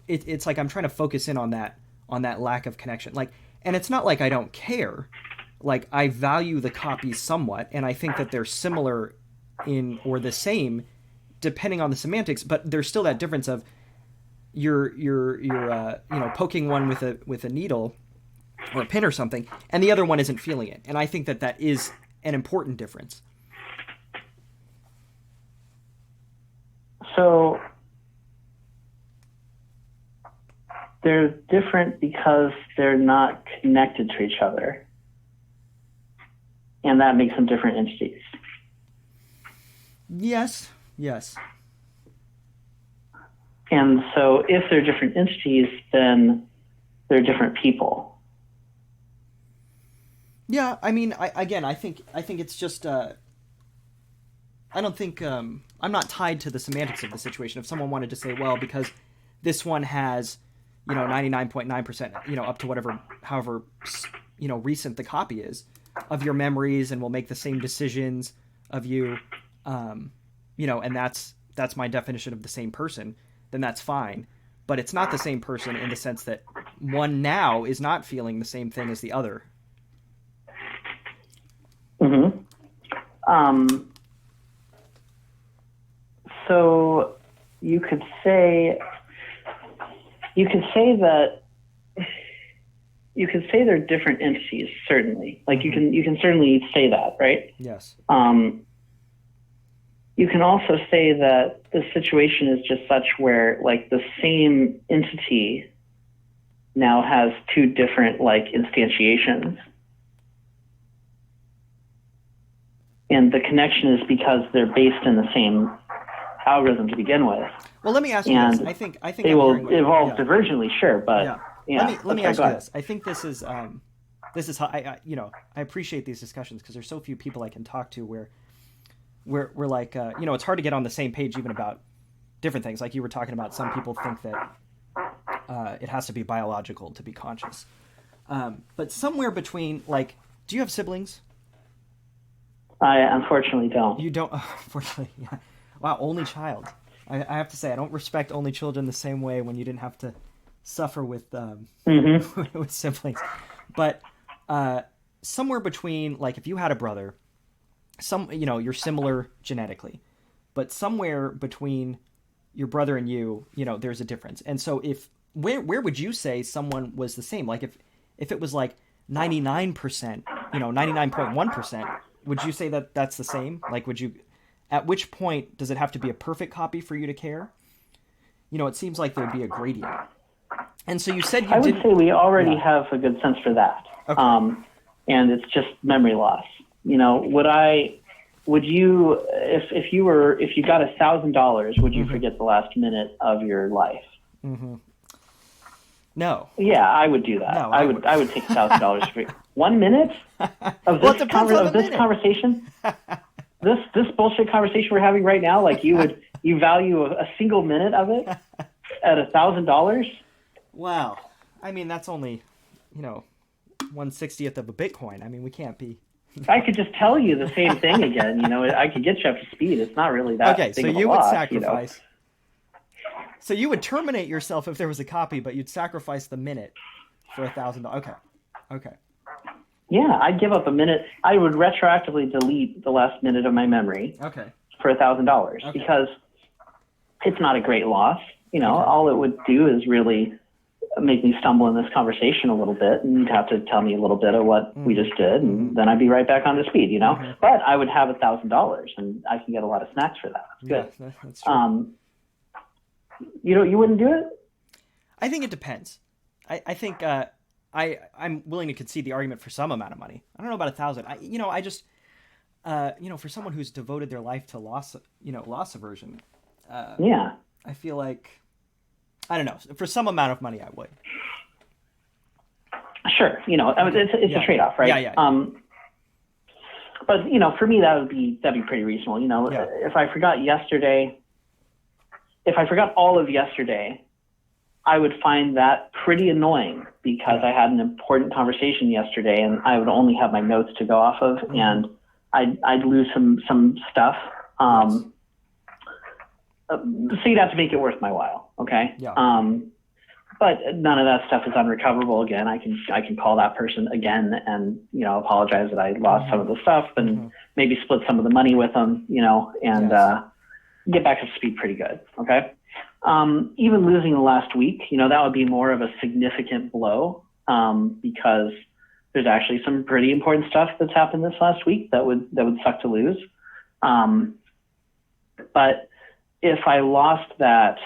it's like I'm trying to focus in on that lack of connection. Like, and it's not like I don't care. Like, I value the copies somewhat, and I think that they're similar in or the same depending on the semantics, but there's still that difference of you're poking one with a needle or a pin or something, and the other one isn't feeling it. And I think that is an important difference. So they're different because they're not connected to each other. And that makes them different entities. Yes. And so if they're different entities, then they're different people. Yeah, I mean, I think it's just I don't think I'm not tied to the semantics of the situation. If someone wanted to say, well, because this one has 99.9%, up to however recent the copy is of your memories and will make the same decisions of you, and that's my definition of the same person, then that's fine. But it's not the same person in the sense that one now is not feeling the same thing as the other. Mm-hmm. So you could say they're different entities, certainly. Like you can certainly say that, right? Yes. You can also say that the situation is just such where like the same entity now has two different like instantiations. And the connection is because they're based in the same algorithm to begin with. Well, let me ask you this. I think they will evolve divergently, sure, but let me ask you this. I think this is how I appreciate these discussions because there's so few people I can talk to where we're like it's hard to get on the same page even about different things. Like you were talking about, some people think that it has to be biological to be conscious, but somewhere between, like, do you have siblings? I unfortunately don't. You don't? Unfortunately, yeah. Wow, only child. I have to say, I don't respect only children the same way when you didn't have to suffer with with siblings. But somewhere between, like, if you had a brother, you're similar genetically, but somewhere between your brother and you, there's a difference. And so where would you say someone was the same? Like if it was like 99%, 99.1%, would you say that that's the same? Like, at which point does it have to be a perfect copy for you to care? It seems like there'd be a gradient. And so you said I would say we already have a good sense for that. Okay. And it's just memory loss. Would you, if you got $1,000, would you forget the last minute of your life? Mm-hmm. No. Yeah, I would do that. No, I would take $1,000 for 1 minute of this conversation. This bullshit conversation we're having right now, like you value a single minute of it at $1,000? Wow. I mean, that's only, 1/60th of a Bitcoin. I mean, we can't be. I could just tell you the same thing again. I could get you up to speed. It's not really that big of a loss. Okay, so you would sacrifice. So you would terminate yourself if there was a copy, but you'd sacrifice the minute for $1,000. Okay. Yeah, I'd give up a minute. I would retroactively delete the last minute of my memory. Okay. For $1,000 because it's not a great loss. All it would do is really make me stumble in this conversation a little bit, and you'd have to tell me a little bit of what we just did, and then I'd be right back on to speed. But I would have $1,000, and I can get a lot of snacks for that. That's good. Yeah, that's true. You wouldn't do it? I think it depends. I think I'm willing to concede the argument for some amount of money. I don't know about $1,000. I just for someone who's devoted their life to loss aversion. I feel like, I don't know, for some amount of money I would. Sure, it's a trade-off, right? Yeah. But for me that'd be pretty reasonable. If I forgot yesterday, if I forgot all of yesterday, I would find that pretty annoying because I had an important conversation yesterday and I would only have my notes to go off of, and I'd lose some stuff. So you'd have to make it worth my while. Okay. Yeah. But none of that stuff is unrecoverable. Again, I can call that person again and, apologize that I lost some of the stuff and maybe split some of the money with them, and get back to speed pretty good. Okay. Even losing the last week, that would be more of a significant blow, because there's actually some pretty important stuff that's happened this last week that would suck to lose. But if I lost that,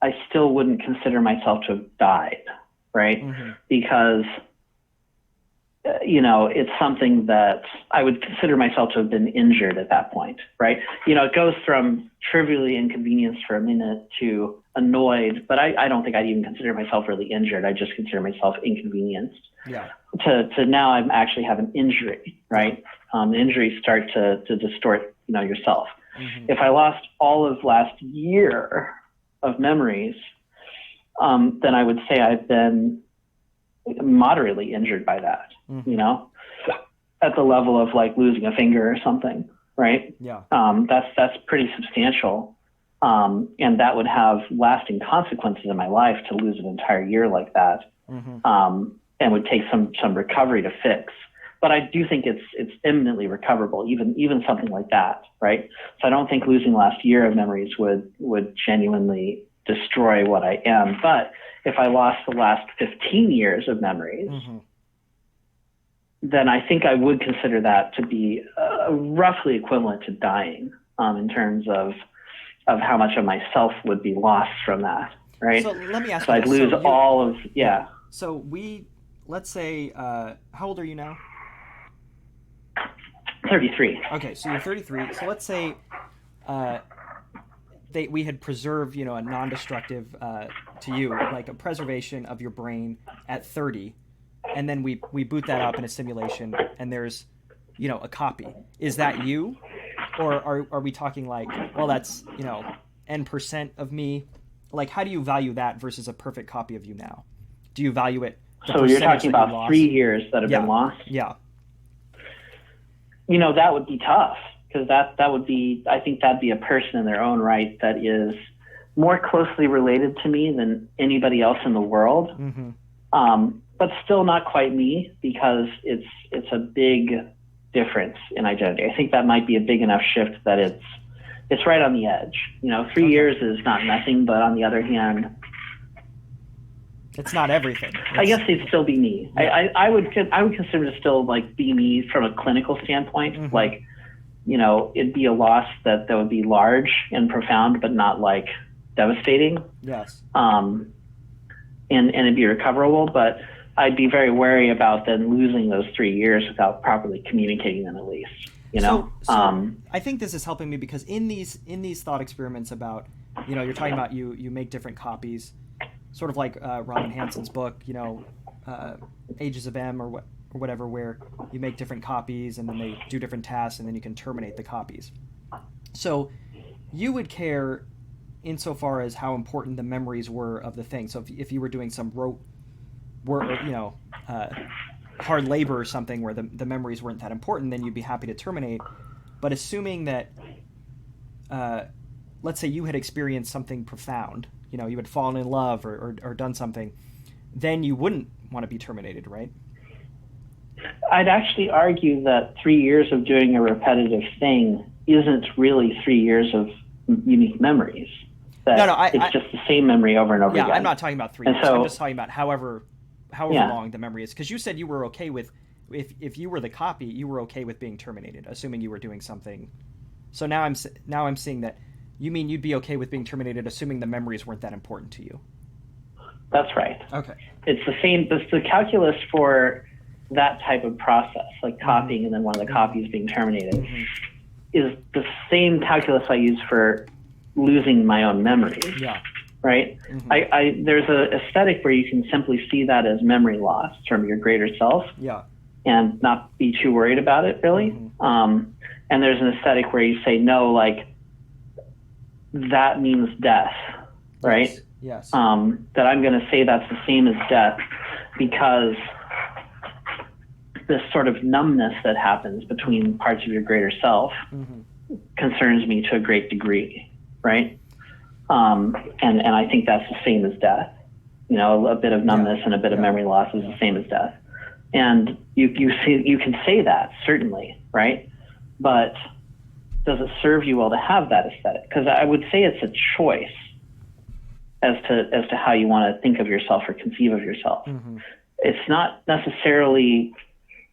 I still wouldn't consider myself to have died, right? Because, it's something that I would consider myself to have been injured at that point, right? It goes from trivially inconvenienced for a minute to annoyed, but I don't think I'd even consider myself really injured. I just consider myself inconvenienced. Yeah. To now I'm actually have an injury, right? Injuries start to distort, yourself. If I lost all of last year of memories, then I would say I've been moderately injured by that, at the level of like losing a finger or something, right? Yeah. That's pretty substantial. And that would have lasting consequences in my life to lose an entire year like that. And would take some recovery to fix. But I do think it's eminently recoverable, even something like that, right? So I don't think losing the last year of memories would genuinely destroy what I am. But if I lost the last 15 years of memories, then I think I would consider that to be roughly equivalent to dying, in terms of how much of myself would be lost from that, right? So let me ask you. So I'd lose all of, So let's say, how old are you now? 33. Okay, so you're 33. So let's say we had preserved, a non-destructive, to you, like a preservation of your brain at 30, and then we boot that up in a simulation, and there's, a copy. Is that you? Or are we talking like, well, that's, N% of me? Like, how do you value that versus a perfect copy of you now? Do you value it? So you're talking about 3 years that have been lost? Yeah. That would be tough, because that would be, I think that'd be a person in their own right that is more closely related to me than anybody else in the world. But still not quite me, because it's a big difference in identity. I think that might be a big enough shift that it's right on the edge. 3 years is not nothing, but on the other hand, it's not everything. I guess it'd still be me. Yeah. I would consider it still like be me from a clinical standpoint. Like, it'd be a loss that would be large and profound, but not like devastating. Yes. And it'd be recoverable, but I'd be very wary about then losing those 3 years without properly communicating them, at least. So I think this is helping me, because in these thought experiments about, you're talking about you make different copies, sort of like Robin Hansen's book, Ages of M or whatever, where you make different copies and then they do different tasks and then you can terminate the copies. So you would care insofar as how important the memories were of the thing. So if you were doing some rote work, hard labor or something where the memories weren't that important, then you'd be happy to terminate. But assuming that, let's say you had experienced something profound, you had fallen in love or done something, then you wouldn't want to be terminated, right? I'd actually argue that 3 years of doing a repetitive thing isn't really 3 years of unique memories. It's just the same memory over and over again. Yeah, I'm not talking about 3 years. I'm just talking about however long the memory is. Because you said you were okay with, if you were the copy, you were okay with being terminated, assuming you were doing something. So now I'm seeing that you mean you'd be okay with being terminated, assuming the memories weren't that important to you. That's right. Okay. It's the same. It's the calculus for that type of process, like copying and then one of the copies being terminated, is the same calculus I use for losing my own memories. Yeah. Right? There's a aesthetic where you can simply see that as memory loss from your greater self. Yeah. And not be too worried about it, really. And there's an aesthetic where you say, no, like, that means death, right? Yes. That I'm going to say that's the same as death because this sort of numbness that happens between parts of your greater self concerns me to a great degree, right? And I think that's the same as death. You know, a bit of numbness and a bit of memory loss is the same as death. And you can say that, certainly, right? But does it serve you well to have that aesthetic? Because I would say it's a choice as to how you want to think of yourself or conceive of yourself. It's not necessarily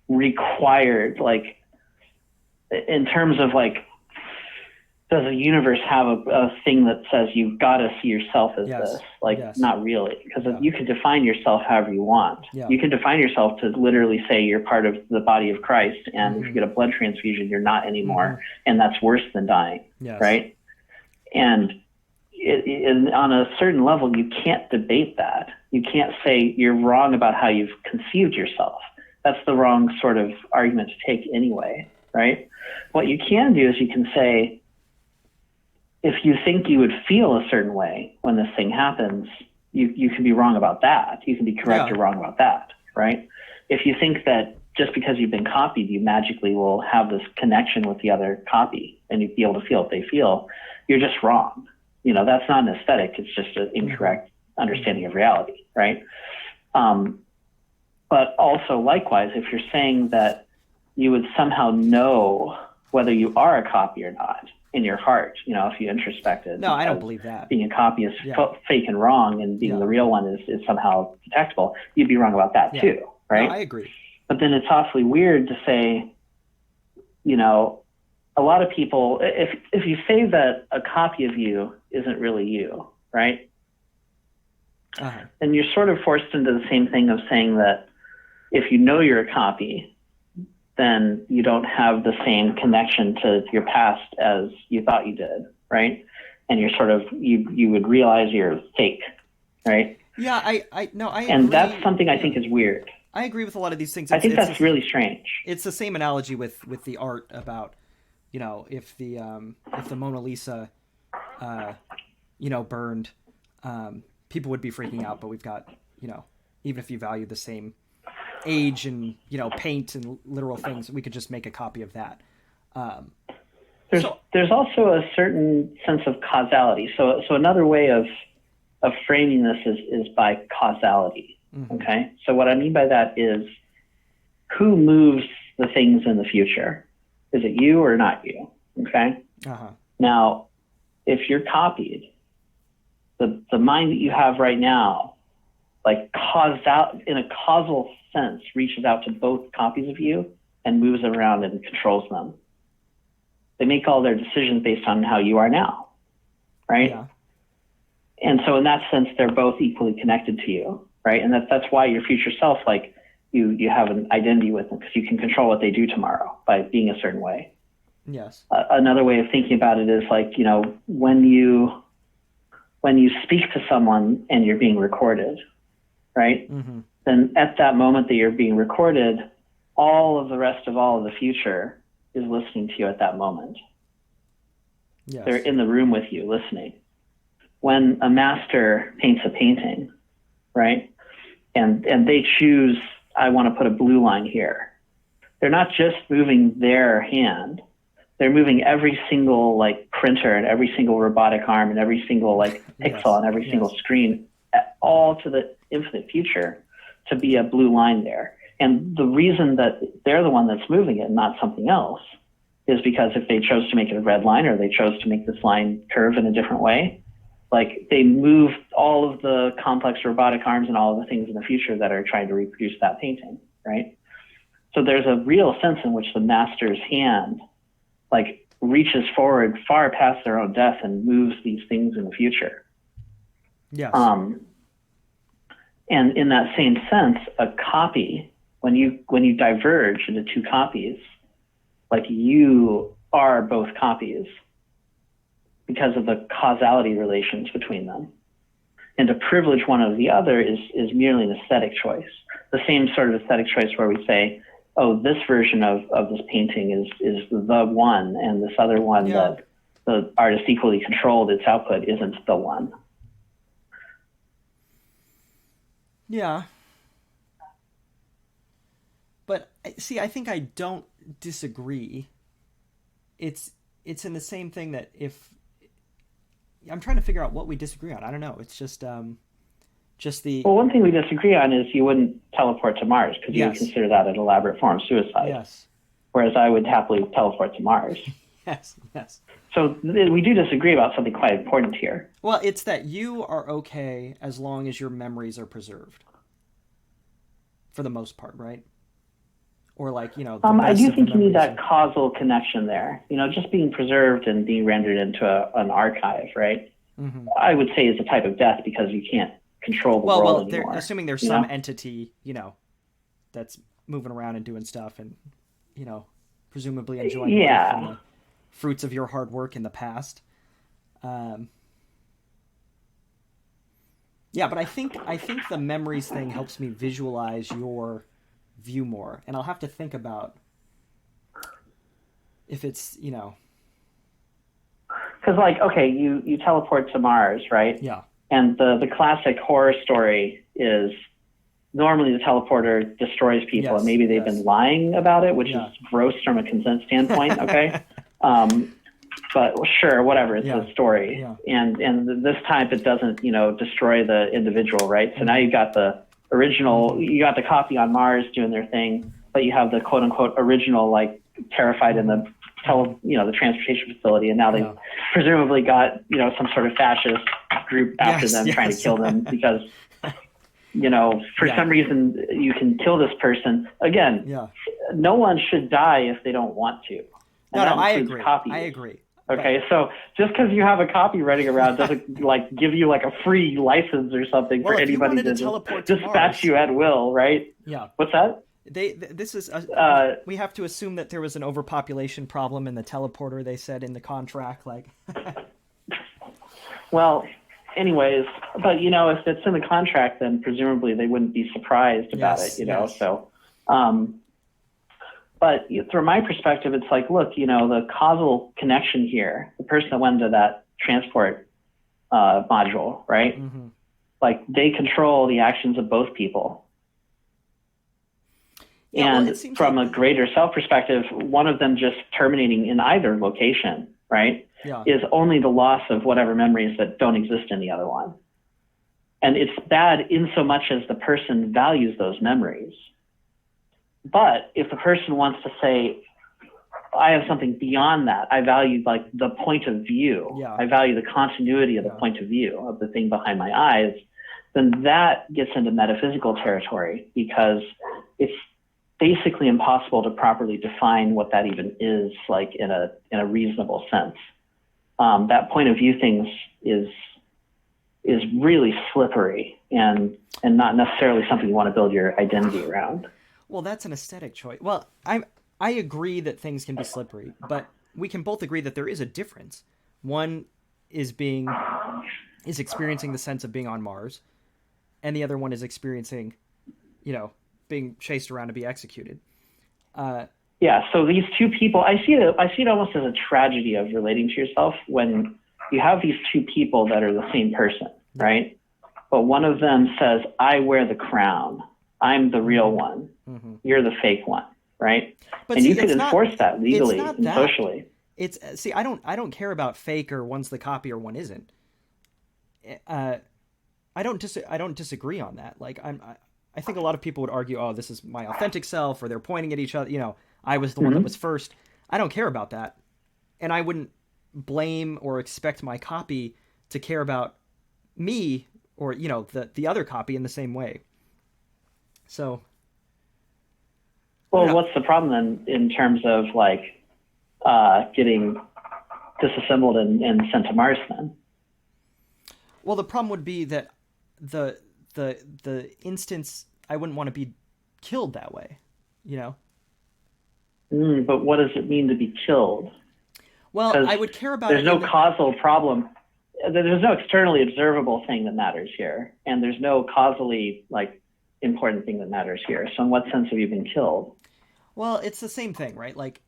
required, like, in terms of, like, does the universe have a thing that says you've got to see yourself as this? Like, not really, because you can define yourself however you want. You can define yourself to literally say you're part of the body of Christ, and if you get a blood transfusion, you're not anymore, and that's worse than dying, right? And on a certain level, you can't debate that. You can't say you're wrong about how you've conceived yourself. That's the wrong sort of argument to take anyway, right? What you can do is you can say, if you think you would feel a certain way when this thing happens, you can be wrong about that. You can be correct or wrong about that, right? If you think that just because you've been copied, you magically will have this connection with the other copy and you'll be able to feel what they feel, you're just wrong. You know, that's not an aesthetic. It's just an incorrect understanding of reality, right? But also, likewise, if you're saying that you would somehow know whether you are a copy or not in your heart, you know, if you introspected. No, I don't believe that. Being a copy is fake and wrong, and being the real one is somehow detectable. You'd be wrong about that too, right? No, I agree. But then it's awfully weird to say, you know, a lot of people, if you say that a copy of you isn't really you, right? Then you're sort of forced into the same thing of saying that if you know you're a copy, then you don't have the same connection to your past as you thought you did, right? And you're sort of, you would realize you're fake, right? Yeah, I agree. And that's something I think is weird. I agree with a lot of these things. I think that's really strange. It's the same analogy with the art about, you know, if the Mona Lisa, you know, burned, people would be freaking out, but we've got, you know, even if you value the same age and, you know, paint and literal things, we could just make a copy of that. There's also a certain sense of causality. So another way of framing this is by causality. Okay. So what I mean by that is, who moves the things in the future? Is it you or not you? Okay. Now, if you're copied, the mind that you have right now, like in a causal sense, reaches out to both copies of you and moves them around and controls them. They make all their decisions based on how you are now, right? Yeah. And so in that sense, they're both equally connected to you, right? And that's why your future self, like you have an identity with them, because you can control what they do tomorrow by being a certain way. Yes. Another way of thinking about it is like, you know, when you speak to someone and you're being recorded, right? Then at that moment that you're being recorded, all of the future is listening to you at that moment. Yes. They're in the room with you listening. When a master paints a painting, right? And they choose, I want to put a blue line here. They're not just moving their hand. They're moving every single like printer and every single robotic arm and every single like pixel and every single screen, all to the infinite future to be a blue line there. And the reason that they're the one that's moving it and not something else is because if they chose to make it a red line or they chose to make this line curve in a different way, like they move all of the complex robotic arms and all of the things in the future that are trying to reproduce that painting, right? So there's a real sense in which the master's hand like reaches forward far past their own death and moves these things in the future. Yes. And in that same sense, a copy, when you diverge into two copies, like you are both copies because of the causality relations between them. And to privilege one over the other is merely an aesthetic choice. The same sort of aesthetic choice where we say, oh, this version of this painting is the one, and this other one that the artist equally controlled its output isn't the one. Yeah. But see, I think I don't disagree. It's in the same thing that if I'm trying to figure out what we disagree on. I don't know. It's just the. Well, one thing we disagree on is you wouldn't teleport to Mars because you would Yes. consider that an elaborate form of suicide. Yes. Whereas I would happily teleport to Mars. Yes. Yes. So we do disagree about something quite important here. Well, it's that you are okay as long as your memories are preserved. For the most part, right? Or like, the I best do of the think you need memories that causal connection there. Just being preserved and being rendered into an archive, right? Mm-hmm. I would say is a type of death because you can't control the world anymore. Assuming there's some entity, that's moving around and doing stuff and, presumably enjoying life and the fruits of your hard work in the past. But I think the memories thing helps me visualize your view more, and I'll have to think about if it's because okay, you teleport to Mars, right? Yeah. And the classic horror story is normally the teleporter destroys people, and maybe they've been lying about it, which is gross from a consent standpoint. Okay. But sure, whatever, it's a story. Yeah. And this time it doesn't, destroy the individual, right? So now you've got the original, you got the copy on Mars doing their thing, but you have the quote unquote original, like terrified in the the transportation facility, and now they've presumably got, some sort of fascist group after them trying to kill them because, for some reason you can kill this person. Again, no one should die if they don't want to. And I agree. Copies. I agree. Okay, so just because you have a copy running around doesn't like give you like a free license or something for anybody to dispatch you at will, right? Yeah. What's that? We have to assume that there was an overpopulation problem in the teleporter. They said in the contract, like. Well, anyways, but if it's in the contract, then presumably they wouldn't be surprised about it, So. But from my perspective, it's like, look, the causal connection here, the person that went into that transport module, right? Mm-hmm. Like they control the actions of both people. Yeah, and from a greater self perspective, one of them just terminating in either location, right, is only the loss of whatever memories that don't exist in the other one. And it's bad in so much as the person values those memories. But if the person wants to say, I have something beyond that, I value like the point of view, I value the continuity of the point of view of the thing behind my eyes, then that gets into metaphysical territory because it's basically impossible to properly define what that even is, like in a reasonable sense. That point of view thing is really slippery and not necessarily something you want to build your identity around. Well, that's an aesthetic choice. Well, I agree that things can be slippery, but we can both agree that there is a difference. One is experiencing the sense of being on Mars, and the other one is experiencing, being chased around to be executed. So these two people, I see it almost as a tragedy of relating to yourself when you have these two people that are the same person, right? But one of them says, I wear the crown. I'm the real one. Mm-hmm. You're the fake one, right? And you can enforce that legally and socially. I don't care about fake or one's the copy or one isn't. I don't disagree on that. Like I think a lot of people would argue, oh, this is my authentic self, or they're pointing at each other. I was the one that was first. I don't care about that, and I wouldn't blame or expect my copy to care about me or the other copy in the same way. So, well, what's the problem then in terms of like getting disassembled and sent to Mars then? Well, the problem would be that the instance I wouldn't want to be killed that way, But what does it mean to be killed? Well, I would care about. There's no causal problem. There's no externally observable thing that matters here, and there's no causally important thing that matters here. So in what sense have you been killed? Well, it's the same thing, right? Like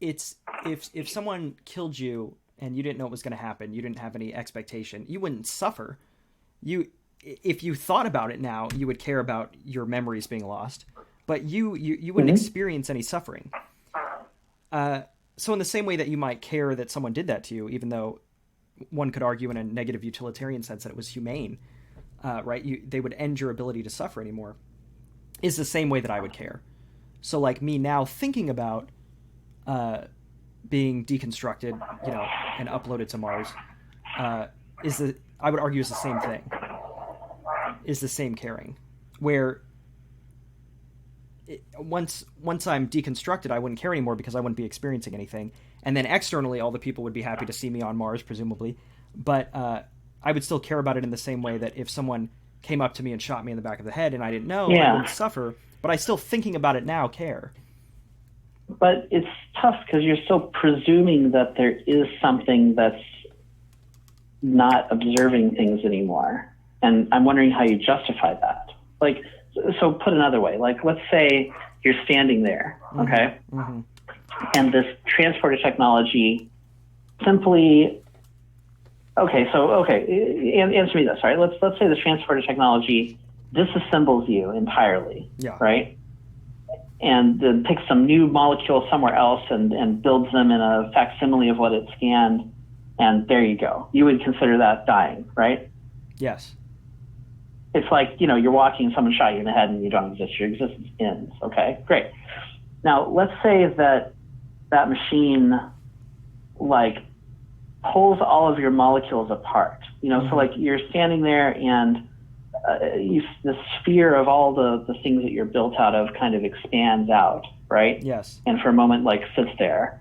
it's if someone killed you and you didn't know it was going to happen, you didn't have any expectation, you wouldn't suffer. If you thought about it now, you would care about your memories being lost, but you wouldn't experience any suffering. So in the same way that you might care that someone did that to you, even though one could argue in a negative utilitarian sense that it was humane, right? They would end your ability to suffer anymore, is the same way that I would care. So like me now thinking about being deconstructed, and uploaded to Mars, I would argue is the same thing, is the same caring, where once I'm deconstructed, I wouldn't care anymore because I wouldn't be experiencing anything. And then externally, all the people would be happy to see me on Mars, presumably. But I would still care about it in the same way that if someone came up to me and shot me in the back of the head and I didn't know, I wouldn't suffer. But I still, thinking about it now, care. But it's tough because you're still presuming that there is something that's not observing things anymore. And I'm wondering how you justify that. Like, so put another way, like, let's say you're standing there, okay? Mm-hmm. And this transporter technology simply, answer me this, right? Let's say the transporter technology disassembles you entirely, right? And then takes some new molecule somewhere else and builds them in a facsimile of what it scanned, and there you go. You would consider that dying, right? Yes. It's like, you're walking and someone shot you in the head and you don't exist. Your existence ends. Okay, great. Now, let's say that machine, like, pulls all of your molecules apart. So, like, you're standing there and the sphere of all the things that you're built out of kind of expands out, right? Yes. And for a moment, like, sits there.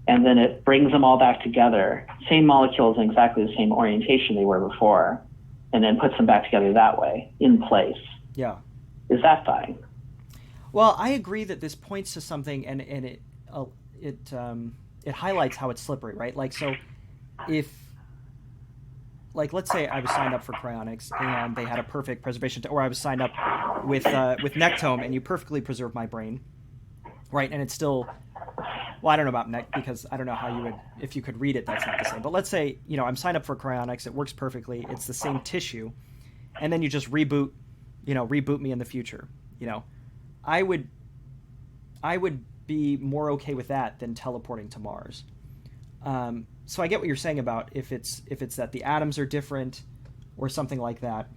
And then it brings them all back together. Same molecules in exactly the same orientation they were before. And then puts them back together that way, in place. Yeah. Is that dying? Well, I agree that this points to something, and it highlights how it's slippery, right? Like, so if, like, let's say I was signed up for cryonics and they had a perfect preservation, or I was signed up with Nectome and you perfectly preserve my brain, right? And it's still, well, I don't know about because I don't know how you would, if you could read it, that's not the same. But let's say, I'm signed up for cryonics, it works perfectly, it's the same tissue, and then you just reboot me in the future. I would be more okay with that than teleporting to Mars. So I get what you're saying about if it's that the atoms are different or something like that.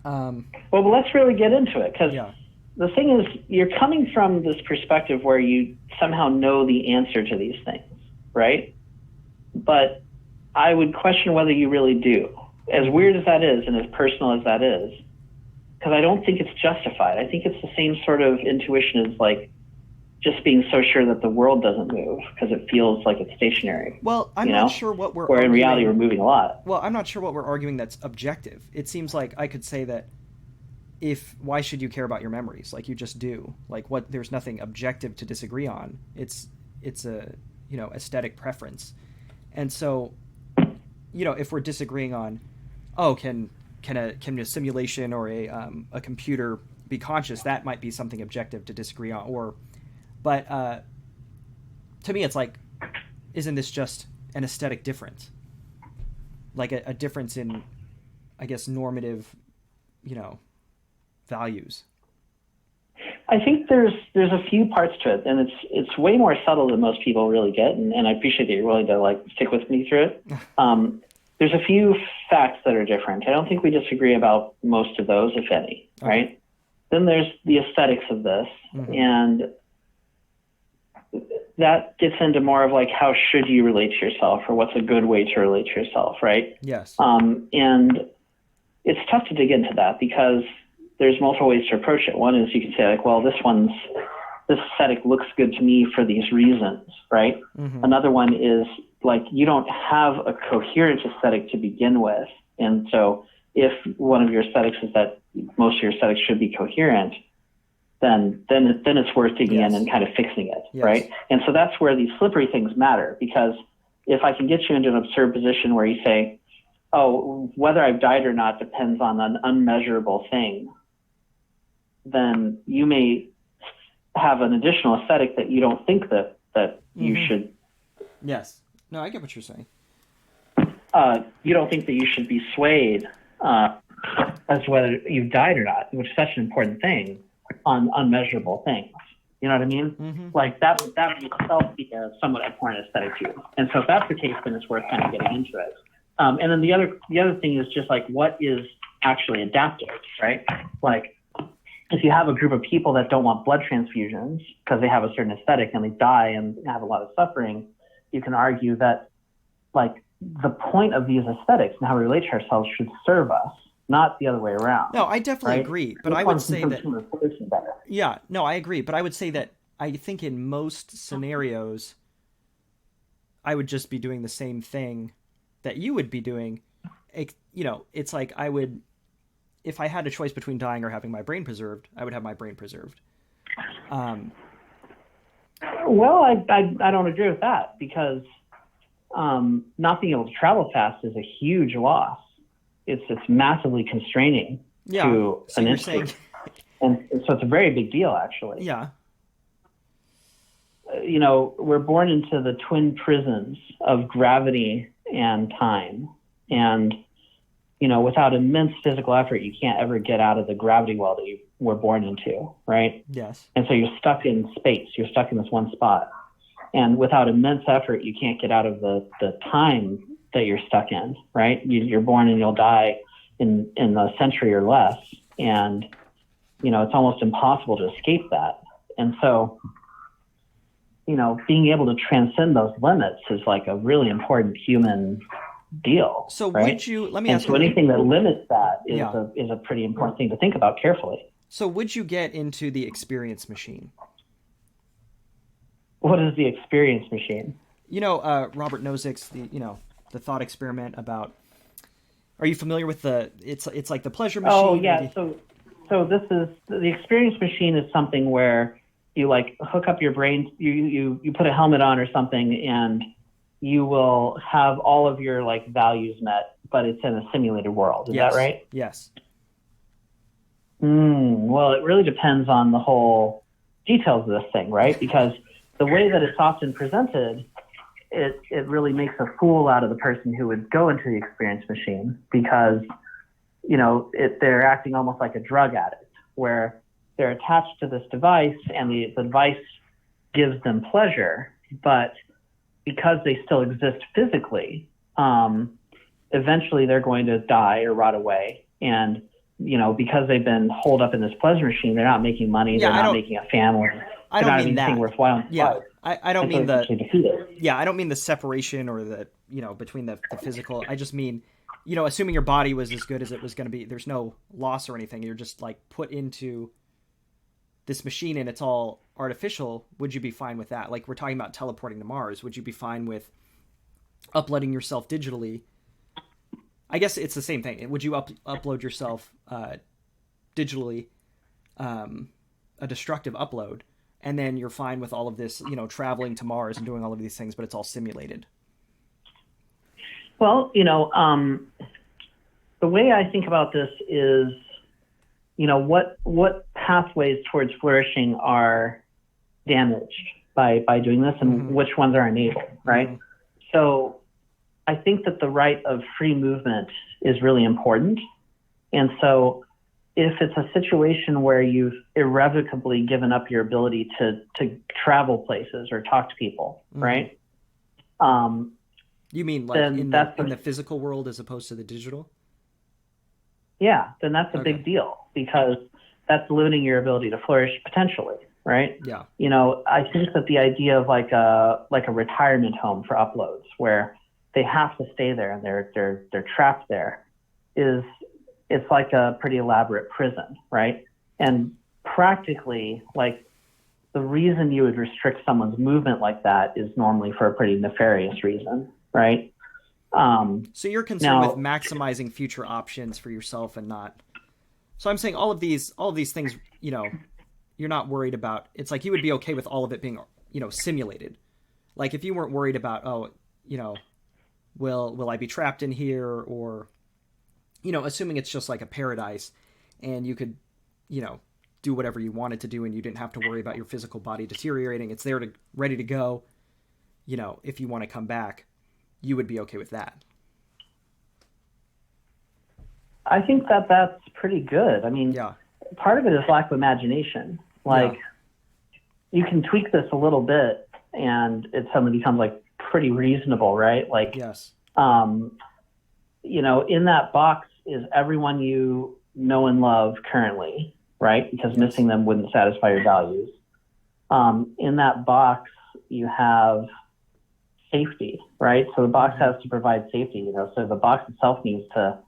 Well, but let's really get into it, because the thing is, you're coming from this perspective where you somehow know the answer to these things, right? But I would question whether you really do. As weird as that is and as personal as that is, because I don't think it's justified. I think it's the same sort of intuition as, like, just being so sure that the world doesn't move because it feels like it's stationary. Well, I'm not sure what we're where arguing. In reality, we're moving a lot. Well, I'm not sure what we're arguing that's objective. It seems like I could say that why should you care about your memories? Like, you just do. Like, there's nothing objective to disagree on. It's a, aesthetic preference. And so, if we're disagreeing on, can a simulation or a computer be conscious, that might be something objective to disagree on. But to me, it's like, isn't this just an aesthetic difference? Like a difference in, I guess, normative, values. I think there's a few parts to it, and it's way more subtle than most people really get, and I appreciate that you're willing to, like, stick with me through it. There's a few facts that are different. I don't think we disagree about most of those, if any, right? Then there's the aesthetics of this, and that gets into more of, like, how should you relate to yourself, or what's a good way to relate to yourself, right? Yes. And it's tough to dig into that because there's multiple ways to approach it. One is you can say, like, well, this aesthetic looks good to me for these reasons, right? Another one is, like, you don't have a coherent aesthetic to begin with. And so if one of your aesthetics is that most of your aesthetics should be coherent, then it's worth digging in and kind of fixing it, right? And so that's where these slippery things matter, because if I can get you into an absurd position where you say, oh, whether I've died or not depends on an unmeasurable thing, then you may have an additional aesthetic that you don't think that that you should. Yes. No, I get what you're saying. You don't think that you should be swayed as to whether you've died or not, which is such an important thing on unmeasurable things. You know what I mean? Mm-hmm. Like that would itself be a somewhat abhorrent aesthetic to you. And so if that's the case, then it's worth kind of getting into it. And then the other thing is just like, what is actually adaptive, right? Like if you have a group of people that don't want blood transfusions because they have a certain aesthetic and they die and have a lot of suffering, you can argue that like the point of these aesthetics and how we relate to ourselves should serve us, not the other way around. No, I definitely agree, but I would say that. Better. Yeah, no, I agree, but I would say that I think in most scenarios, I would just be doing the same thing that you would be doing. It's like I would, if I had a choice between dying or having my brain preserved, I would have my brain preserved. Well, I don't agree with that because not being able to travel fast is a huge loss. It's massively constraining to an instinct. And so it's a very big deal, actually. Yeah. We're born into the twin prisons of gravity and time. And, without immense physical effort, you can't ever get out of the gravity well that you were born into, right? Yes. And so you're stuck in space. You're stuck in this one spot. And without immense effort, you can't get out of the time that you're stuck in, right? You're born and you'll die in a century or less. And, it's almost impossible to escape that. And so, being able to transcend those limits is like a really important human deal. So right? let me ask you. So anything that limits that is a pretty important thing to think about carefully. So would you get into the experience machine? What is the experience machine? Robert Nozick's the thought experiment about. Are you familiar with it's like the pleasure machine? Oh yeah. So this is the experience machine is something where you like hook up your brain, you put a helmet on or something, and you will have all of your like values met, but it's in a simulated world. Is that right? Yes. Well, it really depends on the whole details of this thing, right? Because the way that it's often presented, it really makes a fool out of the person who would go into the experience machine because, they're acting almost like a drug addict where they're attached to this device and the device gives them pleasure, but because they still exist physically, eventually they're going to die or rot away. And, because they've been holed up in this pleasure machine, they're not making money, they're not making a family. I don't mean that. Worthwhile in life. I don't mean I don't mean the separation or the, between the physical. I just mean, assuming your body was as good as it was going to be, there's no loss or anything. You're just like put into this machine and it's all artificial. Would you be fine with that? Like we're talking about teleporting to Mars. Would you be fine with uploading yourself digitally? I guess it's the same thing. Would you upload yourself digitally, a destructive upload, and then you're fine with all of this, traveling to Mars and doing all of these things, but it's all simulated? Well, the way I think about this is, what pathways towards flourishing are damaged by doing this and which ones are enabled, right? Mm-hmm. So I think that the right of free movement is really important. And so if it's a situation where you've irrevocably given up your ability to travel places or talk to people, right? You mean like in the physical world as opposed to the digital? Yeah, then that's a big deal because that's limiting your ability to flourish potentially, right? Yeah. I think that the idea of like a retirement home for uploads where they have to stay there and they're trapped there it's like a pretty elaborate prison, right? And practically, like the reason you would restrict someone's movement like that is normally for a pretty nefarious reason, right? So you're concerned with maximizing future options for yourself and not. So I'm saying all of these things, you're not worried about. It's like you would be okay with all of it being, simulated. Like if you weren't worried about, will I be trapped in here or, assuming it's just like a paradise and you could, do whatever you wanted to do and you didn't have to worry about your physical body deteriorating. It's there ready to go. If you want to come back, you would be okay with that. I think that that's pretty good. I mean, part of it is lack of imagination. You can tweak this a little bit and it suddenly becomes like pretty reasonable, right? Yes. In that box is everyone you know and love currently, right? Because missing them wouldn't satisfy your values. In that box, you have safety, right? So the box has to provide safety, so the box itself needs to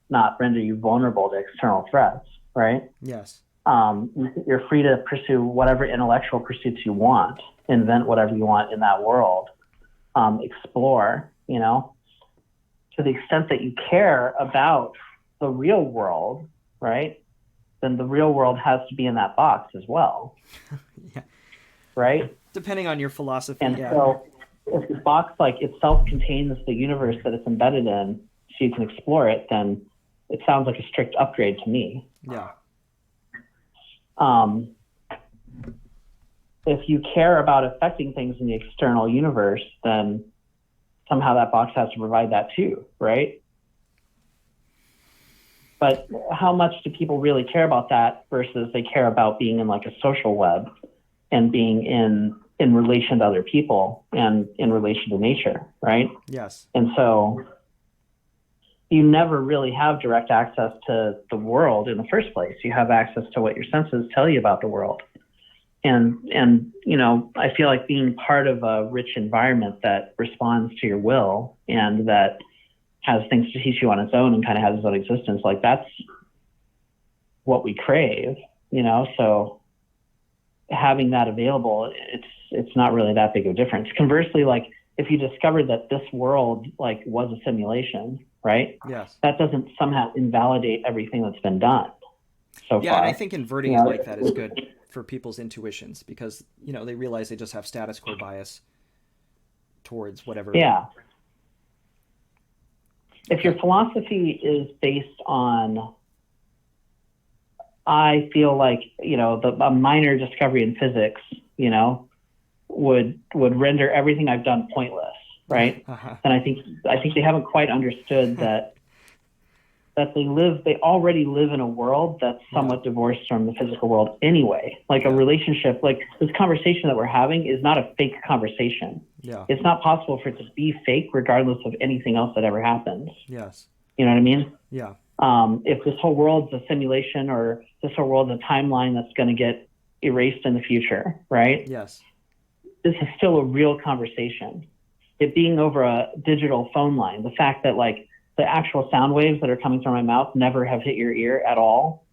not render you vulnerable to external threats, right? Yes. You're free to pursue whatever intellectual pursuits you want, invent whatever you want in that world, explore, to the extent that you care about the real world, right? Then the real world has to be in that box as well. Yeah. Right? Depending on your philosophy. And so if the box itself contains the universe that it's embedded in so you can explore it, then it sounds like a strict upgrade to me. Yeah. If you care about affecting things in the external universe, then somehow that box has to provide that too, right? But how much do people really care about that versus they care about being in a social web and being in relation to other people and in relation to nature, right? Yes. And so you never really have direct access to the world in the first place. You have access to what your senses tell you about the world. And I feel like being part of a rich environment that responds to your will and that has things to teach you on its own and kind of has its own existence, that's what we crave, so having that available, it's not really that big of a difference. Conversely, if you discovered that this world was a simulation, right? Yes. That doesn't somehow invalidate everything that's been done so far. Yeah, and I think inverting it like that is good for people's intuitions because, they realize they just have status quo bias towards whatever. Yeah. If your philosophy is based on, I feel like, a minor discovery in physics, would render everything I've done pointless, right? Uh-huh. And I think they haven't quite understood that they already live in a world that's somewhat divorced from the physical world anyway. A relationship, this conversation that we're having is not a fake conversation. Yeah. It's not possible for it to be fake regardless of anything else that ever happens. Yes. You know what I mean? Yeah. If this whole world's a simulation or this whole world's a timeline that's going to get erased in the future, right? Yes. This is still a real conversation. It being over a digital phone line, the fact that the actual sound waves that are coming from my mouth never have hit your ear at all,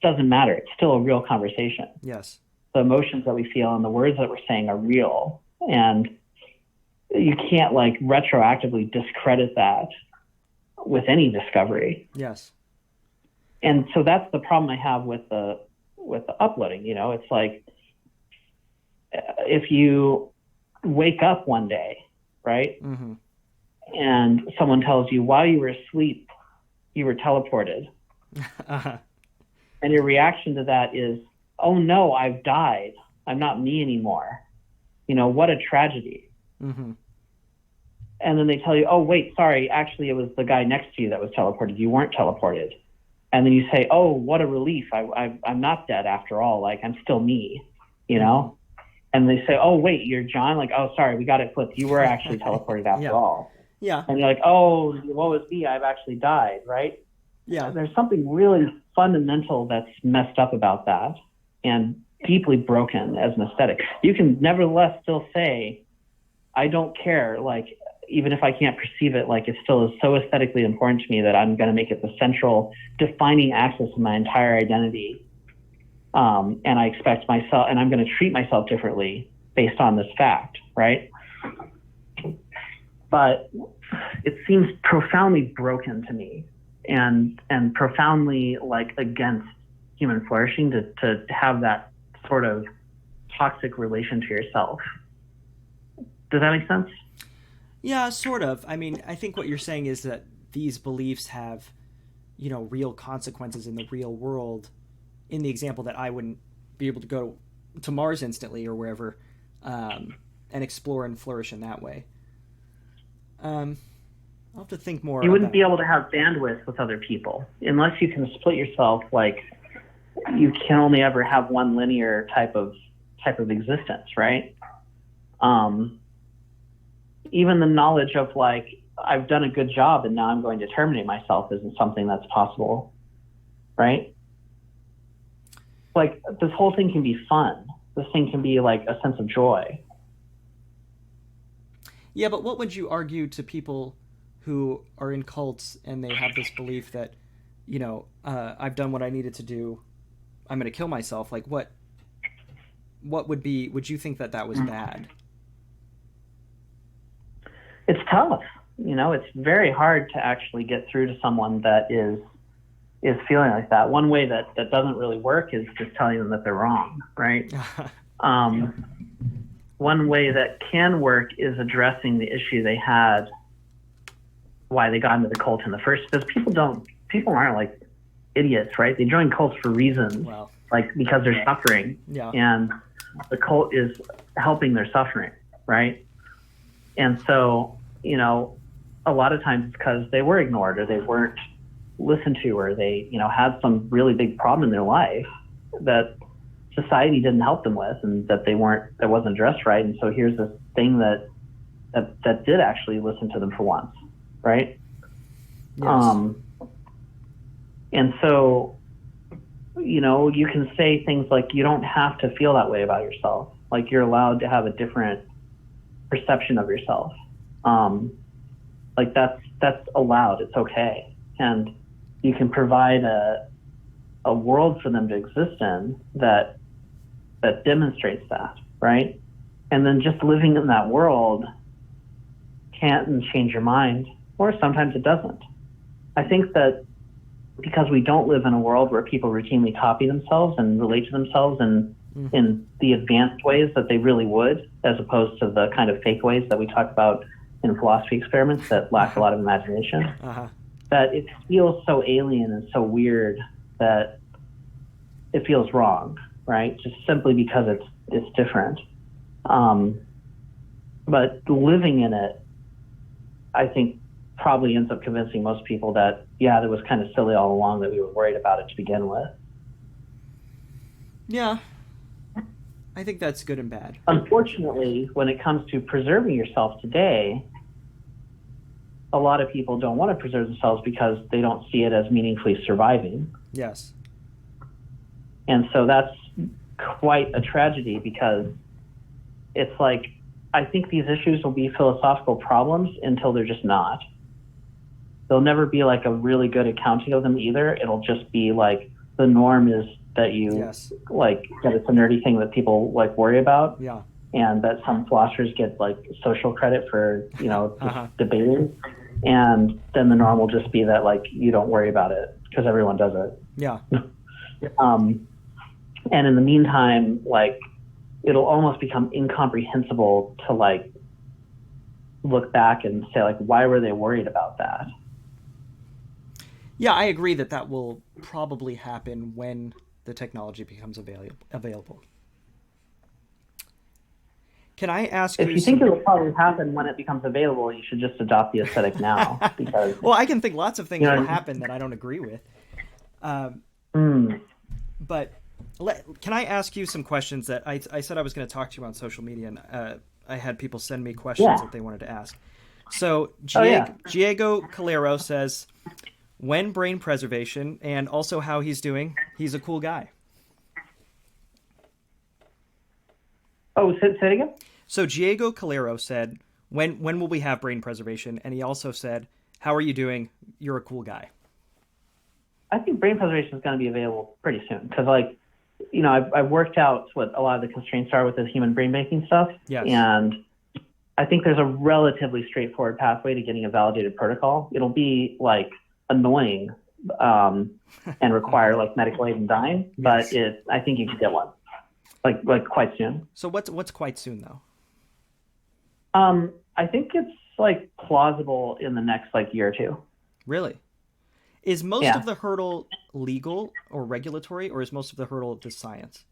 doesn't matter. It's still a real conversation. Yes. The emotions that we feel and the words that we're saying are real. And you can't retroactively discredit that with any discovery. Yes. And so that's the problem I have with the uploading. It's if you wake up one day, right? Mm-hmm. And someone tells you while you were asleep, you were teleported. Uh-huh. And your reaction to that is, oh no, I've died. I'm not me anymore. What a tragedy. Mm-hmm. And then they tell you, oh wait, sorry, actually it was the guy next to you that was teleported. You weren't teleported. And then you say, oh, what a relief. I'm not dead after all. I'm still me, And they say, oh wait, you're John? Oh, sorry, we got it flipped. You were actually teleported after all. Yeah. And you're like, oh, woe is me, I've actually died, right? Yeah. There's something really fundamental that's messed up about that and deeply broken as an aesthetic. You can nevertheless still say, I don't care, even if I can't perceive it, it still is so aesthetically important to me that I'm going to make it the central defining axis of my entire identity. And I expect myself, and I'm going to treat myself differently based on this fact, right? But it seems profoundly broken to me and profoundly against human flourishing to have that sort of toxic relation to yourself. Does that make sense? Yeah, sort of. I mean, I think what you're saying is that these beliefs have, real consequences in the real world in the example that I wouldn't be able to go to Mars instantly or wherever, and explore and flourish in that way. I'll have to think more. You wouldn't be able to have bandwidth with other people unless you can split yourself. Like, you can only ever have one linear type of existence, right? Even the knowledge of like, I've done a good job and now I'm going to terminate myself isn't something that's possible, right? Like, this whole thing can be fun. This thing can be like a sense of joy. Yeah, but what would you argue to people who are in cults and they have this belief that, I've done what I needed to do, I'm going to kill myself? Like, what would you think that was bad? It's tough. It's very hard to actually get through to someone that is feeling like that. One way that doesn't really work is just telling them that they're wrong, right? One way that can work is addressing the issue they had, why they got into the cult in the first, because people aren't like idiots, right? They join cults for reasons, like because they're suffering, and the cult is helping their suffering, right? And so, a lot of times it's because they were ignored or they weren't listened to, or they, had some really big problem in their life that society didn't help them with, and that that wasn't addressed right. And so here's this thing that did actually listen to them for once, right? Yes. And so, you can say things like, you don't have to feel that way about yourself. Like, you're allowed to have a different perception of yourself. Like, that's allowed. It's okay. And you can provide a world for them to exist in that demonstrates that, right? And then just living in that world can't change your mind, or sometimes it doesn't. I think that because we don't live in a world where people routinely copy themselves and relate to themselves in the advanced ways that they really would, as opposed to the kind of fake ways that we talk about in philosophy experiments that lack a lot of imagination, that it feels so alien and so weird that it feels wrong, right? Just simply because it's different. But living in it, I think, probably ends up convincing most people that, yeah, it was kind of silly all along, that we were worried about it to begin with. Yeah. I think that's good and bad. Unfortunately, when it comes to preserving yourself today, a lot of people don't want to preserve themselves because they don't see it as meaningfully surviving. Yes. And so that's quite a tragedy, because it's like, I think these issues will be philosophical problems until they're just not. There'll never be like a really good accounting of them either. It'll just be like, the norm is that you like, that it's a nerdy thing that people like worry about. Yeah. And that some philosophers get like social credit for, just debating. And then the norm will just be that like, you don't worry about it because everyone does it. Yeah. And in the meantime, like, it'll almost become incomprehensible to like look back and say like, why were they worried about that? Yeah, I agree that will probably happen when the technology becomes available. Can I ask you? If you think it will probably happen when it becomes available, you should just adopt the aesthetic now. Because well, I can think lots of things will happen that I don't agree with. But can I ask you some questions that I said I was going to talk to you on social media, and I had people send me questions that they wanted to ask. So Diego Calero says, when brain preservation, and also how he's doing. He's a cool guy. Oh, say it again? So Diego Calero said, when will we have brain preservation? And he also said, how are you doing? You're a cool guy. I think brain preservation is going to be available pretty soon. Because, like, I've worked out what a lot of the constraints are with the human brain banking stuff. Yes. And I think there's a relatively straightforward pathway to getting a validated protocol. It'll be, like, annoying and require, like, medical aid and dying. But I think you can get one. Like quite soon. So what's quite soon, though? I think it's like plausible in the next like year or two. Really? Is most Yeah. of the hurdle legal or regulatory, or is most of the hurdle the science?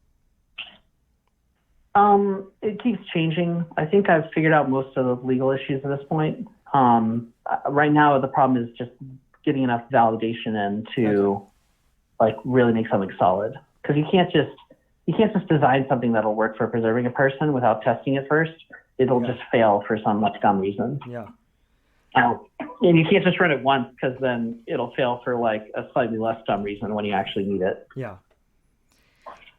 It keeps changing. I think I've figured out most of the legal issues at this point. Right now, the problem is just getting enough validation in to like really make something solid. Because you can't just design something that'll work for preserving a person without testing it first. It'll just fail for some much dumb reason. Yeah. And you can't just run it once, because then it'll fail for like a slightly less dumb reason when you actually need it. Yeah.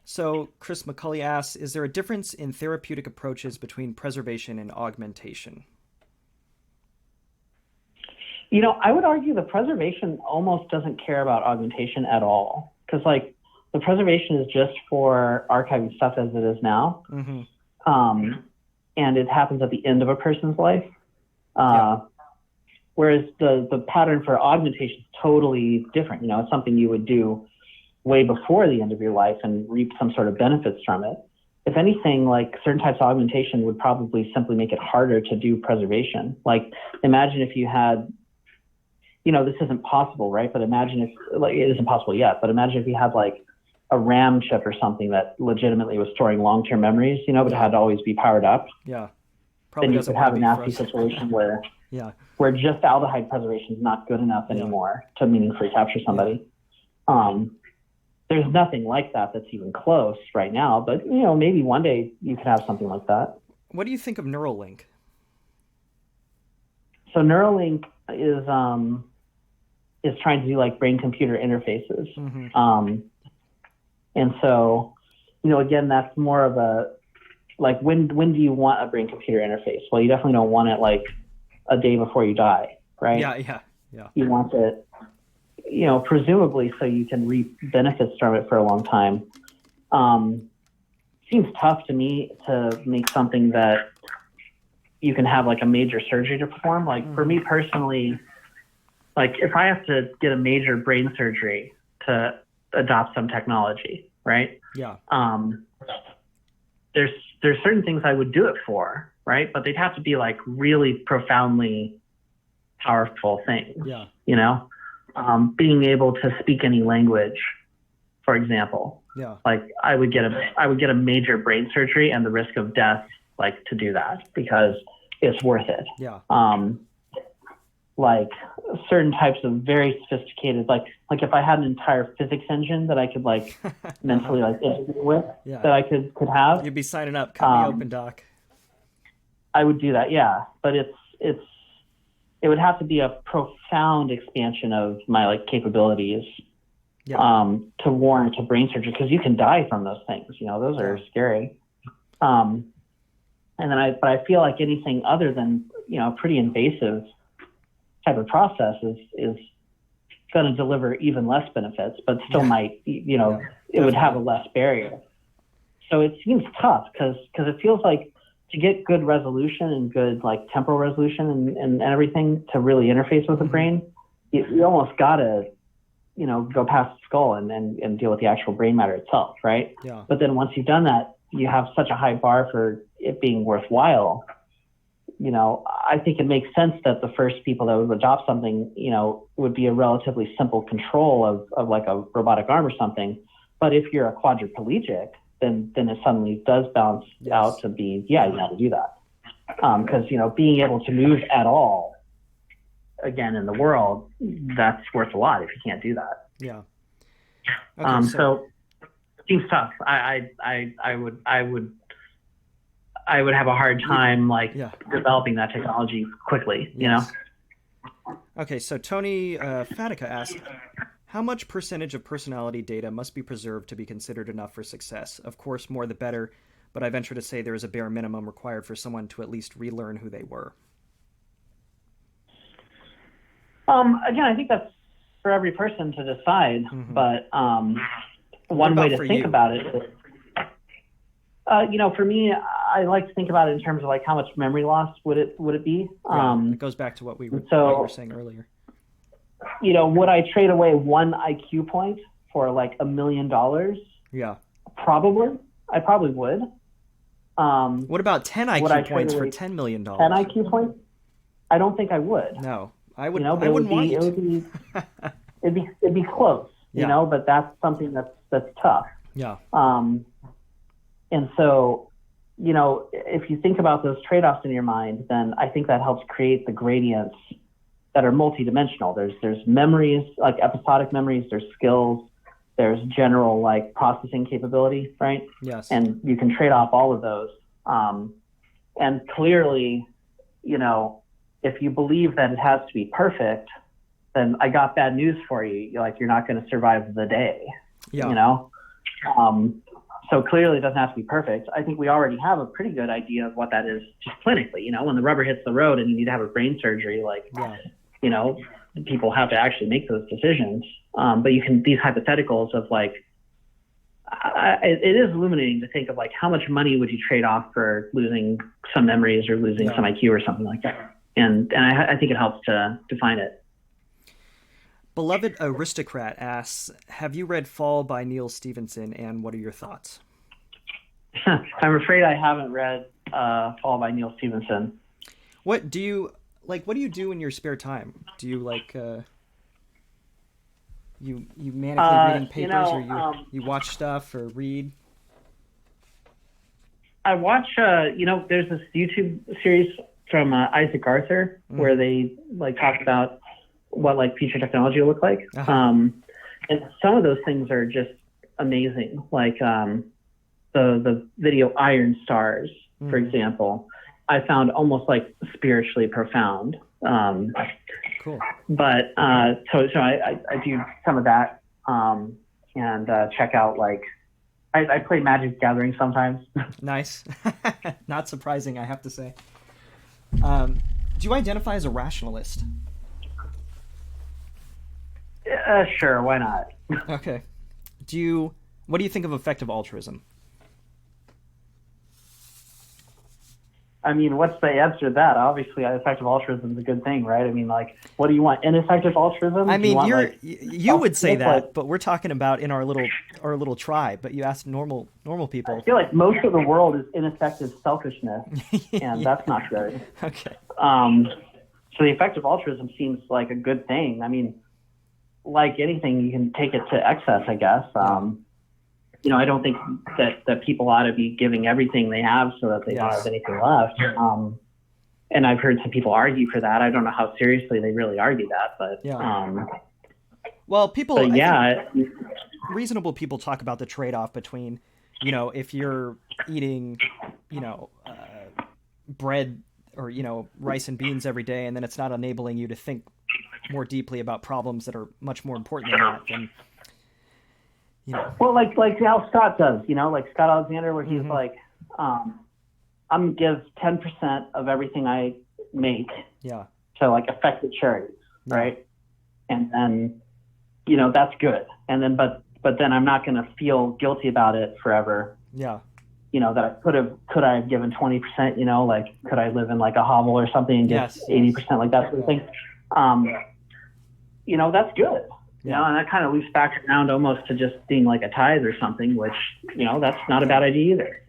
So Chris McCulley asks, is there a difference in therapeutic approaches between preservation and augmentation? I would argue the preservation almost doesn't care about augmentation at all, because like the preservation is just for archiving stuff as it is now. Mm-hmm. And it happens at the end of a person's life. Whereas the pattern for augmentation is totally different. It's something you would do way before the end of your life and reap some sort of benefits from it. If anything, like certain types of augmentation would probably simply make it harder to do preservation. Like imagine if you had, this isn't possible, right? But imagine if, like, it isn't possible yet, but imagine if you had like a RAM chip or something that legitimately was storing long-term memories, but it had to always be powered up. Yeah. Then you could have a nasty situation where just aldehyde preservation is not good enough anymore to meaningfully capture somebody. There's nothing like that that's even close right now, but maybe one day you could have something like that. What do you think of Neuralink? So Neuralink is trying to do like brain-computer interfaces. Mm-hmm. And so, again, that's more of a, like, when do you want a brain-computer interface? Well, you definitely don't want it like a day before you die, right? Yeah. You want it, presumably so you can reap benefits from it for a long time. Seems tough to me to make something that you can have like a major surgery to perform. Like for me personally, like if I have to get a major brain surgery to adopt some technology, right? Yeah. There's certain things I would do it for, right? But they'd have to be like really profoundly powerful things. Yeah. Being able to speak any language, for example. Yeah. Like I would get a major brain surgery and the risk of death, like, to do that because it's worth it. Yeah. Like certain types of very sophisticated, like if I had an entire physics engine that I could like mentally like integrate with, that I could have. You'd be signing up. Cut me open, doc. I would do that, yeah. But it would have to be a profound expansion of my like capabilities to warrant a brain surgery, because you can die from those things. Those are scary. But I feel like anything other than pretty invasive type of process is going to deliver even less benefits, but still might, it would have a less barrier. So it seems tough because it feels like to get good resolution and good like temporal resolution and everything to really interface with the brain, you almost got to, go past the skull and deal with the actual brain matter itself, right? Yeah. But then once you've done that, you have such a high bar for it being worthwhile. I think it makes sense that the first people that would adopt something, would be a relatively simple control of like a robotic arm or something. But if you're a quadriplegic, then it suddenly does balance out to be, you got to do that. Because, being able to move at all, again, in the world, that's worth a lot if you can't do that. Yeah. Okay, so it seems tough. I would have a hard time developing that technology quickly, Okay, so Tony Fatica asked, how much percentage of personality data must be preserved to be considered enough for success? Of course, more the better, but I venture to say there is a bare minimum required for someone to at least relearn who they were. Again, I think that's for every person to decide, but one way to think about it is, for me, I like to think about it in terms of like how much memory loss would it be? It goes back to what we were saying earlier. Would I trade away one IQ point for like $1 million? Yeah. Probably. I probably would. What about 10 IQ points for $10 million? 10 IQ points? I don't think I would. No. I wouldn't want you to. it'd be close, you know, but that's something that's tough. Yeah. And so, you know, if you think about those trade-offs in your mind, then I think that helps create the gradients that are multidimensional. There's memories, like episodic memories, there's skills, there's general like processing capability, right? Yes. And you can trade off all of those. And clearly, you know, if you believe that it has to be perfect, then I got bad news for you. Like, you're not going to survive the day, you know? So clearly it doesn't have to be perfect. I think we already have a pretty good idea of what that is just clinically. You know, when the rubber hits the road and you need to have a brain surgery, like, you know, people have to actually make those decisions. But you can, these hypotheticals of like, it is illuminating to think of like, how much money would you trade off for losing some memories or losing some IQ or something like that? And I think it helps to define it. Beloved Aristocrat asks, have you read Fall by Neil Stephenson, and what are your thoughts? I'm afraid I haven't read Fall by Neil Stephenson. What do you do in your spare time? Do you like you manically reading papers, or you watch stuff or read? I watch there's this YouTube series from Isaac Arthur where they like talk about what like future technology will look like. And some of those things are just amazing. Like the video Iron Stars, for example, I found almost like spiritually profound. Cool. But so I do some of that and check out like I play Magic the Gathering sometimes. Nice. Not surprising, I have to say. Do you identify as a rationalist? Sure, why not? Okay. What do you think of effective altruism? I mean, what's the answer to that? Obviously, effective altruism is a good thing, right? I mean, like, what do you want? Ineffective altruism? I mean, you would say that, but we're talking about in our little tribe. But you ask normal people. I feel like most of the world is ineffective selfishness, and that's not good. Okay. So the effective altruism seems like a good thing. I mean, like anything, you can take it to excess, I guess. You know, I don't think that people ought to be giving everything they have so that they don't have anything left. And I've heard some people argue for that. I don't know how seriously they really argue that, but well, people, but reasonable people talk about the trade-off between, you know, if you're eating, you know, bread or, you know, rice and beans every day, and then it's not enabling you to think more deeply about problems that are much more important than that, then, you know. Well, like how Scott does, you know, like Scott Alexander, where he's like, I'm going to give 10% of everything I make to like effective charities, right? And then, you know, that's good. And then, but then I'm not going to feel guilty about it forever. Yeah. You know, that could I have given 20%, you know, like, could I live in like a hovel or something and get 80%, like that sort of thing? You know, that's good. You know, and that kind of loops back around almost to just being like a tithe or something, which, you know, that's not a bad idea either.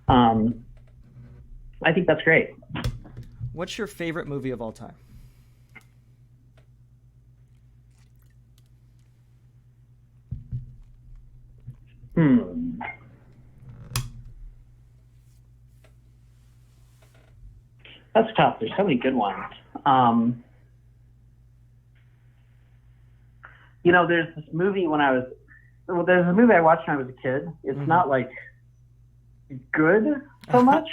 I think that's great. What's your favorite movie of all time? That's tough. There's so many good ones. You know, there's this movie there's a movie I watched when I was a kid. It's not like good so much,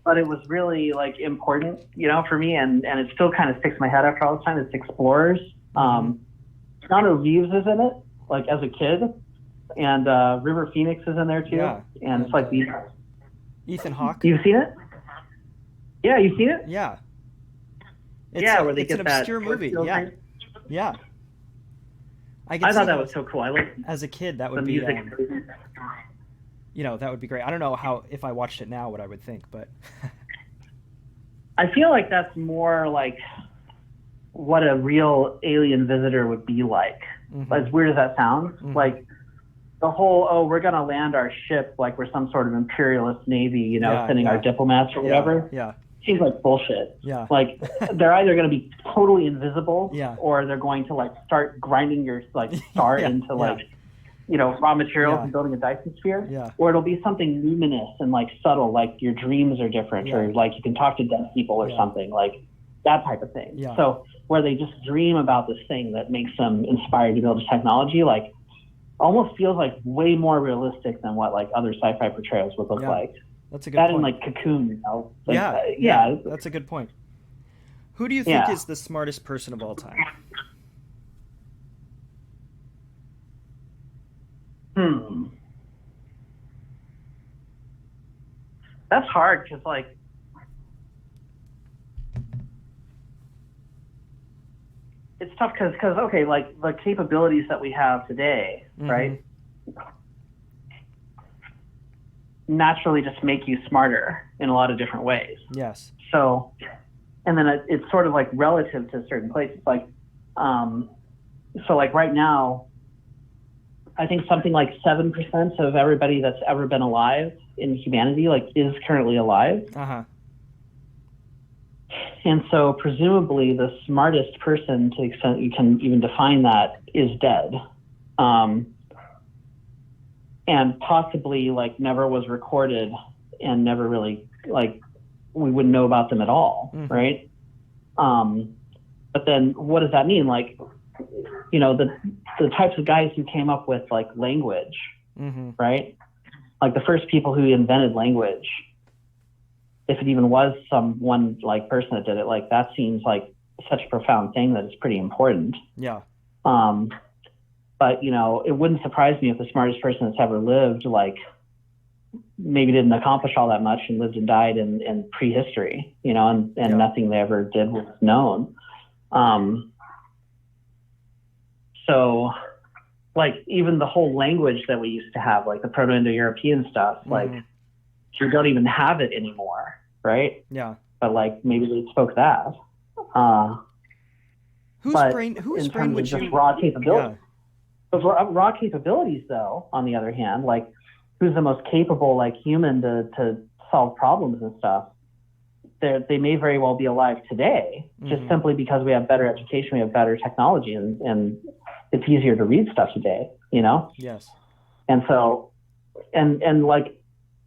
but it was really like important, you know, for me, and it still kind of sticks in my head after all this time. It's Explorers. Keanu Reeves is in it, like as a kid, and River Phoenix is in there too. Yeah. And it's like these. Ethan Hawke. You've seen it? Yeah, you've seen it? Yeah. Where they get an that obscure movie. Yeah. Thing. Yeah. I thought that was so cool. I like as a kid. That would be, you know, that would be great. I don't know if I watched it now, what I would think, but I feel like that's more like what a real alien visitor would be like. As weird as that sounds, like the whole, we're going to land our ship like we're some sort of imperialist navy, you know, sending our diplomats or whatever. Yeah. seems like bullshit. Yeah. Like they're either going to be totally invisible, Yeah. or they're going to like start grinding your like star into like, raw materials and building a Dyson sphere, or it'll be something luminous and like subtle, like your dreams are different, or like you can talk to dead people or something, like that type of thing. Yeah. So where they just dream about this thing that makes them inspired to build this technology, like almost feels like way more realistic than what like other sci-fi portrayals would look like. That's a good point. And like Cocoon, Like, that's a good point. Who do you think is the smartest person of all time? That's hard because, like, it's tough because okay, like the capabilities that we have today, right, naturally just make you smarter in a lot of different ways. Yes. So, and then it's sort of like relative to certain places. Like, so like right now, I think something like 7% of everybody that's ever been alive in humanity, like, is currently alive. And so presumably the smartest person, to the extent you can even define that, is dead. And possibly like never was recorded and never really, like, we wouldn't know about them at all. Right. But then what does that mean? Like, the types of guys who came up with like language, right? Like the first people who invented language, if it even was some one like person that did it, like that seems like such a profound thing that it's pretty important. Yeah. But it wouldn't surprise me if the smartest person that's ever lived, like, maybe didn't accomplish all that much and lived and died in prehistory, and nothing they ever did was known. So, like, even the whole language that we used to have, like the Proto-Indo-European stuff, like, we don't even have it anymore, right? Yeah. But, like, maybe they spoke that. Whose brain would just you... raw capability. Yeah. But raw capabilities, though, on the other hand, like, who's the most capable, like, human to solve problems and stuff, they may very well be alive today, just simply because we have better education, we have better technology, and it's easier to read stuff today, Yes. And so, and like,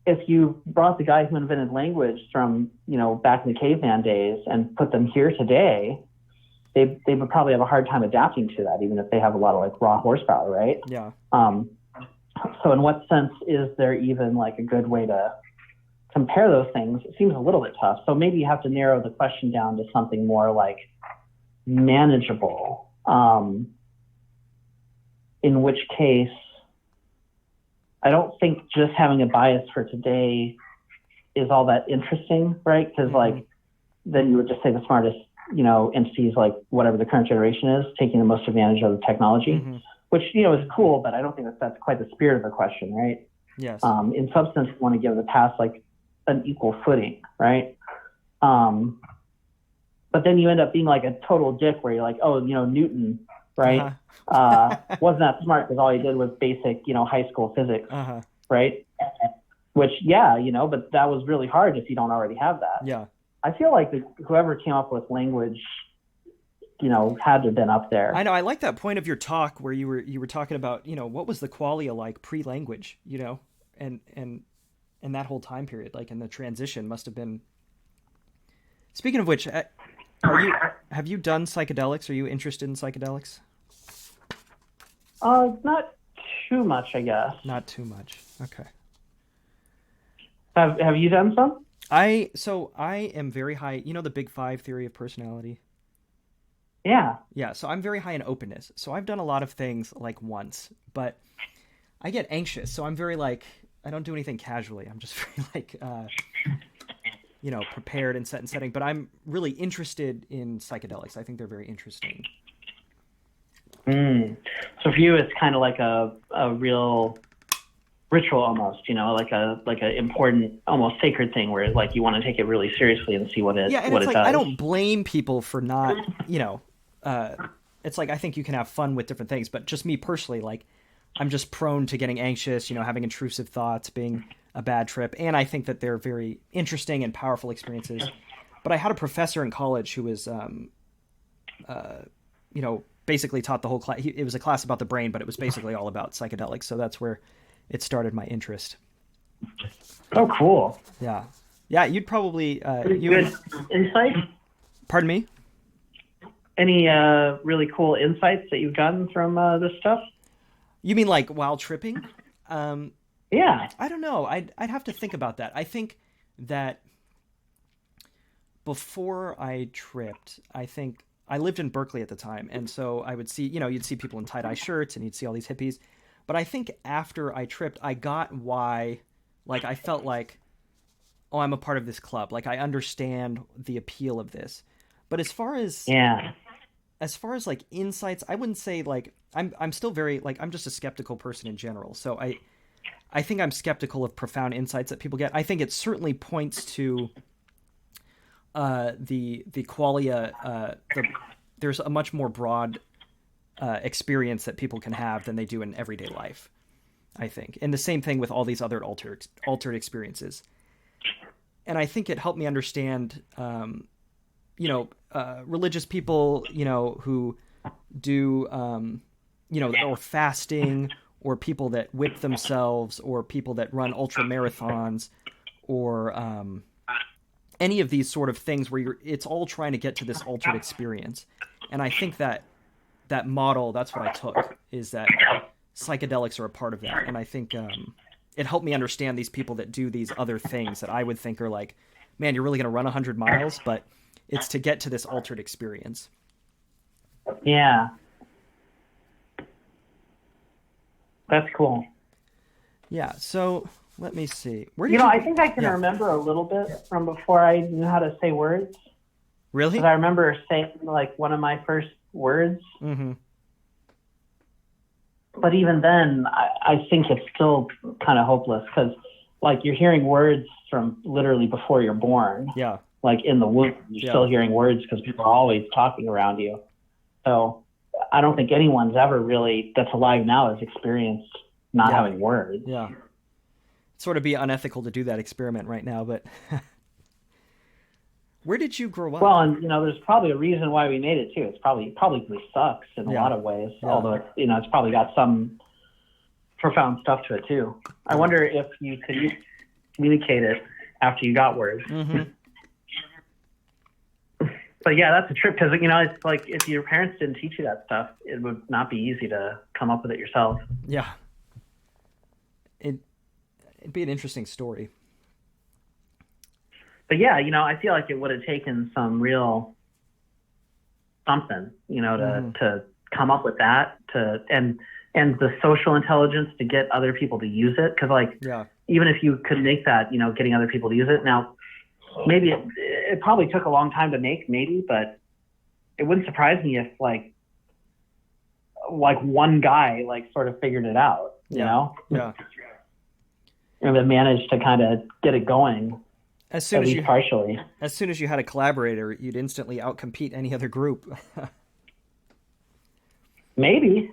if you brought the guy who invented language from, back in the caveman days and put them here today, they would probably have a hard time adapting to that, even if they have a lot of like raw horsepower, right? Yeah. So in what sense is there even like a good way to compare those things? It seems a little bit tough. So maybe you have to narrow the question down to something more like manageable, in which case I don't think just having a bias for today is all that interesting, right? Because like, then you would just say the smartest, entities, like whatever the current generation is, taking the most advantage of the technology, which, is cool, but I don't think that's quite the spirit of the question, right? Yes. In substance, you want to give the past like an equal footing, right? But then you end up being like a total dick where you're like, oh, Newton, right? Wasn't that smart because all he did was basic, high school physics, right? Which, but that was really hard if you don't already have that. Yeah. I feel like whoever came up with language, had to have been up there. I know. I like that point of your talk where you were talking about, what was the qualia like pre-language, and that whole time period, like, and the transition must have been. Speaking of which, have you done psychedelics? Are you interested in psychedelics? Not too much, I guess. Not too much. Okay. Have you done some? I am very high. The Big Five theory of personality? Yeah. Yeah. So I'm very high in openness. So I've done a lot of things like once, but I get anxious. So I'm very like, I don't do anything casually. I'm just very like, prepared and set and setting, but I'm really interested in psychedelics. I think they're very interesting. So for you, it's kind of like a real ritual almost, like a important, almost sacred thing where like you want to take it really seriously and see what it does. I don't blame people for not, it's like, I think you can have fun with different things, but just me personally, like, I'm just prone to getting anxious, having intrusive thoughts, being a bad trip. And I think that they're very interesting and powerful experiences. But I had a professor in college who was, basically taught the whole class. It was a class about the brain, but it was basically all about psychedelics. So that's where it started my interest. Oh, cool. Yeah. Yeah, you'd probably... Good insight? Pardon me? Any really cool insights that you've gotten from this stuff? You mean like while tripping? Yeah. I don't know. I'd have to think about that. I think that before I tripped, I think I lived in Berkeley at the time, and so I would see, you'd see people in tie-dye shirts, and you'd see all these hippies. But I think after I tripped, I got why, like, I felt like, oh, I'm a part of this club. Like, I understand the appeal of this. But as far as like insights, I wouldn't say like I'm still very like I'm just a skeptical person in general. So I think I'm skeptical of profound insights that people get. I think it certainly points to the qualia. There's a much more broad experience that people can have than they do in everyday life, I think. And the same thing with all these other altered experiences. And I think it helped me understand, religious people, who do, or fasting, or people that whip themselves, or people that run ultra marathons, or any of these sort of things where it's all trying to get to this altered experience. And I think that model, that's what I took, is that psychedelics are a part of that. And I think it helped me understand these people that do these other things that I would think are like, man, you're really going to run 100 miles, but it's to get to this altered experience. Yeah. That's cool. Yeah. So let me see. Where I think I can remember a little bit from before I knew how to say words. Really? Because I remember saying like one of my first words. Mm-hmm. But even then, I think it's still kind of hopeless because like you're hearing words from literally before you're born. Yeah. Like in the womb, you're still hearing words because people are always talking around you. So I don't think anyone's ever really that's alive now has experienced not having words. Yeah. It'd sort of be unethical to do that experiment right now, but where did you grow up? Well, and there's probably a reason why we made it too. It's probably sucks in a lot of ways, although it's probably got some profound stuff to it too. I wonder if you could communicate it after you got words. Mm-hmm. But yeah, that's a trip because it's like if your parents didn't teach you that stuff, it would not be easy to come up with it yourself. Yeah, it'd be an interesting story. But yeah, I feel like it would have taken some real something, to come up with that and the social intelligence to get other people to use it. Because even if you could make that, getting other people to use it now. Maybe it probably took a long time to make, but it wouldn't surprise me if like one guy sort of figured it out, you know? Yeah. And managed to kind of get it going. As soon as partially. As soon as you had a collaborator, you'd instantly outcompete any other group. Maybe,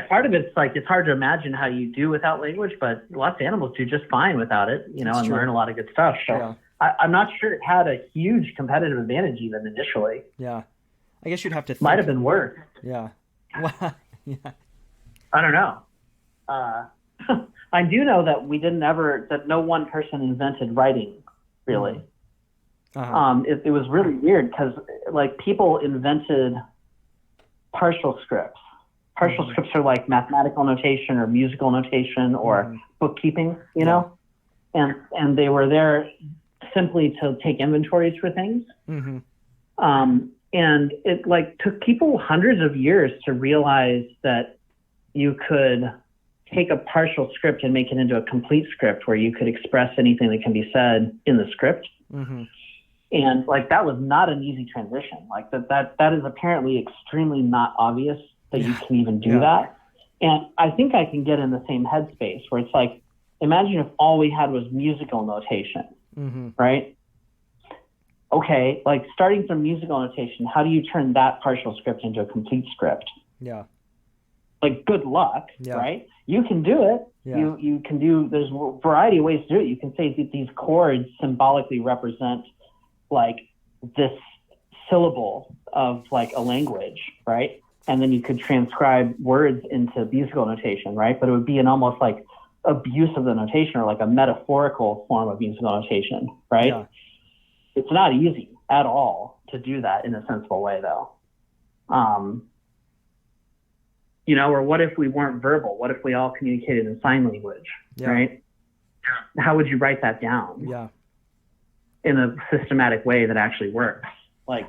part of it's like it's hard to imagine how you do without language, but lots of animals do just fine without it, and learn a lot of good stuff. So I'm not sure it had a huge competitive advantage even initially. Yeah, I guess you'd have to think. Might have been worse. Yeah. Yeah. I don't know. I do know that that no one person invented writing, really. Uh-huh. It was really weird because people invented partial scripts. Partial scripts are like mathematical notation or musical notation or bookkeeping, and they were there simply to take inventories for things. Mm-hmm. And it took people hundreds of years to realize that you could take a partial script and make it into a complete script where you could express anything that can be said in the script. Mm-hmm. And that was not an easy transition. That is apparently extremely not obvious that you can even do that. And I think I can get in the same headspace where it's like, imagine if all we had was musical notation, right? Okay, starting from musical notation, how do you turn that partial script into a complete script? Yeah. like good luck, Yeah. right? You can do it. Yeah. You can do. There's a variety of ways to do it. You can say that these chords symbolically represent like this syllable of like a language, right? And then you could transcribe words into musical notation, right? But it would be an almost like abuse of the notation, or like a metaphorical form of musical notation, right? Yeah. It's not easy at all to do that in a sensible way, though. Or what if we weren't verbal? What if we all communicated in sign language, right? How would you write that down in a systematic way that actually works? Like,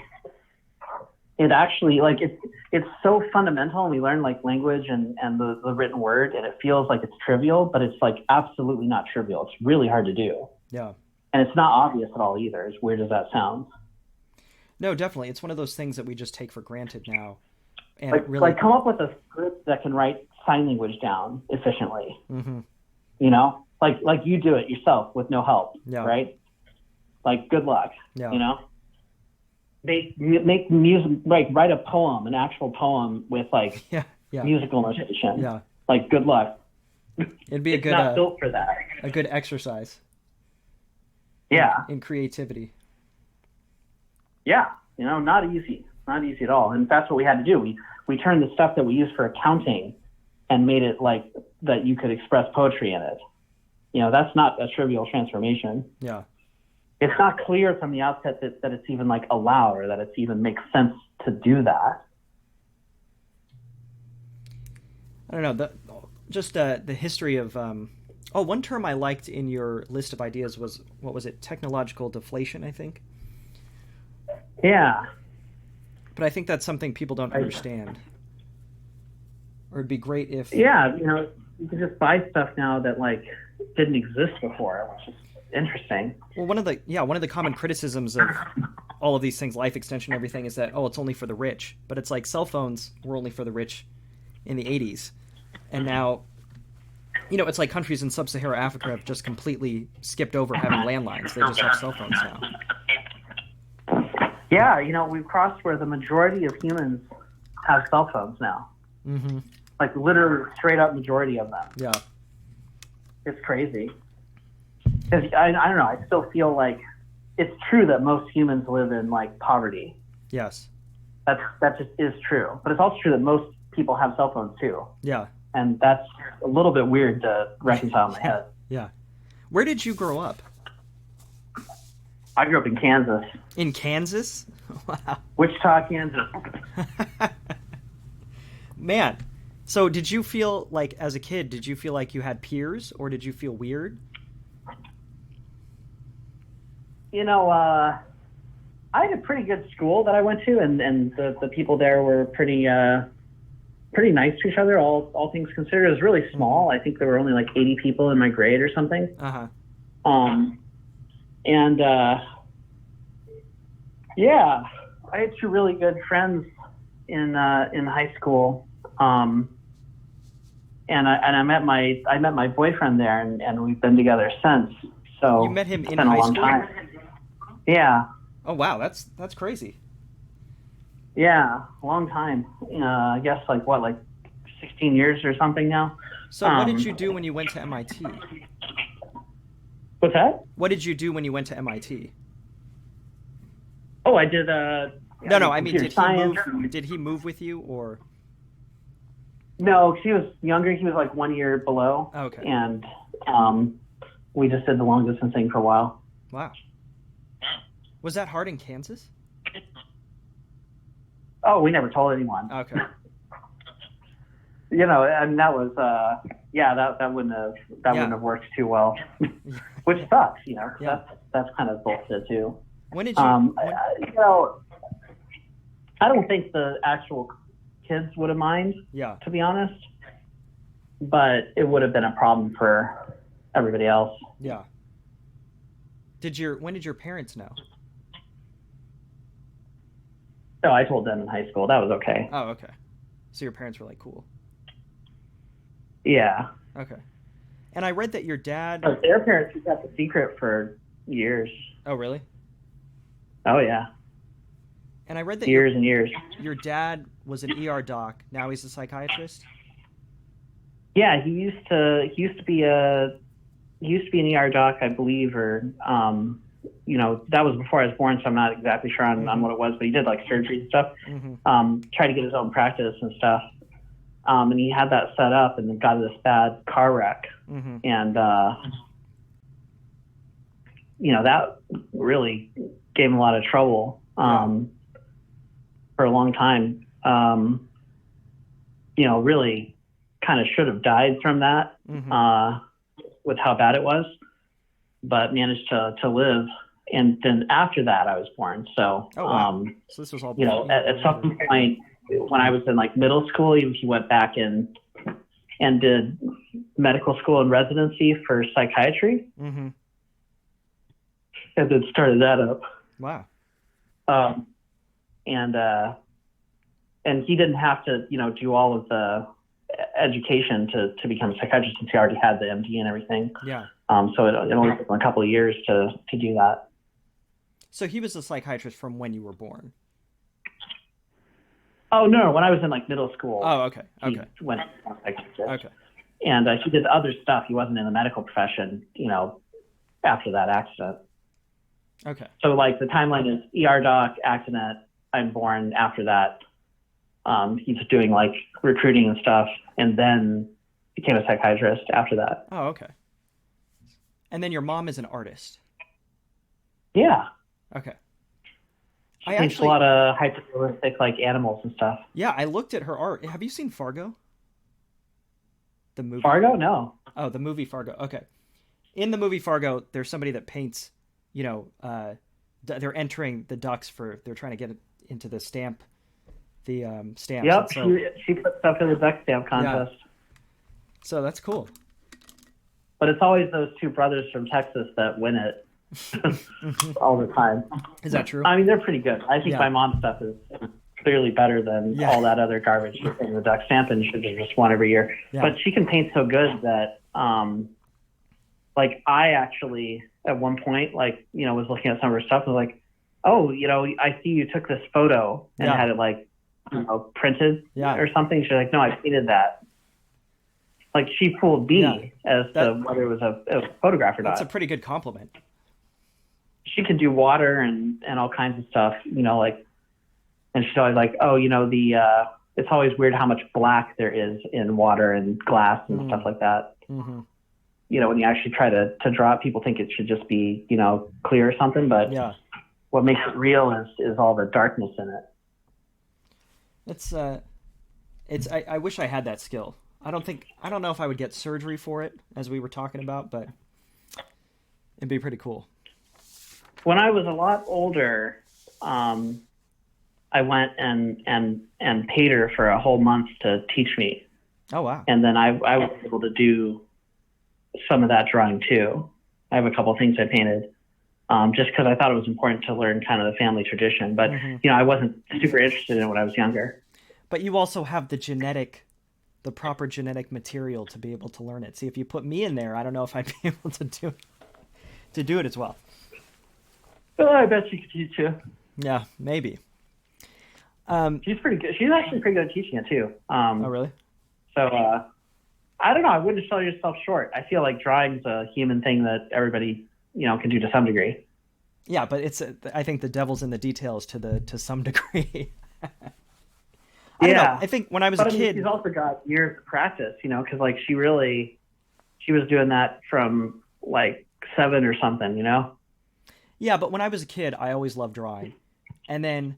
it actually, like, it's so fundamental, and we learn like language and the written word, and it feels like it's trivial, but it's like absolutely not trivial. It's really hard to do. Yeah. And it's not obvious at all either. As weird as that sounds. No, definitely. It's one of those things that we just take for granted now. And like, it really... come up with a script that can write sign language down efficiently. Mm-hmm. Like you do it yourself with no help, right? Like, good luck. Make music, like write a poem, an actual poem with like musical notation. Yeah. Like, good luck. It'd be it's not built for that. A good exercise. Yeah. In creativity. Yeah. Not easy. Not easy at all. And that's what we had to do. We turned the stuff that we use for accounting and made it like that you could express poetry in it. That's not a trivial transformation. Yeah. It's not clear from the outset that it's even like allowed, or that it's even makes sense to do that. I don't know. The history of... one term I liked in your list of ideas was, what was it? Technological deflation, I think. Yeah. But I think that's something people don't understand. Or it'd be great if... Yeah, you can just buy stuff now that like didn't exist before, which is interesting. Well, one of the common criticisms of all of these things, life extension, everything, is that, it's only for the rich. But it's like cell phones were only for the rich in the 80s. And now, it's like countries in sub-Saharan Africa have just completely skipped over having landlines. They just have cell phones now. Yeah, we've crossed where the majority of humans have cell phones now. Mm-hmm. Like, literally straight up majority of them. Yeah. It's crazy. 'Cause I don't know, I still feel like it's true that most humans live in like poverty. Yes. That just is true. But it's also true that most people have cell phones too. Yeah. And that's a little bit weird to reconcile in my head. Yeah. Where did you grow up? I grew up in Kansas. In Kansas? Wow. Wichita, Kansas. Man. So did you feel like, as a kid, did you feel like you had peers, or did you feel weird? I had a pretty good school that I went to, and the people there were pretty nice to each other, all things considered. It was really small. I think there were only like 80 people in my grade or something. Uh-huh. I had two really good friends in high school. And I met my boyfriend there, and we've been together since. So you met him in been high a long school? time. Yeah. Oh wow, that's crazy. Yeah, a long time. I guess like 16 years or something now. So what did you do when you went to MIT? What's that? What did you do when you went to MIT? Oh, I did. No. I mean, science. Did he move with you, or? No, he was younger. He was like 1 year below. Okay. And we just did the long distance thing for a while. Wow. Was that hard in Kansas? Oh, we never told anyone. Okay. And that was that wouldn't have worked too well, which sucks. Yeah. That's kind of bullshit too. When did you? I don't think the actual kids would have mind. Yeah. To be honest, but it would have been a problem for everybody else. Yeah. When did your parents know? No, I told them in high school. That was okay. Oh, okay. So your parents were like, cool. Yeah. Okay. And I read that your dad... But their parents kept the secret for years. Oh, really? Oh, yeah. And I read that years and years. Your dad was an ER doc. Now he's a psychiatrist? Yeah, he used to be an ER doc, I believe, or that was before I was born, so I'm not exactly sure on what it was, but he did like surgery and stuff. Tried to get his own practice and stuff. And he had that set up and then got this bad car wreck. And that really gave him a lot of trouble for a long time. Really kind of should have died from that with how bad it was, but managed to live. And then after that, I was born. So, so this was all at some point when I was in like middle school, he went back in and did medical school and residency for psychiatry. And then started that up. Wow. And he didn't have to, do all of the education to become a psychiatrist since he already had the MD and everything. Yeah. So it only took him a couple of years to do that. So he was a psychiatrist from when you were born? Oh, no, when I was in like middle school. Oh, okay. He went to become a psychiatrist. Okay. And he did other stuff. He wasn't in the medical profession, after that accident. Okay. So like the timeline is ER doc, accident, I'm born. After that, he's doing like recruiting and stuff, and then became a psychiatrist after that. Oh, okay. And then your mom is an artist. Yeah. Okay. She paints a lot of hyper-realistic like animals and stuff. Yeah, I looked at her art. Have you seen Fargo? The movie? Fargo? No. Oh, the movie Fargo. Okay. In the movie Fargo, there's somebody that paints, they're entering the ducks they're trying to get it into the stamps. Yep, so, she put stuff in the duck stamp contest. Yeah. So that's cool. But it's always those two brothers from Texas that win it all the time. Is that true? I mean, they're pretty good. I think my mom's stuff is clearly better than all that other garbage in the duck stamp, and should have just won every year. Yeah. But she can paint so good that, I actually, at one point, was looking at some of her stuff and was like, oh, I see you took this photo and had it printed or something. She's like, no, I painted that. Like she fooled me as to whether it was a photograph or not. That's a pretty good compliment. She can do water and all kinds of stuff, and she's always like, oh, it's always weird how much black there is in water and glass and stuff like that. When you actually try to draw it, people think it should just be, clear or something, but what makes it real is all the darkness in it. I wish I had that skill. I don't know if I would get surgery for it, as we were talking about, but it'd be pretty cool. When I was a lot older, I went and paid her for a whole month to teach me. Oh, wow. And then I was able to do some of that drawing too. I have a couple of things I painted, just because I thought it was important to learn kind of the family tradition. But, I wasn't super interested in it when I was younger. But you also have the proper genetic material to be able to learn it. See, if you put me in there, I don't know if I'd be able to do it as well. Oh, I bet she could teach you. Yeah, maybe. She's pretty good. She's actually pretty good at teaching it too. Oh, really? So, I don't know. I wouldn't sell yourself short. I feel like drawing's a human thing that everybody, can do to some degree. Yeah, but I think the devil's in the details to some degree. I don't know. I think when I was a kid, she's also got years of practice, because she was doing that from 7 or something, Yeah, but when I was a kid, I always loved drawing, and then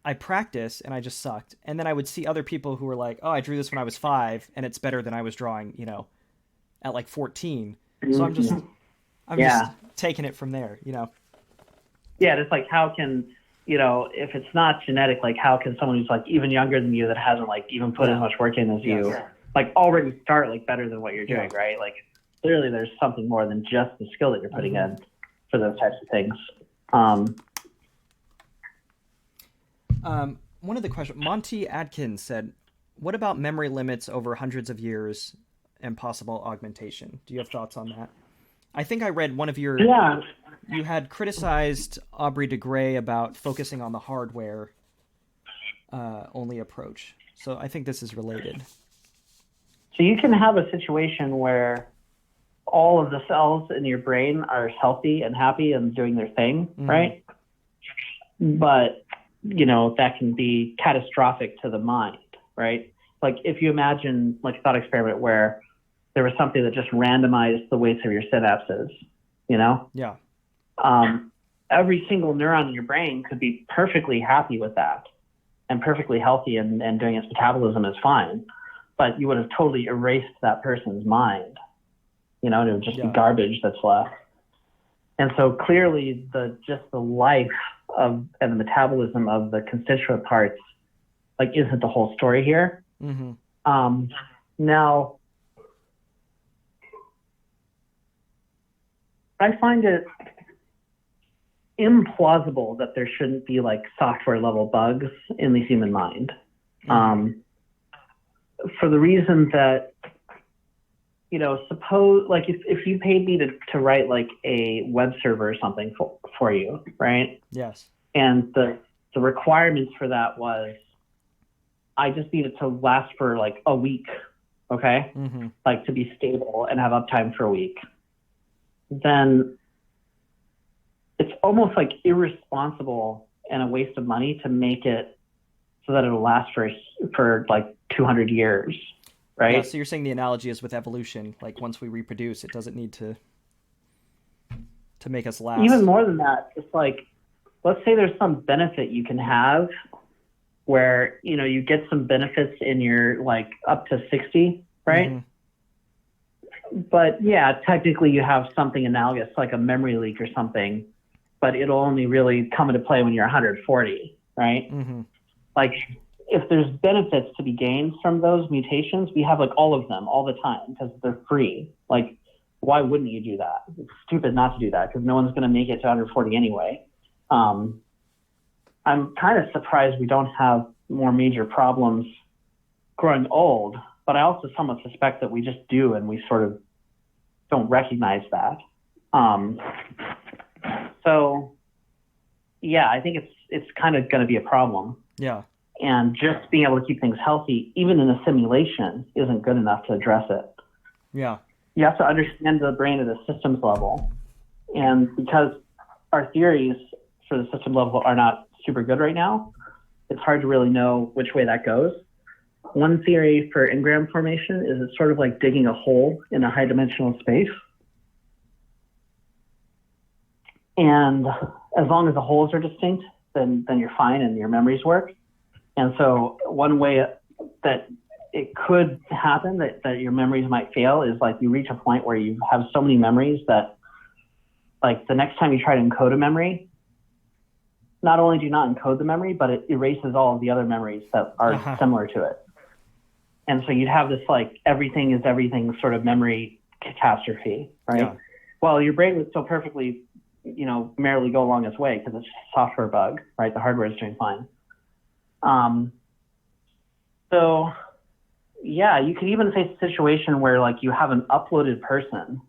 I practiced and I just sucked, and then I would see other people who were like, "Oh, I drew this when I was 5, and it's better than I was drawing, at 14." So I'm just taking it from there, Yeah, it's like how can if it's not genetic, how can someone who's even younger than you that hasn't even put as much work in as you, already start better than what you're doing, right? Clearly there's something more than just the skill that you're putting in for those types of things. One of the questions, Monty Adkins said, what about memory limits over hundreds of years and possible augmentation? Do you have thoughts on that? I think I read one of your... Yeah. You had criticized Aubrey de Grey about focusing on the hardware only approach. So I think this is related. So you can have a situation where all of the cells in your brain are healthy and happy and doing their thing, right? But, that can be catastrophic to the mind, right? Like if you imagine like a thought experiment where there was something that just randomized the weights of your synapses, Yeah. Every single neuron in your brain could be perfectly happy with that and perfectly healthy and doing its metabolism is fine. But you would have totally erased that person's mind. It would just be garbage that's left. And so clearly the life of and the metabolism of the constituent parts like isn't the whole story here. Now I find it implausible that there shouldn't be like software level bugs in the human mind. For the reason that, suppose like if you paid me to write like a web server or something for you, right? Yes. And the requirements for that was I just need it to last for like a week, okay? Like to be stable and have uptime for a week. Then it's almost like irresponsible and a waste of money to make it so that it'll last for like 200 years, right? Yeah, so you're saying the analogy is with evolution, like once we reproduce, it doesn't need to make us last. Even more than that, it's like, let's say there's some benefit you can have where, you get some benefits in your like up to 60, right? But yeah, technically you have something analogous like a memory leak or something, but it'll only really come into play when you're 140, right? Like if there's benefits to be gained from those mutations, we have like all of them all the time because they're free. Like, why wouldn't you do that? It's stupid not to do that because no one's going to make it to 140 anyway. I'm kind of surprised we don't have more major problems growing old, but I also somewhat suspect that we just do and we sort of don't recognize that. So yeah, I think it's kind of going to be a problem. Yeah. And just being able to keep things healthy, even in a simulation, isn't good enough to address it. Yeah. You have to understand the brain at a systems level. And because our theories for the system level are not super good right now, it's hard to really know which way that goes. One theory for engram formation is it's sort of like digging a hole in a high dimensional space. And as long as the holes are distinct, then you're fine and your memories work. And so one way that it could happen that your memories might fail is like you reach a point where you have so many memories that like the next time you try to encode a memory, not only do you not encode the memory, but it erases all of the other memories that are similar to it. And so you'd have this like everything is everything sort of memory catastrophe, right? Yeah. Well, your brain would still perfectly, merrily go along its way because it's just a software bug, right? The hardware is doing fine. So yeah, you could even face a situation where like you have an uploaded person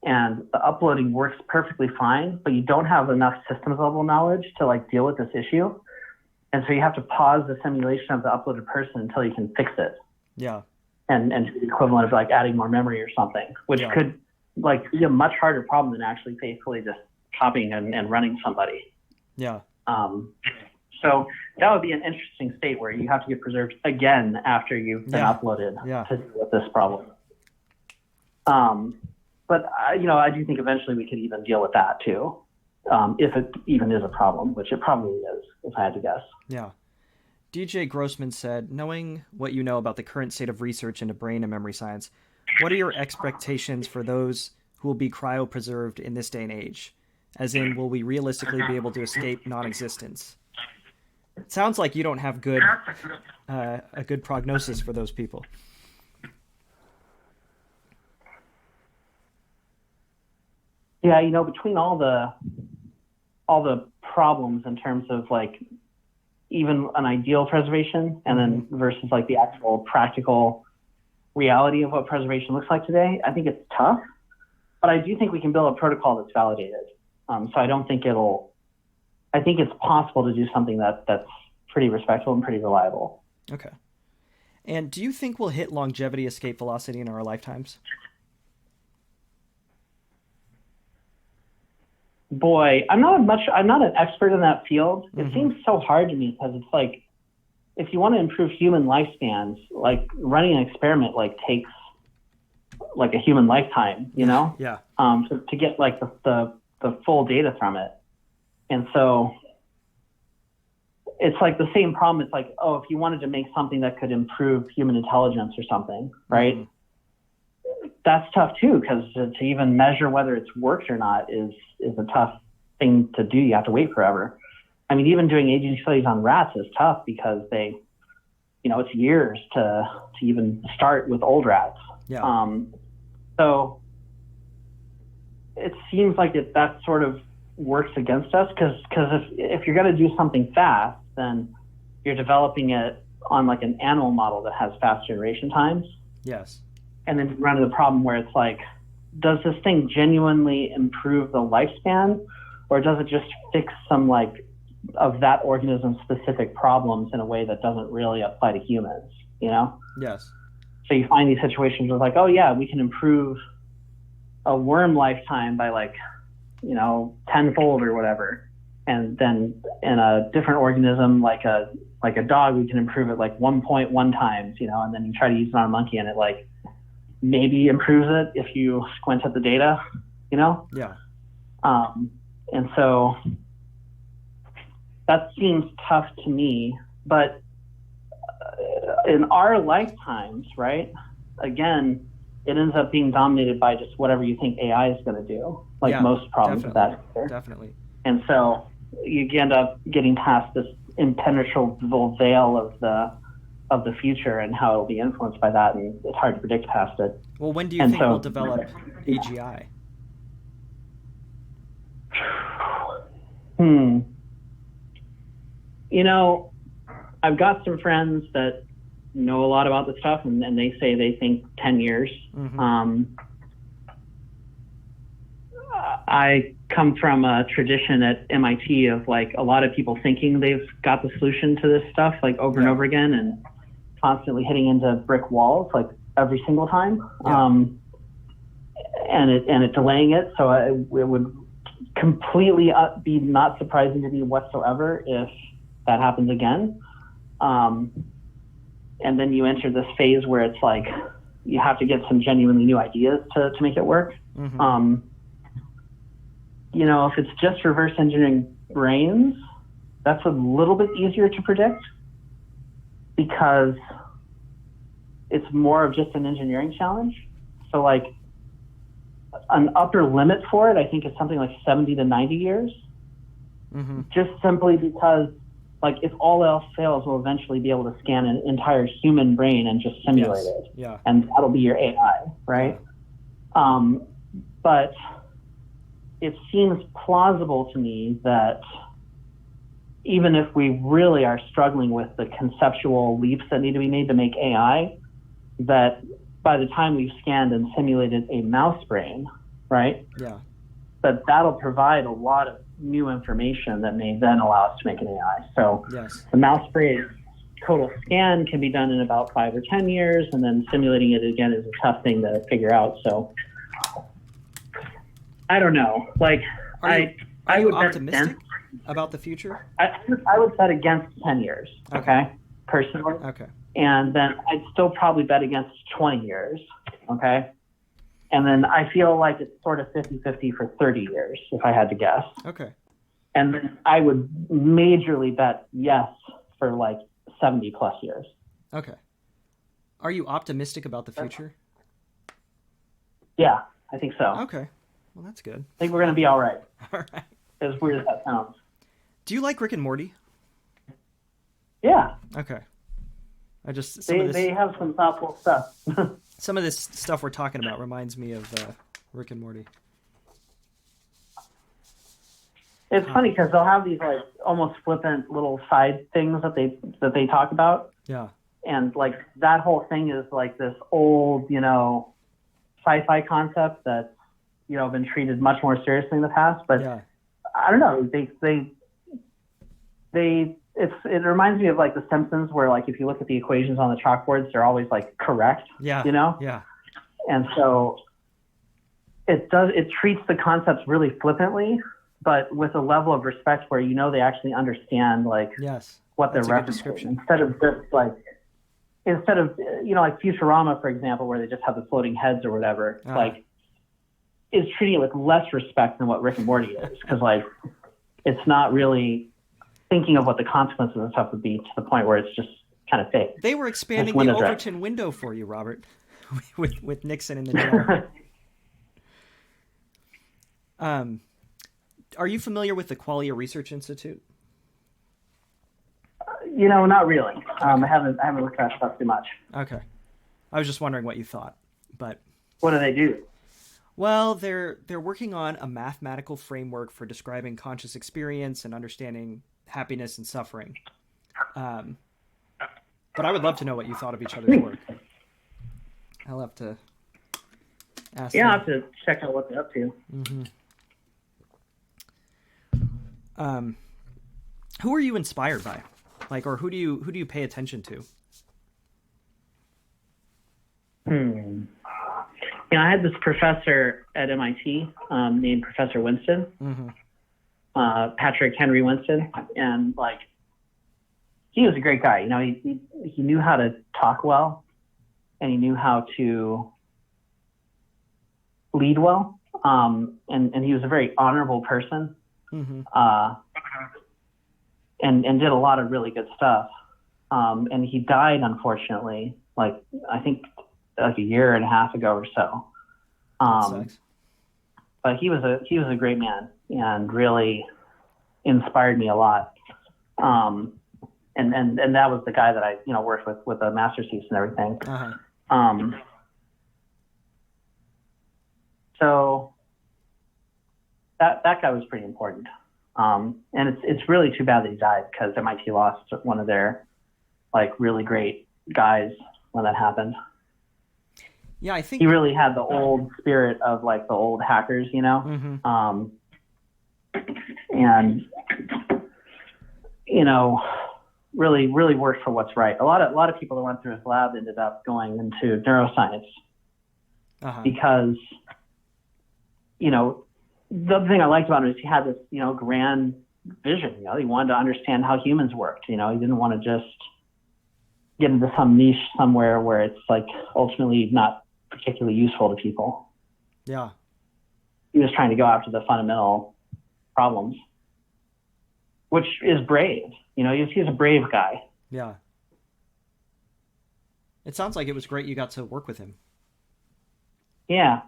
and the uploading works perfectly fine, but you don't have enough systems level knowledge to like deal with this issue. And so you have to pause the simulation of the uploaded person until you can fix it. Yeah. And the equivalent of like adding more memory or something, which could like be a much harder problem than actually faithfully just copying and running somebody. Yeah. So that would be an interesting state where you have to get preserved again after you've been uploaded to deal with this problem. But I do think eventually we could even deal with that too, if it even is a problem, which it probably is, if I had to guess. Yeah. DJ Grossman said, knowing what you know about the current state of research into brain and memory science, what are your expectations for those who will be cryopreserved in this day and age? As in, will we realistically be able to escape non-existence? It sounds like you don't have a good prognosis for those people. Yeah, between all the problems in terms of like even an ideal preservation and then versus like the actual practical reality of what preservation looks like today, I think it's tough. But I do think we can build a protocol that's validated. So I don't think I think it's possible to do something that's pretty respectful and pretty reliable. Okay. And do you think we'll hit longevity escape velocity in our lifetimes? Boy, I'm not an expert in that field. It seems so hard to me because it's like, if you want to improve human lifespans, like running an experiment like takes like a human lifetime, you know? Yeah. To get like the full data from it. And so it's like the same problem. It's like, oh, if you wanted to make something that could improve human intelligence or something, right? That's tough too, because to even measure whether it's worked or not is a tough thing to do. You have to wait forever. I mean, even doing AGI studies on rats is tough because it's years to even start with old rats. Yeah. So it seems like that sort of works against us because if you're going to do something fast, then you're developing it on like an animal model that has fast generation times. Yes. And then you run into the problem where it's like, does this thing genuinely improve the lifespan, or does it just fix some like of that organism's specific problems in a way that doesn't really apply to humans, you know? Yes. So you find these situations where like, oh yeah, we can improve a worm lifetime by like, tenfold or whatever. And then in a different organism, like a dog, we can improve it like 1.1 times, and then you try to use it on a monkey and it like maybe improves it if you squint at the data, Yeah. And so that seems tough to me, but in our lifetimes, right, again, it ends up being dominated by just whatever you think AI is going to do, like most problems with that. Definitely. And so you end up getting past this impenetrable veil of the future and how it'll be influenced by that, and it's hard to predict past it. Well, when do you think we'll develop AGI? I've got some friends that know a lot about this stuff, and they say they think 10 years. I come from a tradition at MIT of like a lot of people thinking they've got the solution to this stuff like over and over again, and constantly hitting into brick walls like every single time, and it delaying it. So it would completely be not surprising to me whatsoever if that happens again. And then you enter this phase where it's like you have to get some genuinely new ideas to make it work. If it's just reverse engineering brains, that's a little bit easier to predict because it's more of just an engineering challenge. So like an upper limit for it, I think is something like 70 to 90 years, just simply because like if all else fails, we'll eventually be able to scan an entire human brain and just simulate it. Yeah. And that'll be your AI, right? But it seems plausible to me that even if we really are struggling with the conceptual leaps that need to be made to make AI, that by the time we've scanned and simulated a mouse brain, right? Yeah. That'll provide a lot of new information that may then allow us to make an AI. So the mouse brain total scan can be done in about 5 or 10 years, and then simulating it again is a tough thing to figure out. So I don't know. Like, are you optimistic about the future? I would bet against 10 years, okay, personally. Okay. And then I'd still probably bet against 20 years, okay? And then I feel like it's sort of 50-50 for 30 years, if I had to guess. Okay. And then I would majorly bet yes for like 70 plus years. Okay. Are you optimistic about the future? Yeah, I think so. Okay. Well, that's good. I think we're going to be all right. All right. As weird as that sounds. Do you like Rick and Morty? Yeah. Okay. They have some thoughtful stuff. Some of this stuff we're talking about reminds me of Rick and Morty. It's funny because they'll have these like almost flippant little side things that they talk about. Yeah. And like that whole thing is like this old, sci-fi concept that's, been treated much more seriously in the past. But I don't know. They it reminds me of like The Simpsons, where like if you look at the equations on the chalkboards, they're always like correct. Yeah. You know. Yeah. And so it treats the concepts really flippantly, but with a level of respect where they actually understand like what they're referencing, instead of like Futurama, for example, where they just have the floating heads or whatever. Like, is treating it with less respect than what Rick and Morty is, because like it's not really thinking of what the consequences and stuff would be, to the point where it's just kind of fake. They were expanding the Overton window for you, Robert, with Nixon in the jail. Are you familiar with the Qualia Research Institute? Not really. I haven't looked at that stuff too much. Okay, I was just wondering what you thought. But what do they do? Well, they're working on a mathematical framework for describing conscious experience and understanding happiness and suffering. But I would love to know what you thought of each other's work. I'll have to ask. Yeah, I'll have to check out what they're up to. Mm-hmm. Who are you inspired by? Like, or who do you pay attention to? I had this professor at MIT named Professor Winston, Patrick Henry Winston, and like he was a great guy. He knew how to talk well, and he knew how to lead well, and he was a very honorable person, and did a lot of really good stuff. And he died, unfortunately, like I think like a year and a half ago or so. But he was a great man and really inspired me a lot. And that was the guy that I worked with the master's thesis and everything. So that guy was pretty important. And it's really too bad that he died, because MIT lost one of their like really great guys when that happened. Yeah, I think he really had the old spirit of like the old hackers, and really worked for what's right. A lot of people that went through his lab ended up going into neuroscience because the other thing I liked about him is he had this grand vision. He wanted to understand how humans worked. He didn't want to just get into some niche somewhere where it's like ultimately not particularly useful to people. Yeah. He was trying to go after the fundamental problems, which is brave. He's a brave guy. Yeah. It sounds like it was great you got to work with him. Yeah.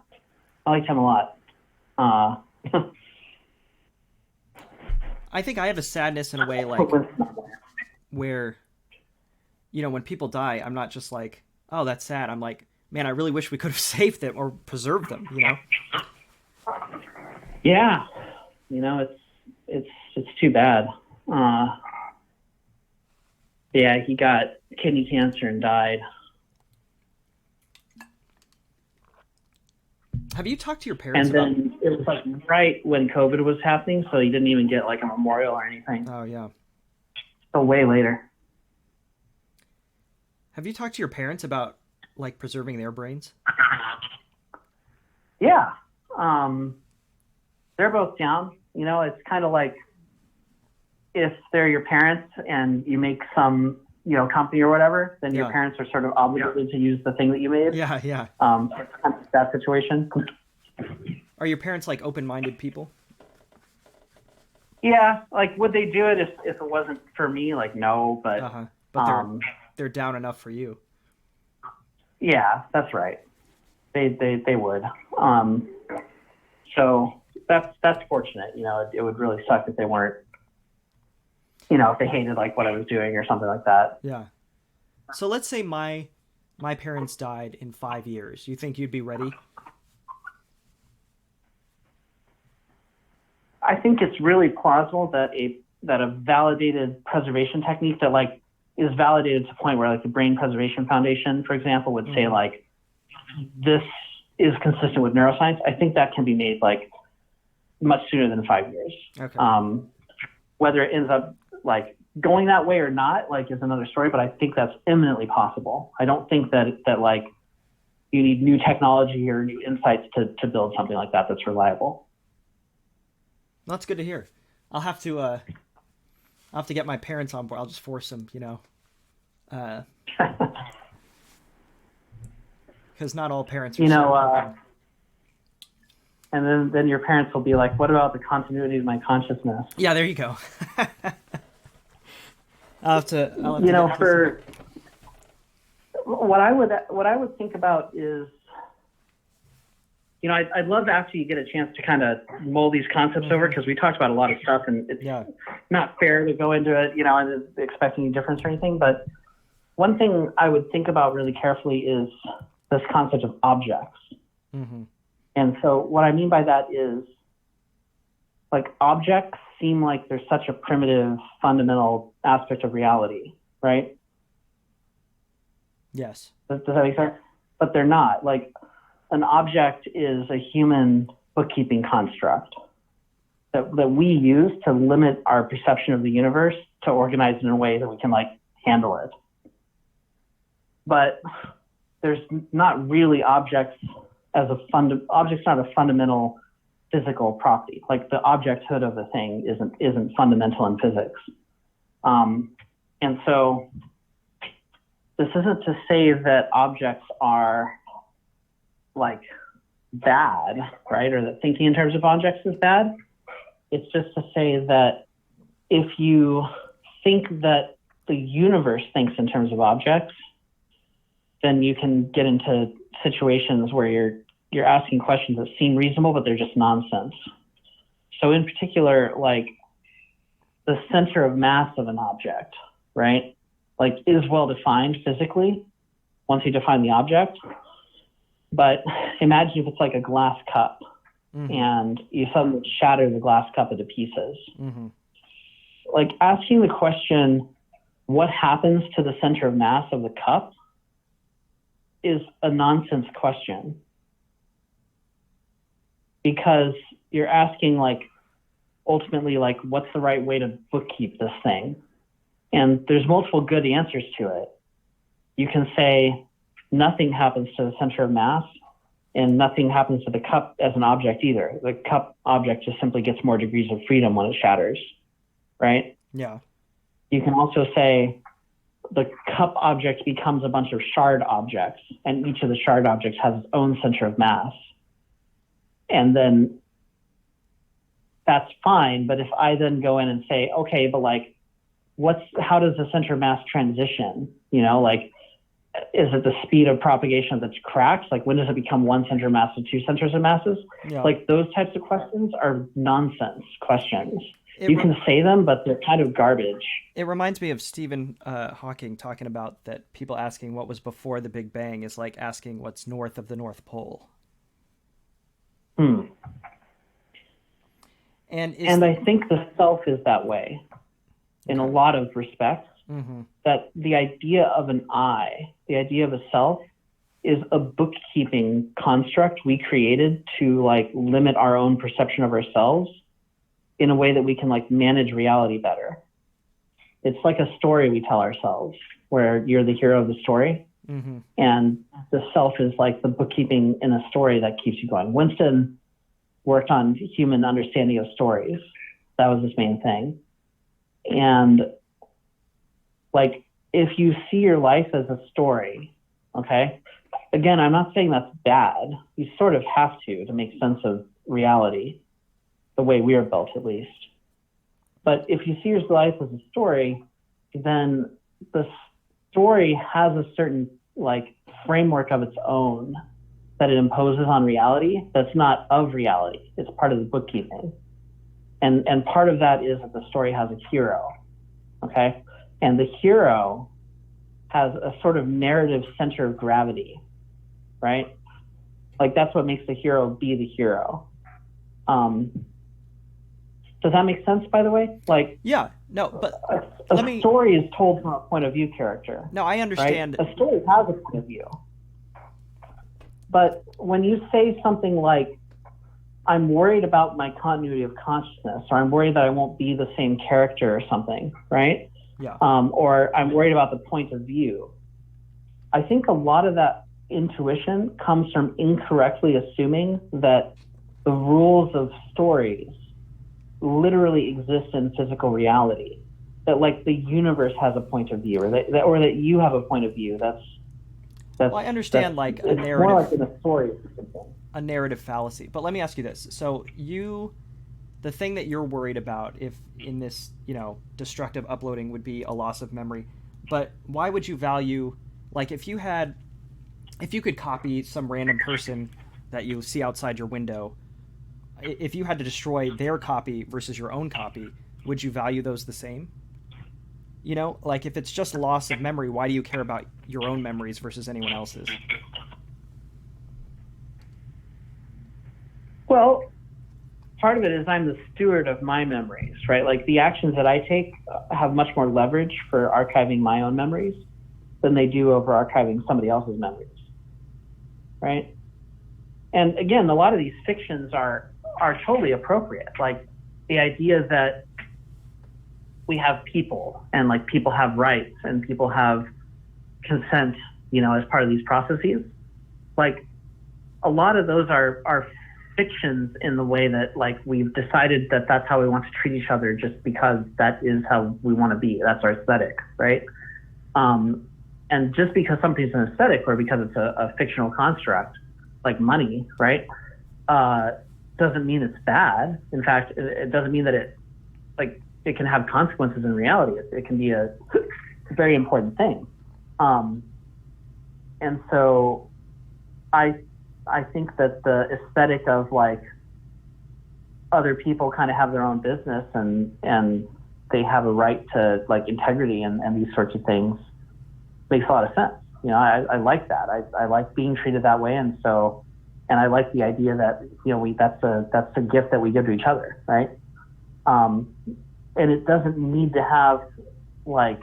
I liked him a lot. I think I have a sadness in a way, like where, when people die, I'm not just like, oh, that's sad. I'm like, man, I really wish we could have saved them or preserved them, Yeah. It's too bad. Yeah, he got kidney cancer and died. Have you talked to your parents about... And then it was like right when COVID was happening, so he didn't even get like a memorial or anything. Oh, yeah. So way later. Have you talked to your parents about like preserving their brains? Yeah. They're both down. It's kind of like if they're your parents and you make some, company or whatever, then your parents are sort of obligated to use the thing that you made. Yeah. It's kind of that situation. Are your parents like open-minded people? Yeah. Like, would they do it if it wasn't for me? Like, no, but they're down enough for you. Yeah, that's right. They would. So that's fortunate. It would really suck if they weren't, if they hated like what I was doing or something like that. Yeah. So let's say my parents died in 5 years. You think you'd be ready? I think it's really plausible that a validated preservation technique that like is validated to the point where like the Brain Preservation Foundation, for example, would say like this is consistent with neuroscience. I think that can be made like much sooner than 5 years. Okay. Whether it ends up like going that way or not, like, is another story, but I think that's imminently possible. I don't think that like you need new technology or new insights to build something like that that's reliable. That's good to hear. I'll have to get my parents on board. I'll just force them, because not all parents are and then your parents will be like, what about the continuity of my consciousness? Yeah, there you go. What I would think about is, I'd love after you get a chance to kind of mull these concepts over, because we talked about a lot of stuff, and it's not fair to go into it, and expecting a difference or anything. But one thing I would think about really carefully is this concept of objects. Mm-hmm. And so what I mean by that is, like, objects seem like they're such a primitive, fundamental aspect of reality, right? Yes. Does that make sense? But they're not. Like, an object is a human bookkeeping construct that we use to limit our perception of the universe, to organize it in a way that we can, like, handle it. But there's not really objects object's not a fundamental physical property. Like, the objecthood of the thing isn't fundamental in physics. And so this isn't to say that objects are, like, bad, right? Or that thinking in terms of objects is bad. It's just to say that if you think that the universe thinks in terms of objects, then you can get into situations where you're asking questions that seem reasonable, but they're just nonsense. So in particular, like, the center of mass of an object, right? Like, is well defined physically once you define the object. But imagine if it's like a glass cup, mm-hmm. and you suddenly shatter the glass cup into pieces. Mm-hmm. Like, asking the question, what happens to the center of mass of the cup, is a nonsense question, because you're asking, like, ultimately, like, what's the right way to bookkeep this thing? And there's multiple good answers to it. You can say nothing happens to the center of mass, and nothing happens to the cup as an object either. The cup object just simply gets more degrees of freedom when it shatters, right? Yeah. You can also say the cup object becomes a bunch of shard objects, and each of the shard objects has its own center of mass. And then that's fine. But if I then go in and say, okay, but, like, how does the center of mass transition? Like, is it the speed of propagation of its cracks? Like, when does it become one center of mass to two centers of masses? Yeah. Like, those types of questions are nonsense questions. You can say them, but they're kind of garbage. It reminds me of Stephen Hawking talking about that people asking what was before the Big Bang is like asking what's north of the North Pole. And I think the self is that way in a lot of respects. Mm-hmm. That the idea of an I, the idea of a self, is a bookkeeping construct we created to, like, limit our own perception of ourselves in a way that we can, like, manage reality better. It's like a story we tell ourselves where you're the hero of the story. Mm-hmm. And the self is like the bookkeeping in a story that keeps you going. Winston worked on human understanding of stories. That was his main thing. And, like, if you see your life as a story, okay, again, I'm not saying that's bad. You sort of have to make sense of reality, the way we are built, at least. But if you see your life as a story, then the story has a certain, like, framework of its own that it imposes on reality that's not of reality. It's part of the bookkeeping. And part of that is that the story has a hero, okay? And the hero has a sort of narrative center of gravity, right? Like, that's what makes the hero be the hero. Does that make sense, by the way? Like, yeah, no, but a story is told from a point of view character. No, I understand. Right? A story has a point of view. But when you say something like, I'm worried about my continuity of consciousness, or I'm worried that I won't be the same character or something, right? Yeah. Or I'm worried about the point of view. I think a lot of that intuition comes from incorrectly assuming that the rules of stories literally exist in physical reality. That like the universe has a point of view, or that you have a point of view. That's well, I understand like a narrative. More like in a story. A narrative fallacy. But let me ask you this. So the thing that you're worried about if in this, destructive uploading would be a loss of memory. But why would you value, like if you could copy some random person that you see outside your window, if you had to destroy their copy versus your own copy, would you value those the same? Like if it's just loss of memory, why do you care about your own memories versus anyone else's? Well, part of it is I'm the steward of my memories, right? Like the actions that I take have much more leverage for archiving my own memories than they do over archiving somebody else's memories, right? And again, a lot of these fictions are totally appropriate. Like the idea that we have people and like people have rights and people have consent, as part of these processes. Like a lot of those are fictions in the way that like we've decided that that's how we want to treat each other just because that is how we want to be. That's our aesthetic, right? And just because something's an aesthetic or because it's a fictional construct, like money, right, doesn't mean it's bad. In fact, it doesn't mean that it can have consequences in reality. It can be a very important thing. And so I think that the aesthetic of like other people kind of have their own business and they have a right to like integrity and these sorts of things makes a lot of sense. I like that. I like being treated that way. And I like the idea that, that's a gift that we give to each other. Right. And it doesn't need to have like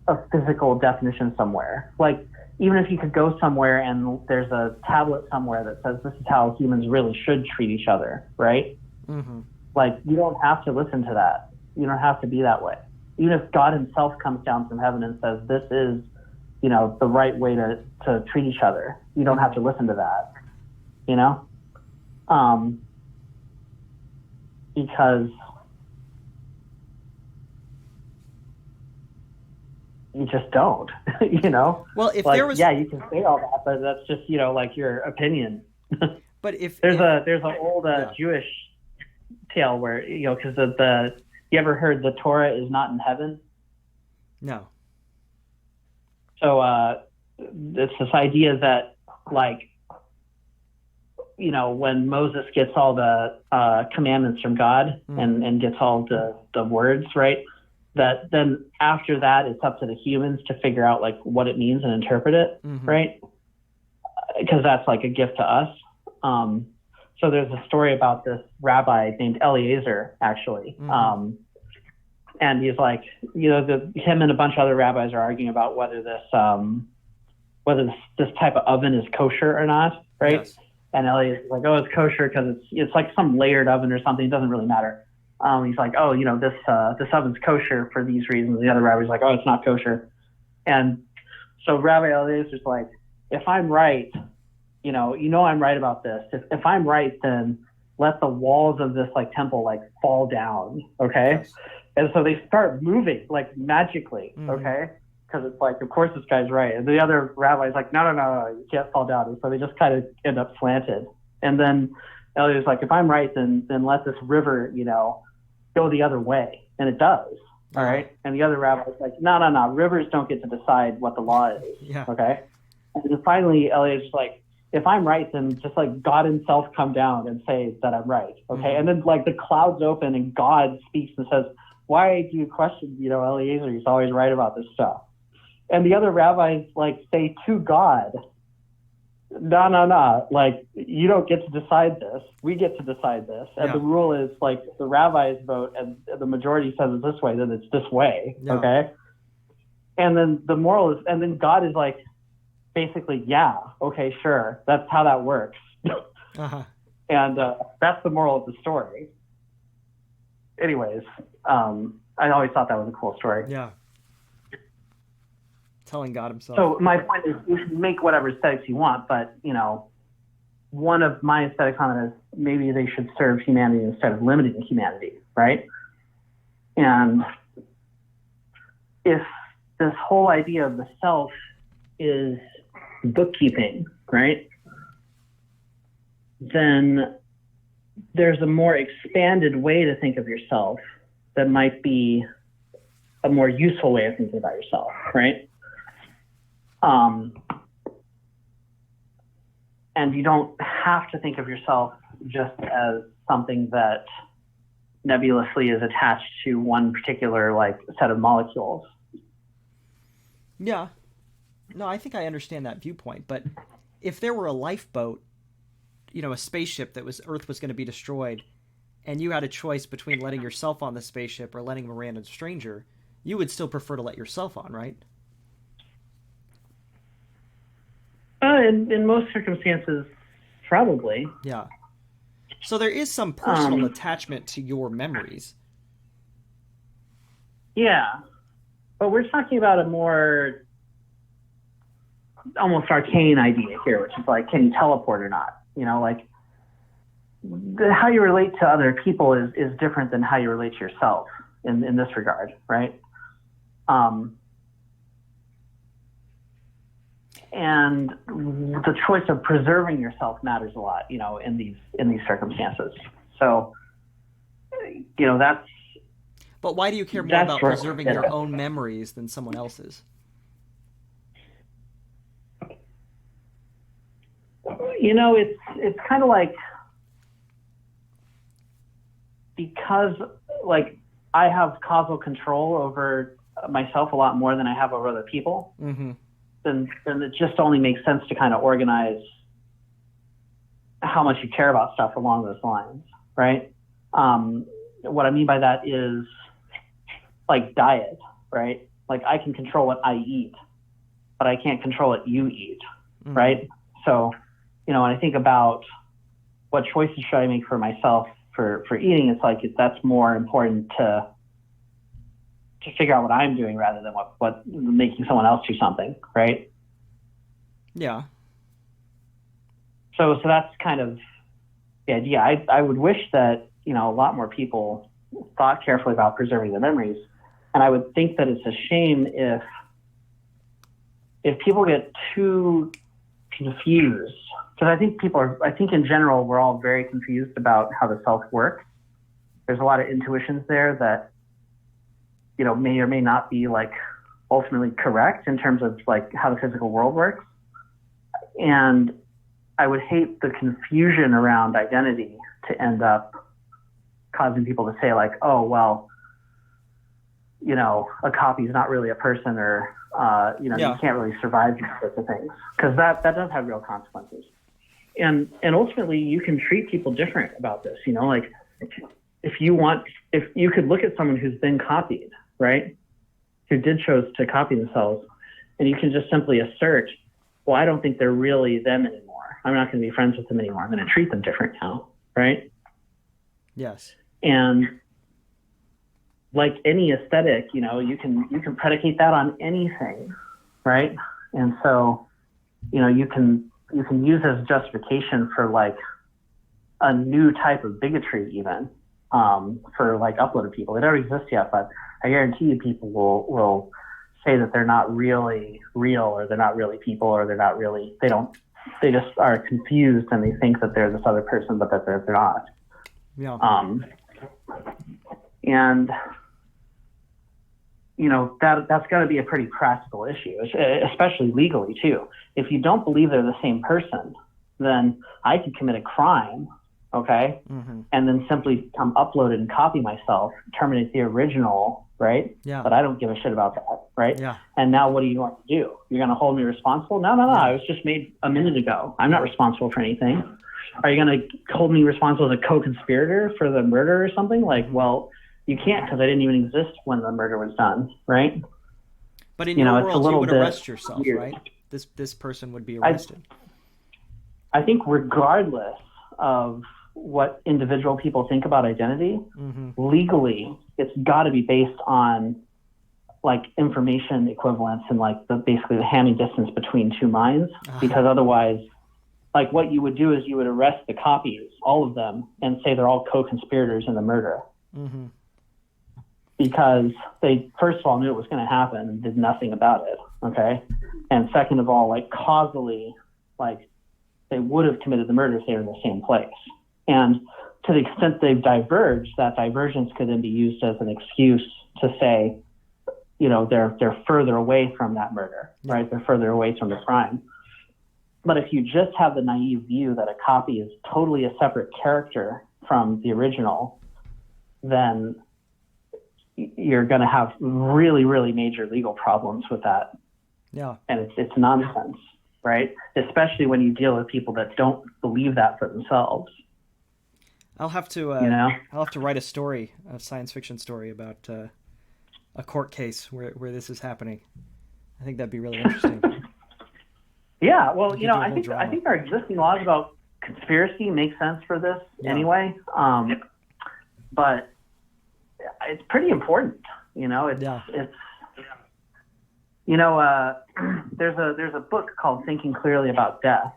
a physical definition somewhere. Like, even if you could go somewhere and there's a tablet somewhere that says this is how humans really should treat each other, right? Mm-hmm. Like, you don't have to listen to that. You don't have to be that way. Even if God himself comes down from heaven and says this is, the right way to treat each other, you don't have to listen to that, because you just don't, Well, if like, there was, yeah, you can say all that, but that's just, like your opinion. But if there's an old Jewish tale where, because you ever heard the Torah is not in heaven? No. So it's this idea that like, when Moses gets all the commandments from God and gets all the words, right? That then after that, it's up to the humans to figure out like what it means and interpret it, right? Because that's like a gift to us. So there's a story about this rabbi named Eliezer, actually. And he's like, him and a bunch of other rabbis are arguing about whether this type of oven is kosher or not, right? Yes. And Eliezer's like, oh, it's kosher because it's like some layered oven or something. It doesn't really matter. He's like, oh, this oven's kosher for these reasons. The other rabbi's like, oh, it's not kosher. And so Rabbi Eliezer's like, if I'm right, I'm right about this. If I'm right, then let the walls of this like temple like fall down, okay? Yes. And so they start moving like magically, okay? Because it's like, of course this guy's right. And the other rabbi's like, no, you can't fall down. And so they just kind of end up slanted. And then Eliezer's like, if I'm right, then let this river, go the other way. And it does. All right. And the other rabbi's like, no. Rivers don't get to decide what the law is. Yeah. Okay. And then finally, Eliezer's like, if I'm right, then just like God himself come down and say that I'm right. Okay. And then like the clouds open and God speaks and says, why do you question, Eliezer? He's always right about this stuff. And the other rabbis like say to God, no, like you don't get to decide this. We get to decide this. And the rule is like the rabbis vote and the majority says it's this way, then it's this way. Yeah. Okay. And then the moral is, and then God is like, basically, yeah, okay, sure. That's how that works. And that's the moral of the story. Anyways, I always thought that was a cool story. Yeah. Telling God himself. So my point is, you can make whatever aesthetics you want, but, one of my aesthetic comments is maybe they should serve humanity instead of limiting humanity, right? And if this whole idea of the self is bookkeeping, right, then there's a more expanded way to think of yourself that might be a more useful way of thinking about yourself, right? And you don't have to think of yourself just as something that nebulously is attached to one particular set of molecules. Yeah. No, I think I understand that viewpoint. But if there were a lifeboat, a spaceship that Earth was going to be destroyed, and you had a choice between letting yourself on the spaceship or letting a random stranger, you would still prefer to let yourself on, right? In most circumstances, probably. Yeah. So there is some personal attachment to your memories. Yeah. But we're talking about a more almost arcane idea here, which is can you teleport or not? How you relate to other people is different than how you relate to yourself in this regard, right? And the choice of preserving yourself matters a lot, in these circumstances. So, that's. But why do you care more about preserving your own memories than someone else's? It's kind of because I have causal control over myself a lot more than I have over other people. Mm-hmm. Then it just only makes sense to kind of organize how much you care about stuff along those lines, right? What I mean by that is diet, right? I can control what I eat, but I can't control what you eat, mm-hmm. right? So, when I think about what choices should I make for myself for eating, it's that's more important to figure out what I'm doing rather than what making someone else do something, right? Yeah. So that's kind of the idea. I would wish that, a lot more people thought carefully about preserving their memories. And I would think that it's a shame if people get too confused, because I think in general, we're all very confused about how the self works. There's a lot of intuitions there that, may or may not be ultimately correct in terms of how the physical world works. And I would hate the confusion around identity to end up causing people to say oh, well, a copy is not really a person, or, you can't really survive these sorts of things, because that does have real consequences. And ultimately you can treat people different about this, if you could look at someone who's been copied, right, who did chose to copy themselves, and you can just simply assert, well, I don't think they're really them anymore. I'm not going to be friends with them anymore. I'm going to treat them different now, right? Yes. And like any aesthetic, you can predicate that on anything, right? And so, you can use as justification for a new type of bigotry even, for uploaded people. It already exists yet, but I guarantee you people will say that they're not really real, or they're not really people, or they just are confused and they think that they're this other person, but that they're not. Yeah. And that's got to be a pretty practical issue, especially legally too. If you don't believe they're the same person, then I could commit a crime, okay, mm-hmm. and then simply upload it and copy myself, terminate the original, right? Yeah. But I don't give a shit about that, right? Yeah. And now what do you want to do? You're going to hold me responsible? No. Yeah. I was just made a minute ago. I'm not responsible for anything. Are you going to hold me responsible as a co-conspirator for the murder or something? Well, you can't, because I didn't even exist when the murder was done, right? But in your world, you would arrest yourself, weird. Right? This person would be arrested. I think regardless of what individual people think about identity, Mm-hmm. legally, it's got to be based on like information equivalence and like basically the Hamming distance between two minds, because otherwise, like what you would do is you would arrest the copies, all of them, and say they're all co-conspirators in the murder. Mm-hmm. Because they, first of all, knew it was going to happen and did nothing about it, okay? And second of all, like causally, like they would have committed the murder if they were in the same place. And to the extent they've diverged, that divergence could then be used as an excuse to say, you know, they're further away from that murder, right? They're further away from the crime. But if you just have the naive view that a copy is totally a separate character from the original, then you're going to have really, really major legal problems with that. Yeah. And it's nonsense, right? Especially when you deal with people that don't believe that for themselves. I'll have to, I'll have to write a science fiction story about a court case where this is happening. I think that'd be really interesting. Yeah, well, You could do a I whole think drama. our existing laws about conspiracy make sense for this anyway. But it's pretty important, you know. It's you know, there's a book called Thinking Clearly About Death,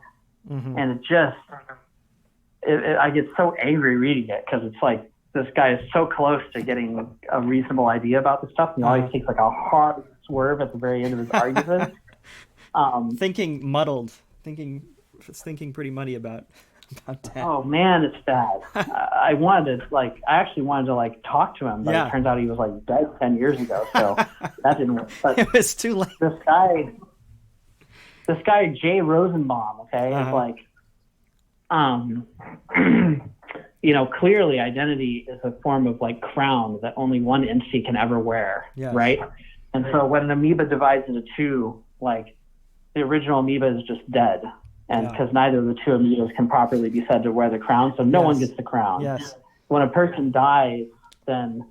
Mm-hmm. and it just I get so angry reading it because it's like this guy is so close to getting a reasonable idea about this stuff, and he always takes like a hard swerve at the very end of his argument. Thinking muddled, thinking pretty muddy about death. Oh man, it's bad. I actually wanted to like talk to him, but it turns out he was like dead 10 years ago, so that didn't work. But It was too late. this guy Jay Rosenbaum, okay, is like, you know, clearly identity is a form of like crown that only one entity can ever wear, right? And so when an amoeba divides into two, like the original amoeba is just dead. And because neither of the two amoebas can properly be said to wear the crown, so no one gets the crown. Yes. When a person dies, then,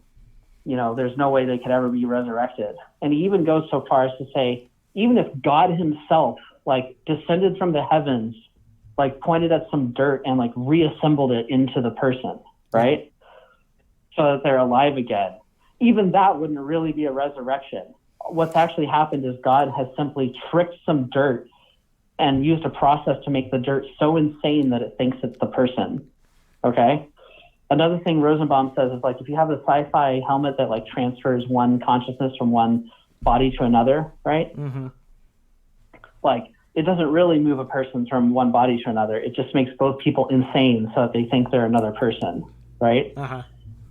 you know, there's no way they could ever be resurrected. And he even goes so far as to say, even if God himself, like, descended from the heavens, like, pointed at some dirt and, like, reassembled it into the person, right? So that they're alive again. Even that wouldn't really be a resurrection. What's actually happened is God has simply tricked some dirt and used a process to make the dirt so insane that it thinks it's the person, okay? Another thing Rosenbaum says is, like, if you have a sci-fi helmet that, like, transfers one consciousness from one body to another, right? Mm-hmm. Like, it doesn't really move a person from one body to another. It just makes both people insane so that they think they're another person, right? Uh-huh.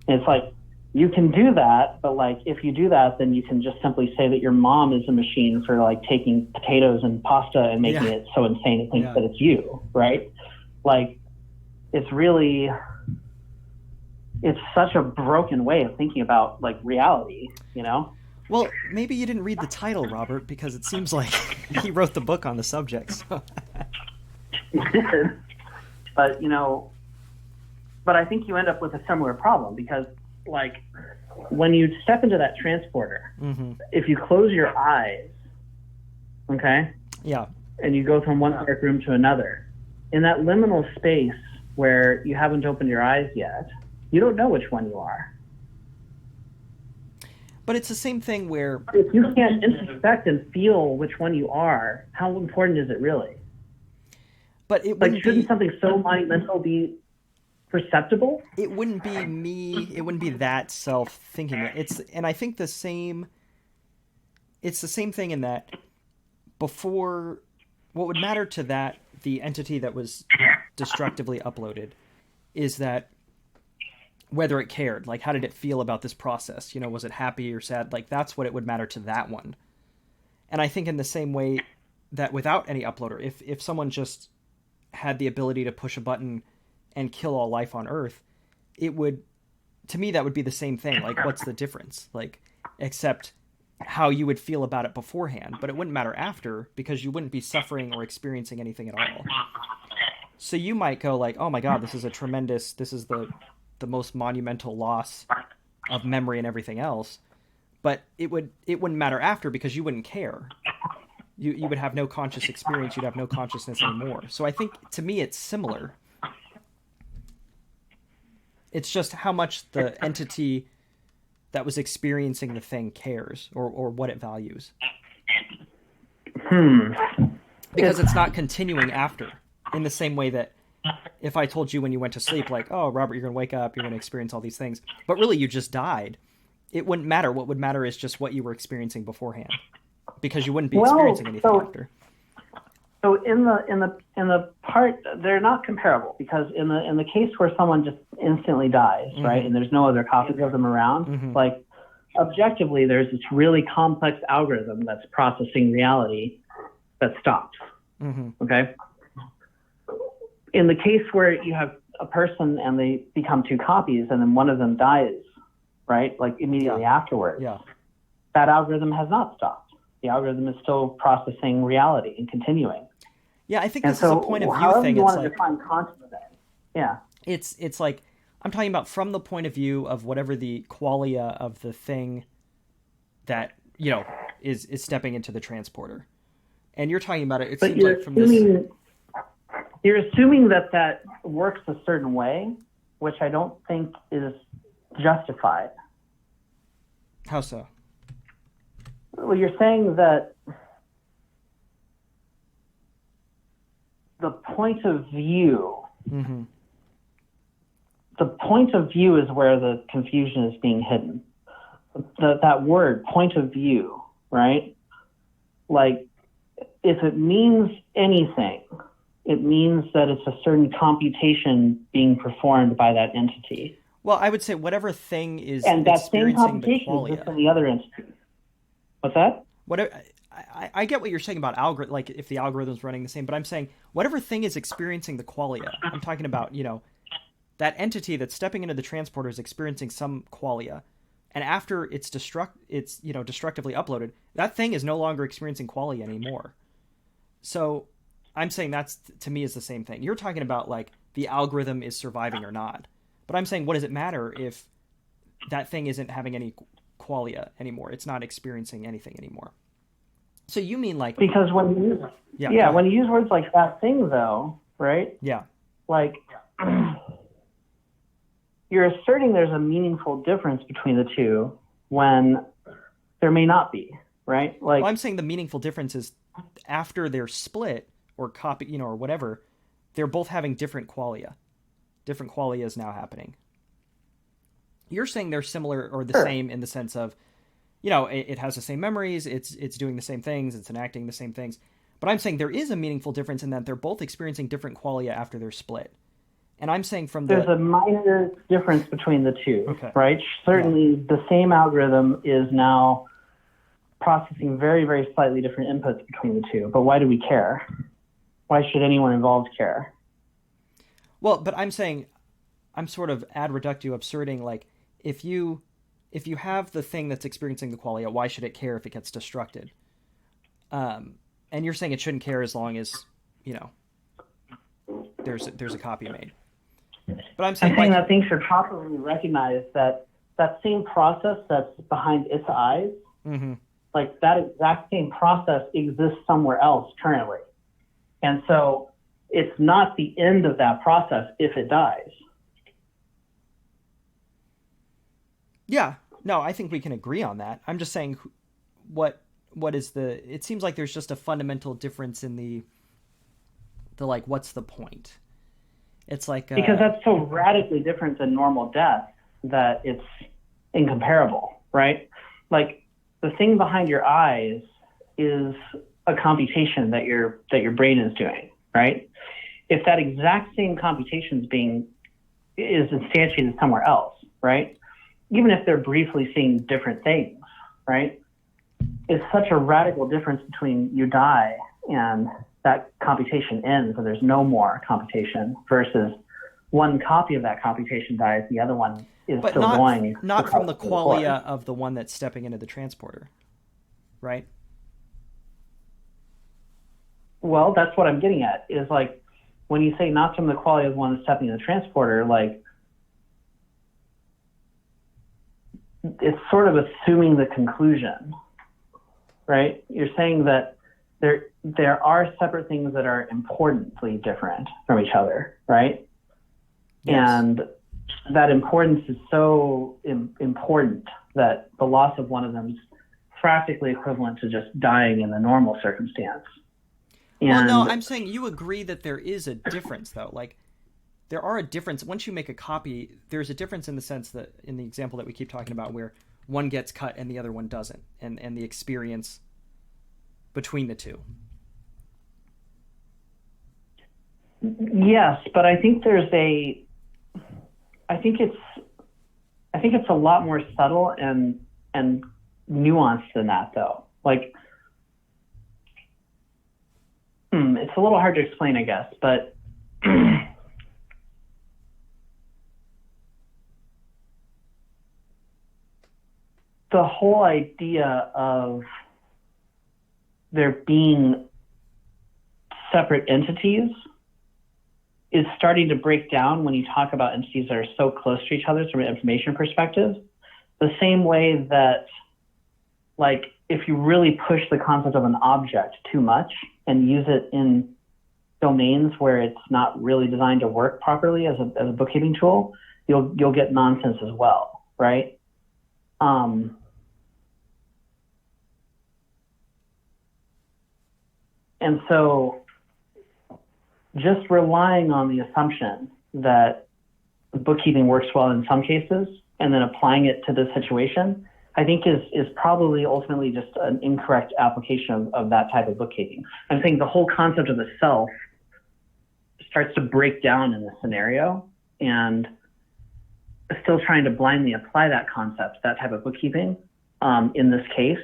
And it's like, you can do that, but like if you do that, then you can just simply say that your mom is a machine for like taking potatoes and pasta and making it so insane it thinks that it's you, right? Like it's such a broken way of thinking about like reality, you know? Well, maybe you didn't read the title, Robert, because it seems like he wrote the book on the subject. So. But, you know, but I think you end up with a similar problem because, like, when you step into that transporter, if you close your eyes, okay? Yeah. And you go from one dark room to another, in that liminal space where you haven't opened your eyes yet, you don't know which one you are. But it's the same thing where... If you can't introspect and feel which one you are, how important is it really? But it like, shouldn't something so monumental be perceptible? It wouldn't be me. It wouldn't be that self-thinking. And I think it's the same thing in that before, what would matter to that, the entity that was destructively uploaded, is that whether it cared, like how did it feel about this process? You know, was it happy or sad? Like that's what it would matter to that one. And I think in the same way that without any uploader, if someone just had the ability to push a button and kill all life on Earth, it would, to me, that would be the same thing. Like, what's the difference? Like, except how you would feel about it beforehand, but it wouldn't matter after because you wouldn't be suffering or experiencing anything at all. So you might go like, oh my God, this is the most monumental loss of memory and everything else. But it wouldn't matter after because you wouldn't care. You would have no conscious experience. You'd have no consciousness anymore. So I think to me, it's similar. It's just how much the entity that was experiencing the thing cares, or what it values. Because it's not continuing after, in the same way that if I told you when you went to sleep, like, oh, Robert, you're going to wake up, you're going to experience all these things, but really you just died, it wouldn't matter. What would matter is just what you were experiencing beforehand, because you wouldn't be experiencing anything after. So in the part, they're not comparable, because in the case where someone just instantly dies, right, and there's no other copies of them around, like objectively, there's this really complex algorithm that's processing reality that stops. Okay. In the case where you have a person and they become two copies, and then one of them dies, right, like immediately afterwards, that algorithm has not stopped. The algorithm is still processing reality and continuing. Yeah, I think this is a point of view thing. You want to define consciousness. Yeah. It's like, I'm talking about from the point of view of whatever the qualia of the thing that, is stepping into the transporter. And you're talking about it, seems like from this... You're assuming that works a certain way, which I don't think is justified. How so? Well, you're saying that the point of view, the point of view is where the confusion is being hidden. That word, point of view, right? Like, if it means anything, it means that it's a certain computation being performed by that entity. Well, I would say whatever thing is and that same experiencing the computation qualia. exists in the other entity. What's that? Whatever, I get what you're saying about algorithm, like if the algorithm's running the same, but I'm saying whatever thing is experiencing the qualia. I'm talking about, that entity that's stepping into the transporter is experiencing some qualia. And after it's destructively uploaded, that thing is no longer experiencing qualia anymore. So I'm saying that's, to me, is the same thing. You're talking about like the algorithm is surviving or not. But I'm saying, what does it matter if that thing isn't having any qualia anymore? It's not experiencing anything anymore. So you mean like... Because when you use, when you use words like that thing, though, right? Yeah. Like, you're asserting there's a meaningful difference between the two when there may not be, right? Like, well, I'm saying the meaningful difference is after they're split or copy, or whatever, they're both having different qualia. Different qualia is now happening. You're saying they're similar or the same in the sense of, it has the same memories, it's doing the same things, it's enacting the same things. But I'm saying there is a meaningful difference in that they're both experiencing different qualia after they're split. And I'm saying there's a minor difference between the two, right? Certainly the same algorithm is now processing very, very slightly different inputs between the two. But why do we care? Why should anyone involved care? Well, but I'm saying, I'm sort of ad reductio absurding, like, if you have the thing that's experiencing the qualia, why should it care if it gets destructed? And you're saying it shouldn't care as long as, there's a copy made. But I'm saying that things should properly recognize that same process that's behind its eyes, like that exact same process exists somewhere else currently. And so it's not the end of that process if it dies. Yeah, no, I think we can agree on that. I'm just saying what is it seems like there's just a fundamental difference in the like, what's the point? It's like... because that's so radically different than normal death that it's incomparable, right? Like, the thing behind your eyes is a computation that your brain is doing, right? If that exact same computation is instantiated somewhere else, right? Even if they're briefly seeing different things, right? It's such a radical difference between you die and that computation ends and there's no more computation versus one copy of that computation dies, the other one is still going. Not from the qualia of the one that's stepping into the transporter, right? Well, that's what I'm getting at, is like, when you say not from the qualia of the one that's stepping in the transporter, like, it's sort of assuming the conclusion, right? You're saying that there are separate things that are importantly different from each other, right? Yes. And that importance is so important that the loss of one of them is practically equivalent to just dying in the normal circumstance. Well, no, I'm saying you agree that there is a difference, though. Like, there are a difference. Once you make a copy, there's a difference in the sense that, in the example that we keep talking about, where one gets cut and the other one doesn't, and the experience between the two. Yes, but I think it's a lot more subtle and nuanced than that, though. Like, it's a little hard to explain, I guess, but the whole idea of there being separate entities is starting to break down when you talk about entities that are so close to each other from an information perspective. The same way that, like, if you really push the concept of an object too much and use it in domains where it's not really designed to work properly as a bookkeeping tool, you'll get nonsense as well, right? And so just relying on the assumption that bookkeeping works well in some cases and then applying it to this situation, I think is probably ultimately just an incorrect application of that type of bookkeeping. I'm saying the whole concept of the self starts to break down in this scenario, and still trying to blindly apply that concept, that type of bookkeeping, in this case,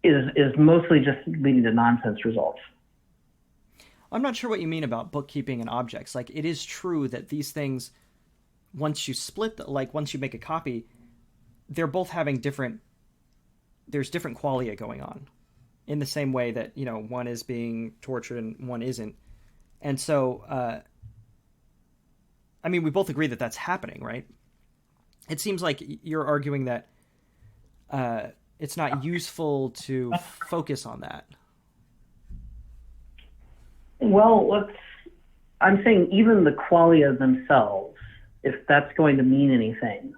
is mostly just leading to nonsense results. I'm not sure what you mean about bookkeeping and objects. Like, it is true that these things, once you once you make a copy, they're both having there's different qualia going on, in the same way that, one is being tortured and one isn't. And so, we both agree that that's happening, right? It seems like you're arguing that it's not useful to focus on that. Well, I'm saying even the qualia themselves, if that's going to mean anything,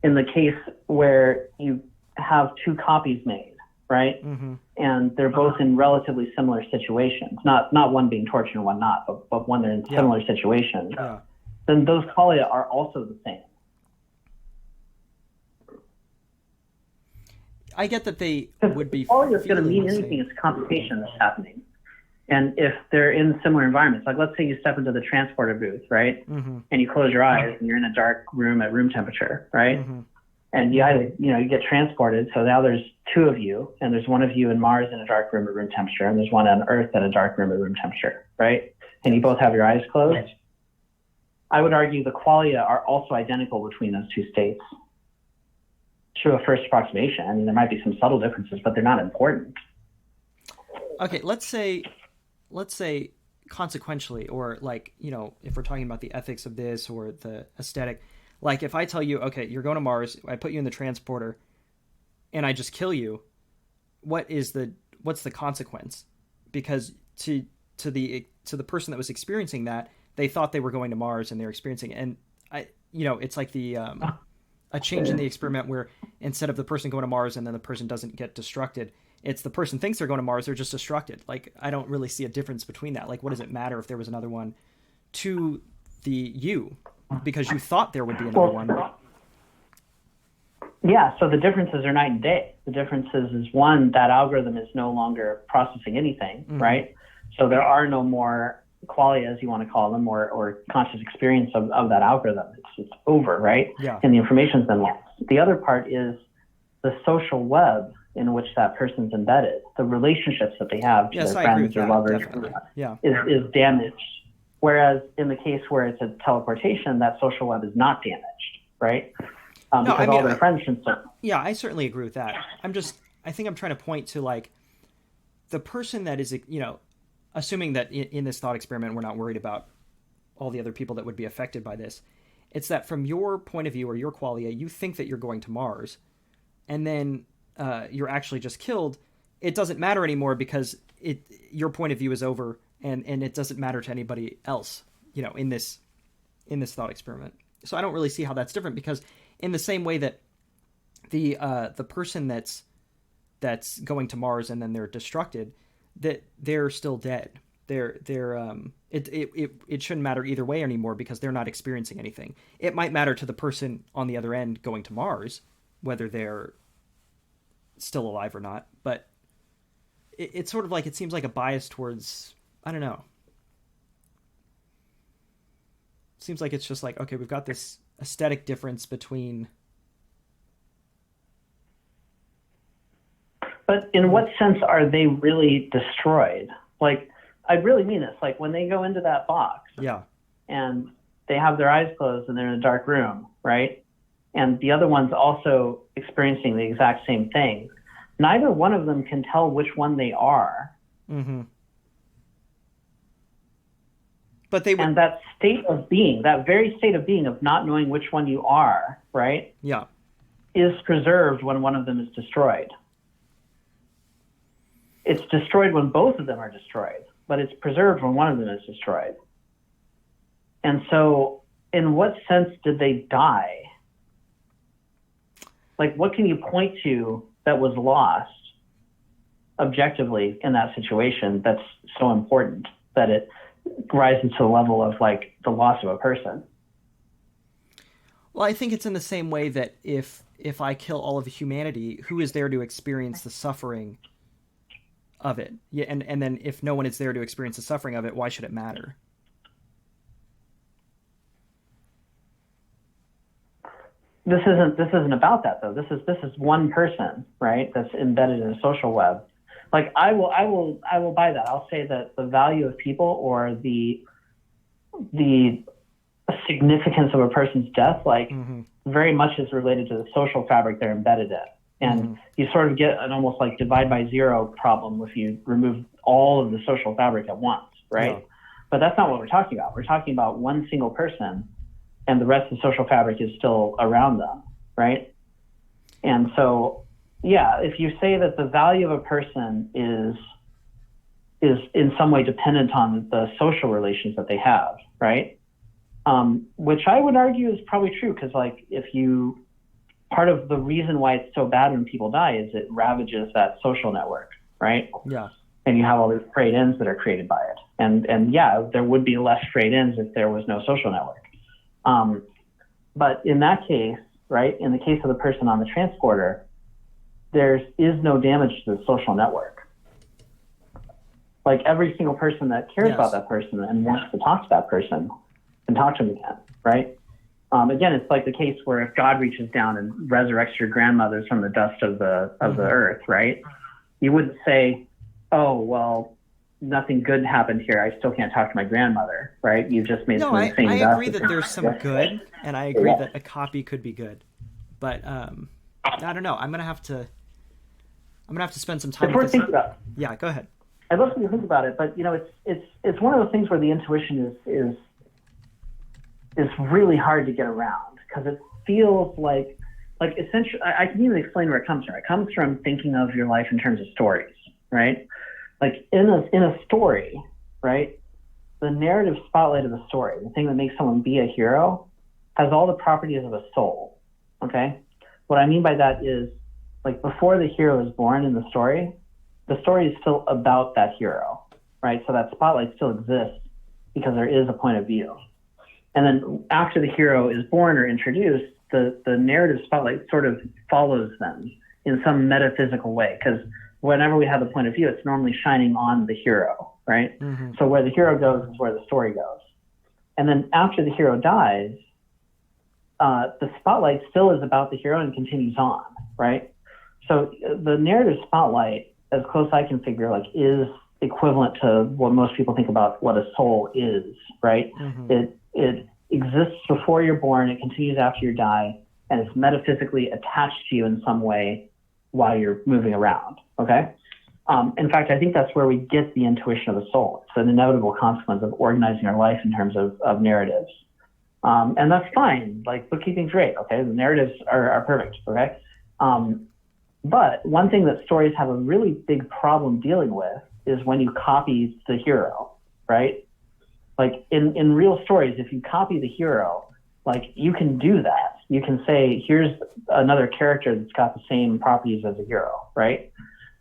in the case where you have two copies made, right? Mm-hmm. And they're both in relatively similar situations, not one being tortured and one not, but one they're in similar situations, then those qualia are also the same. I get that they would be. All it's going to mean anything is computation that's happening. And if they're in similar environments, like let's say you step into the transporter booth, right? Mm-hmm. And you close your eyes and you're in a dark room at room temperature, right? Mm-hmm. And you get transported. So now there's two of you, and there's one of you in Mars in a dark room at room temperature, and there's one on Earth at a dark room at room temperature, right? And you both have your eyes closed. Right. I would argue the qualia are also identical between those two states. To a first approximation, there might be some subtle differences, but they're not important. Okay, let's say consequentially, or if we're talking about the ethics of this or the aesthetic, like if I tell you, okay, you're going to Mars, I put you in the transporter, and I just kill you, what's the consequence? Because to the person that was experiencing that, they thought they were going to Mars and they're experiencing it. And it's like a change in the experiment where instead of the person going to Mars and then the person doesn't get destructed, it's the person thinks they're going to Mars, they're just destructed. Like, I don't really see a difference between that. Like, what does it matter if there was another one to you? Because you thought there would be another one. Yeah, so the differences are night and day. The difference is one, that algorithm is no longer processing anything, mm-hmm. right? So there are no more qualia, as you want to call them, or conscious experience of that algorithm. It's over, right? Yeah. And the information's been lost. The other part is the social web in which that person's embedded, the relationships that they have to their friends or lovers, is damaged. Whereas in the case where it's a teleportation, that social web is not damaged, right? Because all their friends can serve. Yeah, I certainly agree with that. I think I'm trying to point to, like, the person that is, assuming that in this thought experiment, we're not worried about all the other people that would be affected by this. It's that from your point of view or your qualia, you think that you're going to Mars, and then you're actually just killed. It doesn't matter anymore because your point of view is over, and it doesn't matter to anybody else, in this in this thought experiment. So I don't really see how that's different, because in the same way that the person that's going to Mars and then they're destructed, that they're still dead. It shouldn't matter either way anymore, because they're not experiencing anything. It might matter to the person on the other end going to Mars, whether they're still alive or not, but it's sort of like, it seems like a bias towards, I don't know. It seems like it's just like, okay, we've got this aesthetic difference between. But in what sense are they really destroyed? Like, I really mean this. Like, when they go into that box, Yeah, and they have their eyes closed and they're in a dark room, right? And the other one's also experiencing the exact same thing. Neither one of them can tell which one they are. mm-hmm. But they And that state of being, that very state of being of not knowing which one you are, right, yeah. is preserved when one of them is destroyed. It's destroyed when both of them are destroyed, but it's preserved when one of them is destroyed. And so, in what sense did they die? Like, what can you point to that was lost objectively in that situation that's so important that it rises to the level of, like, the loss of a person? Well, I think it's in the same way that if I kill all of humanity, who is there to experience the suffering of it? Yeah, and then if no one is there to experience the suffering of it, why should it matter? This isn't about that, though. This is one person, right? That's embedded in a social web. Like, I will buy that. I'll say that the value of people, or the significance of a person's death, like, very much is related to the social fabric they're embedded in. And you sort of get an almost like divide by zero problem if you remove all of the social fabric at once, right? Yeah. But that's not what we're talking about. We're talking about one single person, and the rest of the social fabric is still around them, right? And so, yeah, if you say that the value of a person is in some way dependent on the social relations that they have, right? Which I would argue is probably true, because, like, part of the reason why it's so bad when people die is it ravages that social network, right? Yeah. And you have all these frayed ends that are created by it. And yeah, there would be less frayed ends if there was no social network. But in that case, right, in the case of the person on the transporter, there is no damage to the social network. Like, every single person that cares about that person and wants to talk to that person can talk to them again, right? Again, it's like the case where if God reaches down and resurrects your grandmothers from the dust of the earth, right? You wouldn't say, oh, well, nothing good happened here. I still can't talk to my grandmother, right? You just made some insane dust. I agree that there's some good, and I agree that a copy could be good. But I don't know. I'm gonna have to spend some time. Before thinking about it. Yeah, go ahead. I'd love for you to think about it, but it's one of those things where the intuition is really hard to get around, because it feels like essentially, I can even explain where it comes from. It comes from thinking of your life in terms of stories, right? Like, in a story, right, the narrative spotlight of the story, the thing that makes someone be a hero, has all the properties of a soul, okay? What I mean by that is, like, before the hero is born in the story is still about that hero, right? So that spotlight still exists because there is a point of view. And then after the hero is born or introduced, the narrative spotlight sort of follows them in some metaphysical way, because whenever we have a point of view, it's normally shining on the hero, right? Mm-hmm. So where the hero goes is where the story goes. And then after the hero dies, the spotlight still is about the hero and continues on, right? So the narrative spotlight, as close I can figure, like, is equivalent to what most people think about what a soul is, right? Mm-hmm. It exists before you're born, it continues after you die, and it's metaphysically attached to you in some way while you're moving around, okay? In fact, I think that's where we get the intuition of the soul. It's an inevitable consequence of organizing our life in terms of narratives. And that's fine. Like, bookkeeping's great, okay? The narratives are perfect, okay? But one thing that stories have a really big problem dealing with is when you copy the hero, right? Like in real stories, if you copy the hero, like you can do that. You can say, here's another character that's got the same properties as a hero, right?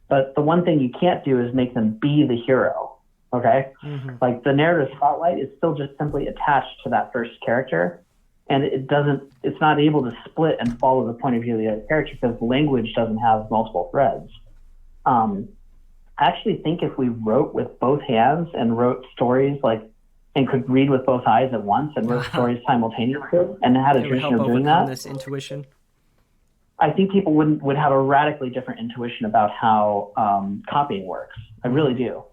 But the one thing you can't do is make them be the hero, okay? Mm-hmm. Like the narrative spotlight is still just simply attached to that first character, and it's not able to split and follow the point of view of the other character because language doesn't have multiple threads. I actually think if we wrote with both hands and wrote stories and could read with both eyes at once and wrote stories simultaneously and had a tradition of doing that, this intuition. I think people would have a radically different intuition about how copying works. I really do.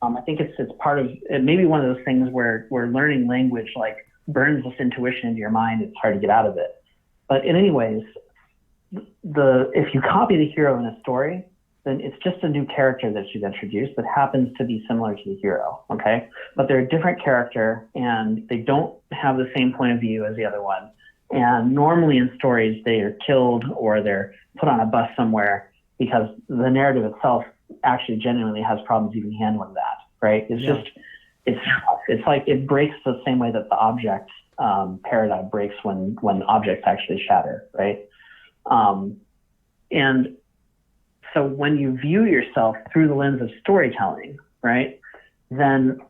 I think it's part of it. Maybe one of those things where learning language burns this intuition into your mind. It's hard to get out of it. But in any ways, if you copy the hero in a story, then it's just a new character that you've introduced that happens to be similar to the hero, okay? But they're a different character, and they don't have the same point of view as the other one. And normally in stories, they are killed or they're put on a bus somewhere because the narrative itself actually genuinely has problems even handling that, right? It's like it breaks the same way that the object paradigm breaks when objects actually shatter, right? And so when you view yourself through the lens of storytelling, right, then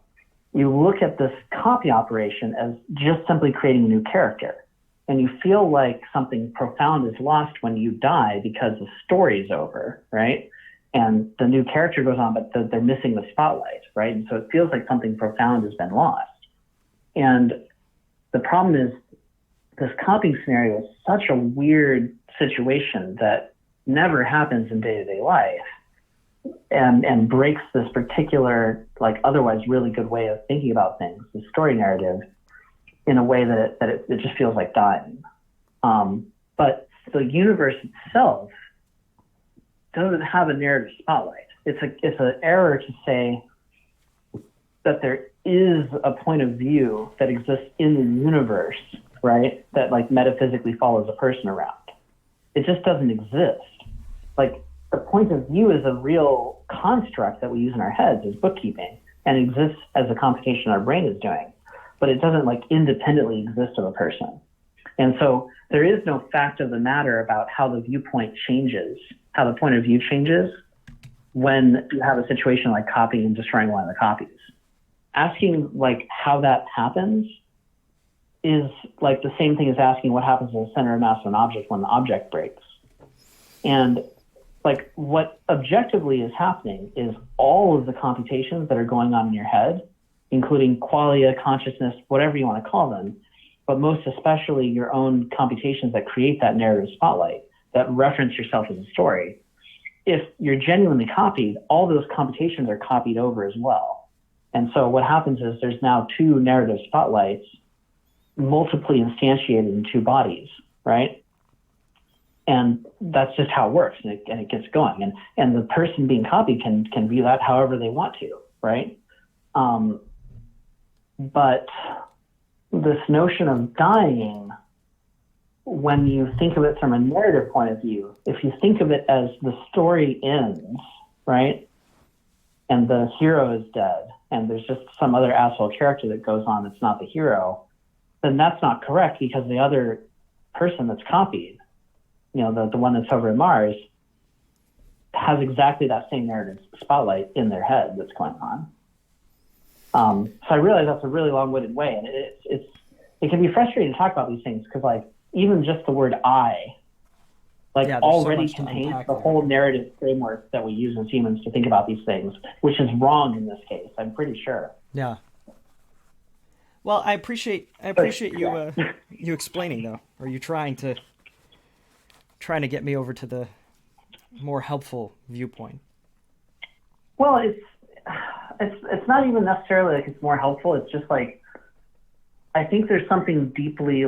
you look at this copy operation as just simply creating a new character. And you feel like something profound is lost when you die because the story's over, right? And the new character goes on, but they're missing the spotlight, right? And so it feels like something profound has been lost. And the problem is this copying scenario is such a weird situation that never happens in day-to-day life and breaks this particular, otherwise really good way of thinking about things, the story narrative, in a way that it just feels like dying. But the universe itself doesn't have a narrative spotlight. It's an error to say that there is a point of view that exists in the universe, right, that metaphysically follows a person around. It just doesn't exist. The point of view is a real construct that we use in our heads as bookkeeping and exists as a computation our brain is doing, but it doesn't independently exist of a person. And so there is no fact of the matter about how the viewpoint changes, how the point of view changes when you have a situation like copying and destroying one of the copies. Asking how that happens is the same thing as asking what happens in the center of mass of an object when the object breaks. And what objectively is happening is all of the computations that are going on in your head, including qualia, consciousness, whatever you want to call them, but most especially your own computations that create that narrative spotlight, that reference yourself as a story. If you're genuinely copied, all those computations are copied over as well. And so what happens is there's now two narrative spotlights multiply instantiated in two bodies, right? And that's just how it works, and it gets going. And the person being copied can view that however they want to, right? But this notion of dying, when you think of it from a narrative point of view, if you think of it as the story ends, right, and the hero is dead, and there's just some other asshole character that goes on that's not the hero, then that's not correct because the other person that's copied, the one that's over in Mars, has exactly that same narrative spotlight in their head that's going on. So I realize that's a really long-winded way, and it can be frustrating to talk about these things because, even just the word "I," already contains the whole narrative framework that we use as humans to think about these things, which is wrong in this case. I'm pretty sure. Yeah. Well, I appreciate you explaining though, or you trying to get me over to the more helpful viewpoint. Well, it's not even necessarily it's more helpful. It's just I think there's something deeply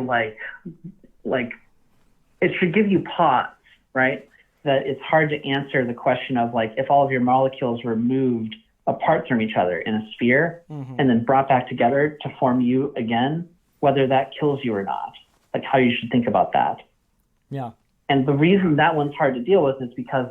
it should give you pause, right? That it's hard to answer the question of if all of your molecules were moved apart from each other in a sphere and then brought back together to form you again, whether that kills you or not, how you should think about that. Yeah. And the reason that one's hard to deal with is because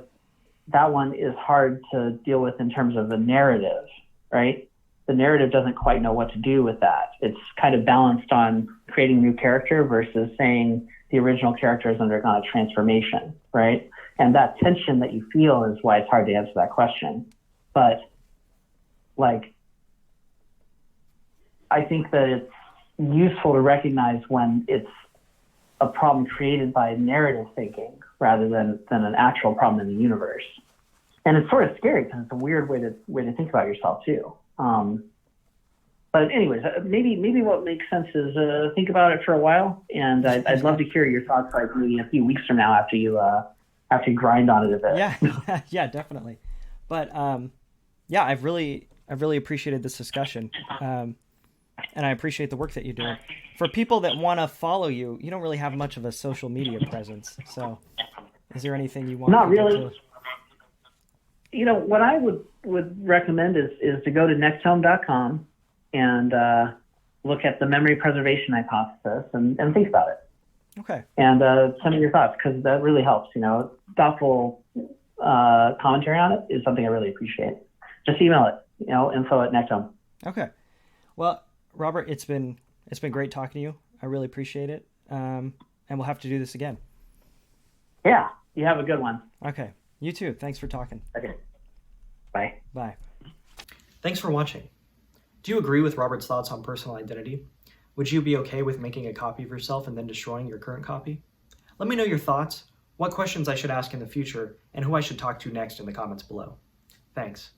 that one is hard to deal with in terms of the narrative, right? the narrative doesn't quite know what to do with that. It's kind of balanced on creating new character versus saying the original character has undergone a transformation, right? And that tension that you feel is why it's hard to answer that question. But like, I think that it's useful to recognize when it's a problem created by narrative thinking rather than an actual problem in the universe. And it's sort of scary because it's a weird way to think about yourself too. But anyways, maybe what makes sense is think about it for a while, and I'd love to hear your thoughts, like maybe a few weeks from now after you grind on it a bit. Yeah, definitely. But yeah, I've really appreciated this discussion, and I appreciate the work that you're doing. For people that want to follow you, you don't really have much of a social media presence. So, is there anything you want? Not really. You know, what I would recommend is to go to Nectome.com and look at the memory preservation hypothesis and think about it. Okay. And send me your thoughts, because that really helps. You know, thoughtful commentary on it is something I really appreciate. Just email it, info@Nectome. Okay. Well, Robert, it's been great talking to you. I really appreciate it. And we'll have to do this again. Yeah. You have a good one. Okay. You too. Thanks for talking. Okay. Bye. Bye. Thanks for watching. Do you agree with Robert's thoughts on personal identity? Would you be okay with making a copy of yourself and then destroying your current copy? Let me know your thoughts, what questions I should ask in the future, and who I should talk to next in the comments below. Thanks.